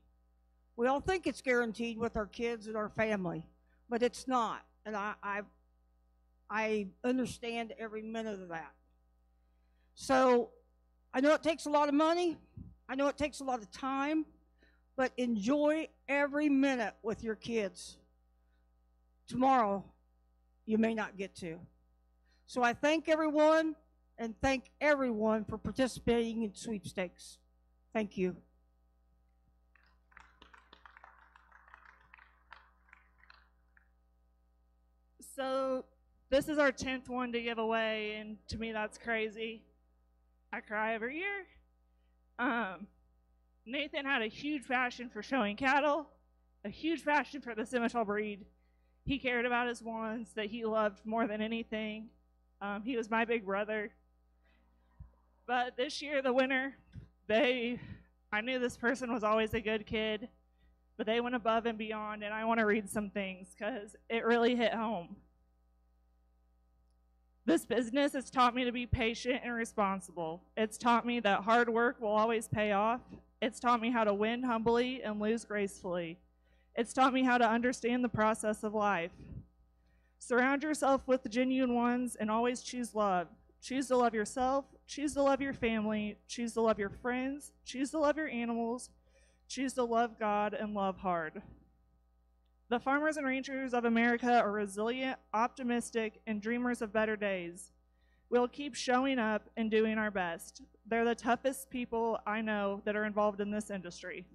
We all think it's guaranteed with our kids and our family, but it's not. And I understand every minute of that. So I know it takes a lot of money. I know it takes a lot of time, but enjoy every minute with your kids. Tomorrow, you may not get to. So I thank everyone and thank everyone for participating in Sweepstakes. Thank you.
So this is our 10th one to give away, and to me that's crazy. I cry every year. Nathan had a huge passion for showing cattle, a huge passion for the Simmental breed. He cared about his ones that he loved more than anything. He was my big brother. But this year, the winner, I knew this person was always a good kid, but they went above and beyond, and I want to read some things because it really hit home. This business has taught me to be patient and responsible. It's taught me that hard work will always pay off. It's taught me how to win humbly and lose gracefully. It's taught me how to understand the process of life. Surround yourself with the genuine ones and always choose love. Choose to love yourself, choose to love your family, choose to love your friends, choose to love your animals, choose to love God and love hard. The farmers and ranchers of America are resilient, optimistic, and dreamers of better days. We'll keep showing up and doing our best. They're the toughest people I know that are involved in this industry.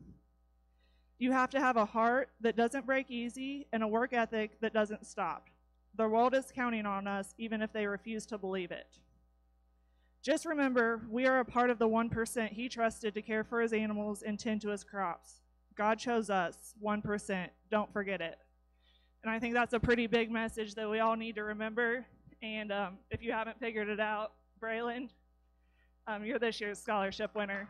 You have to have a heart that doesn't break easy and a work ethic that doesn't stop. The world is counting on us, even if they refuse to believe it. Just remember, we are a part of the 1% he trusted to care for his animals and tend to his crops. God chose us, 1%. Don't forget it. And I think that's a pretty big message that we all need to remember. And if you haven't figured it out, Braylon, you're this year's scholarship winner.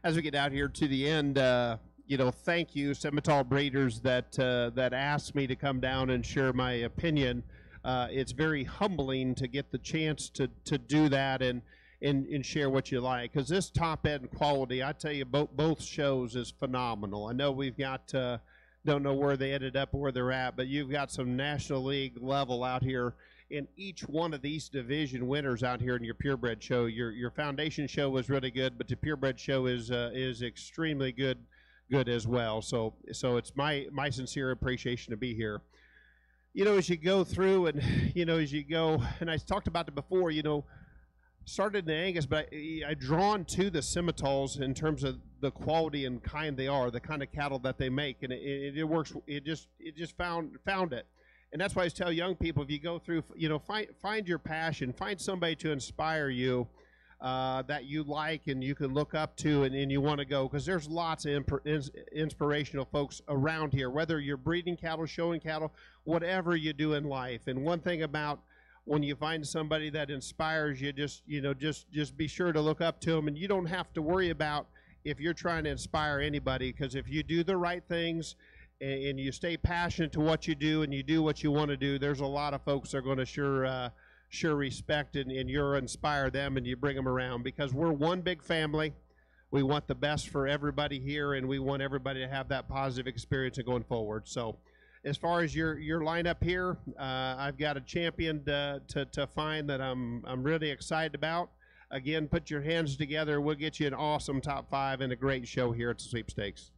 as we get out here to the end, thank you, Simmental breeders, that asked me to come down and share my opinion. It's very humbling to get the chance to do that and share what you like, because this top end quality, I tell you, both shows is phenomenal. I know we've got don't know where they ended up or where they're at, but you've got some National League level out here in each one of these division winners out here in your purebred show. Your foundation show was really good, but the purebred show is extremely good as well. So it's my sincere appreciation to be here. As you go through and as you go, and I talked about it before, started in the Angus, but I drawn to the Simmentals in terms of the quality and kind they are, the kind of cattle that they make, and it works. It just found it, and that's why I tell young people, if you go through, find your passion, find somebody to inspire you, that you like and you can look up to, and you want to go, because there's lots of inspirational folks around here, whether you're breeding cattle, showing cattle, whatever you do in life. And one thing about when you find somebody that inspires you, just be sure to look up to them, and you don't have to worry about if you're trying to inspire anybody, because if you do the right things and you stay passionate to what you do and you do what you want to do, there's a lot of folks that are going to sure respect and you're inspire them, and you bring them around, because we're one big family. We want the best for everybody here, and we want everybody to have that positive experience going forward. So as far as your lineup here, I've got a champion to find that I'm really excited about. Again, put your hands together. We'll get you an awesome top 5 and a great show here at the Sweepstakes.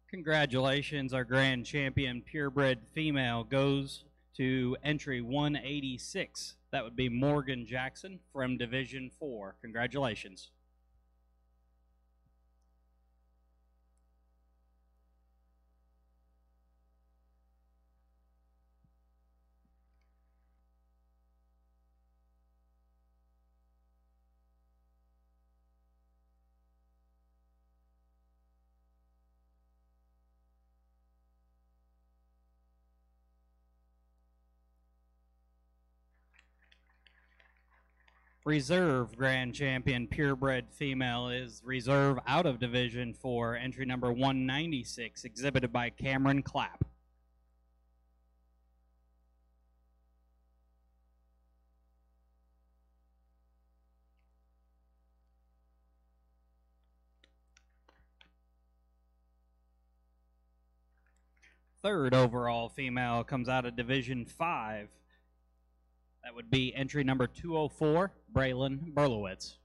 Congratulations, our grand champion purebred female goes to entry 186. That would be Morgan Jackson from Division 4. Congratulations. Reserve grand champion purebred female is reserve out of Division 4, entry number 196, exhibited by Cameron Clapp. Third overall female comes out of Division 5. That would be entry number 204, Braylon Berlowitz.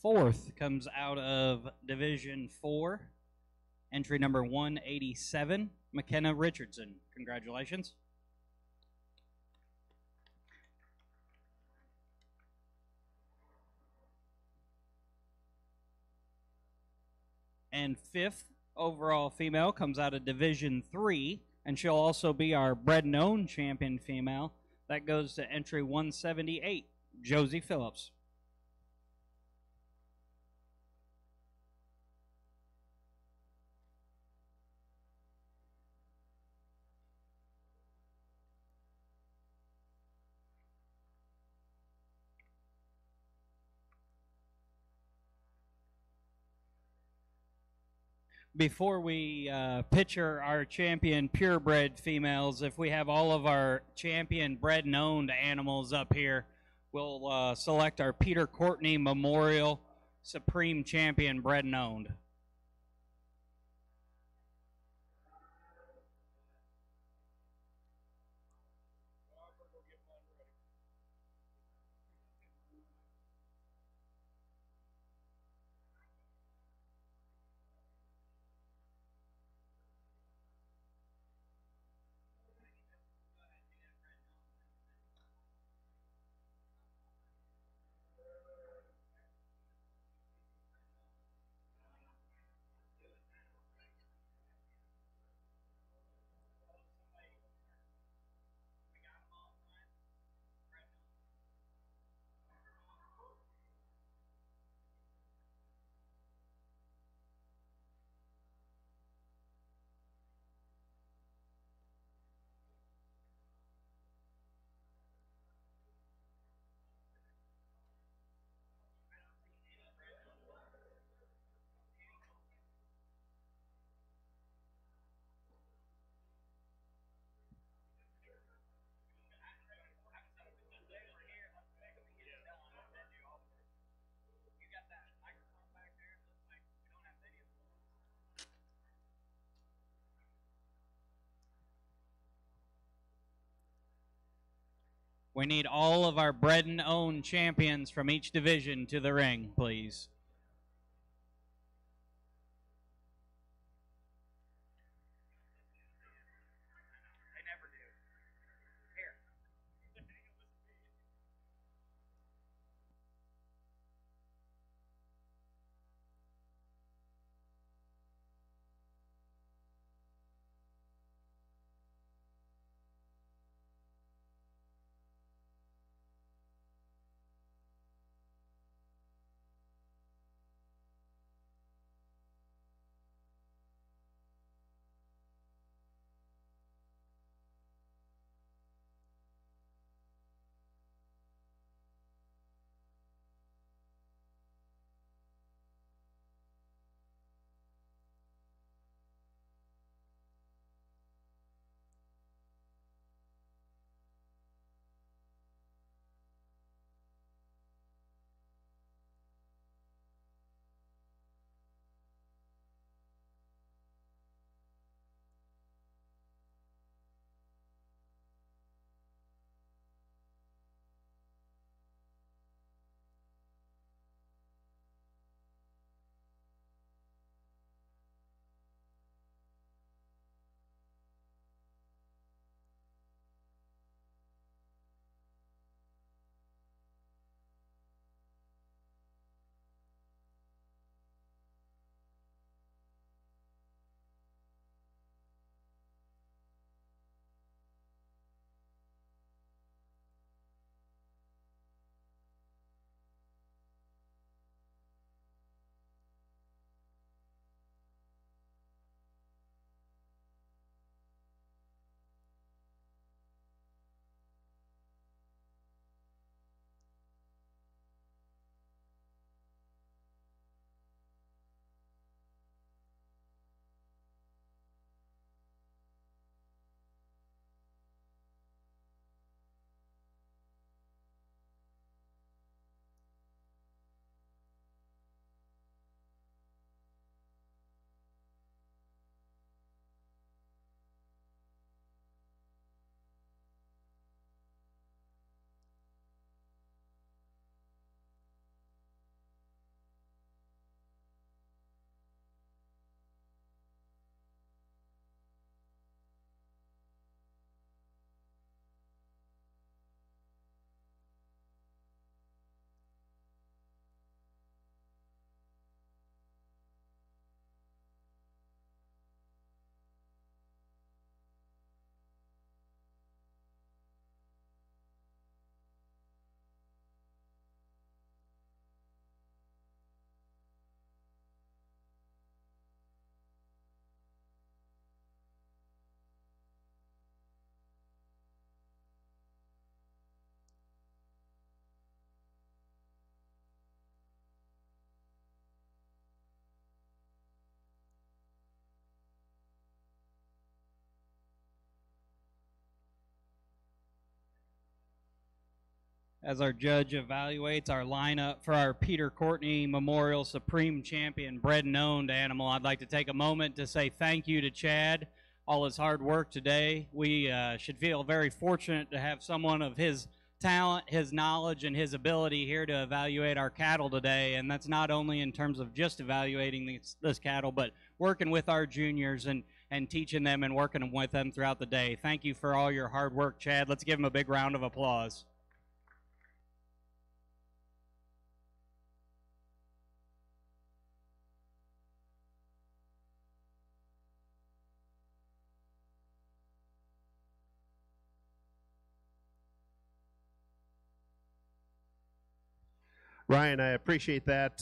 Fourth comes out of Division 4, entry number 187, McKenna Richardson. Congratulations. And fifth overall female comes out of Division 3, and she'll also be our bred and owned champion female. That goes to entry 178, Josie Phillips. Before we picture our champion purebred females, if we have all of our champion bred and owned animals up here, We'll select our Peter Courtney Memorial Supreme Champion bred and owned. We need all of our bred and owned champions from each division to the ring, please. As our judge evaluates our lineup for our Peter Courtney Memorial Supreme Champion bred and owned animal, I'd like to take a moment to say thank you to Chad, all his hard work today. We should feel very fortunate to have someone of his talent, his knowledge, and his ability here to evaluate our cattle today. And that's not only in terms of just evaluating this cattle, but working with our juniors and teaching them and working with them throughout the day. Thank you for all your hard work, Chad. Let's give him a big round of applause.
Ryan, I appreciate that.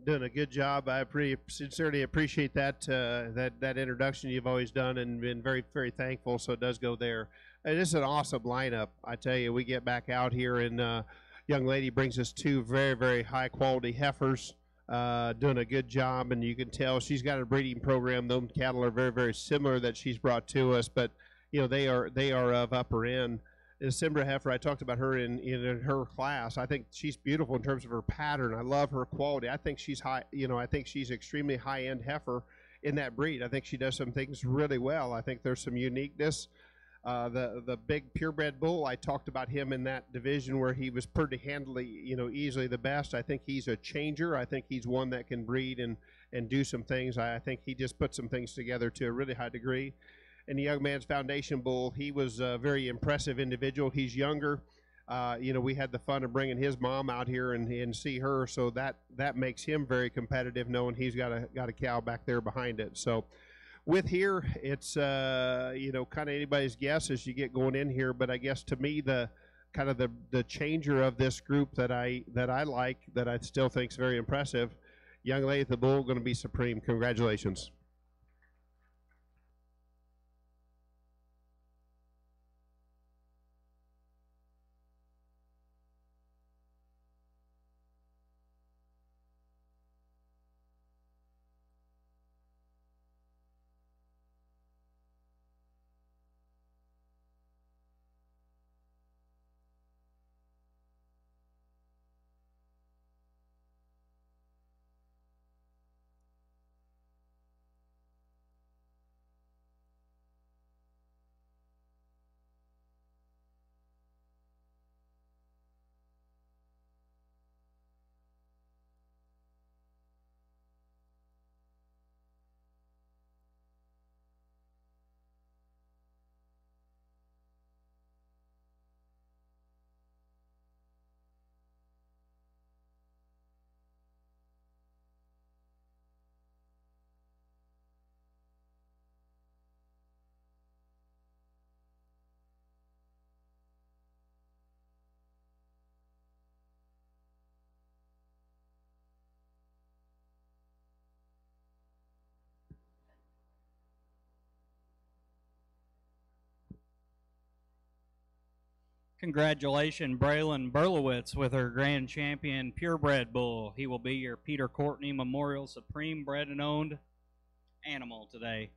Doing a good job. I sincerely appreciate that that introduction you've always done, and been very, very thankful. So it does go there. It is an awesome lineup. I tell you, we get back out here, and young lady brings us two very, very high quality heifers. Doing a good job, and you can tell she's got a breeding program. Those cattle are very, very similar that she's brought to us, but you know they are of upper end. The Simbra heifer, I talked about her in her class. I think she's beautiful in terms of her pattern. I love her quality. I think she's high. You know, I think she's extremely high end heifer in that breed. I think she does some things really well. I think there's some uniqueness. The big purebred bull, I talked about him in that division where he was pretty handily, you know, easily the best. I think he's a changer. I think he's one that can breed and do some things. I think he just put some things together to a really high degree. And the Young Man's Foundation bull, he was a very impressive individual. He's younger. You know, we had the fun of bringing his mom out here and see her, so that makes him very competitive, knowing he's got a cow back there behind it. So with here, it's you know, kind of anybody's guess as you get going in here, but I guess to me the kind of the changer of this group that I like, that I still think is very impressive, Young Lady the bull, going to be supreme. Congratulations.
Congratulations, Braylon Berlowitz with her grand champion purebred bull. He will be your Peter Courtney Memorial Supreme bred and owned animal today.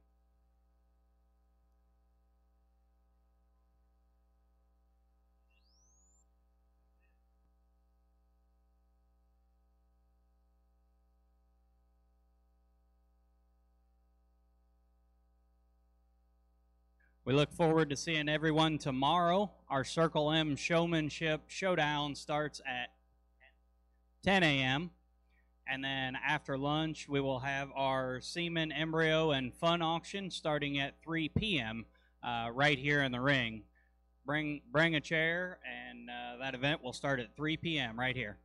We look forward to seeing everyone tomorrow. Our Circle M Showmanship Showdown starts at 10 a.m. And then after lunch, we will have our semen, embryo, and fun auction starting at 3 p.m. Right here in the ring. Bring a chair, and that event will start at 3 p.m. right here.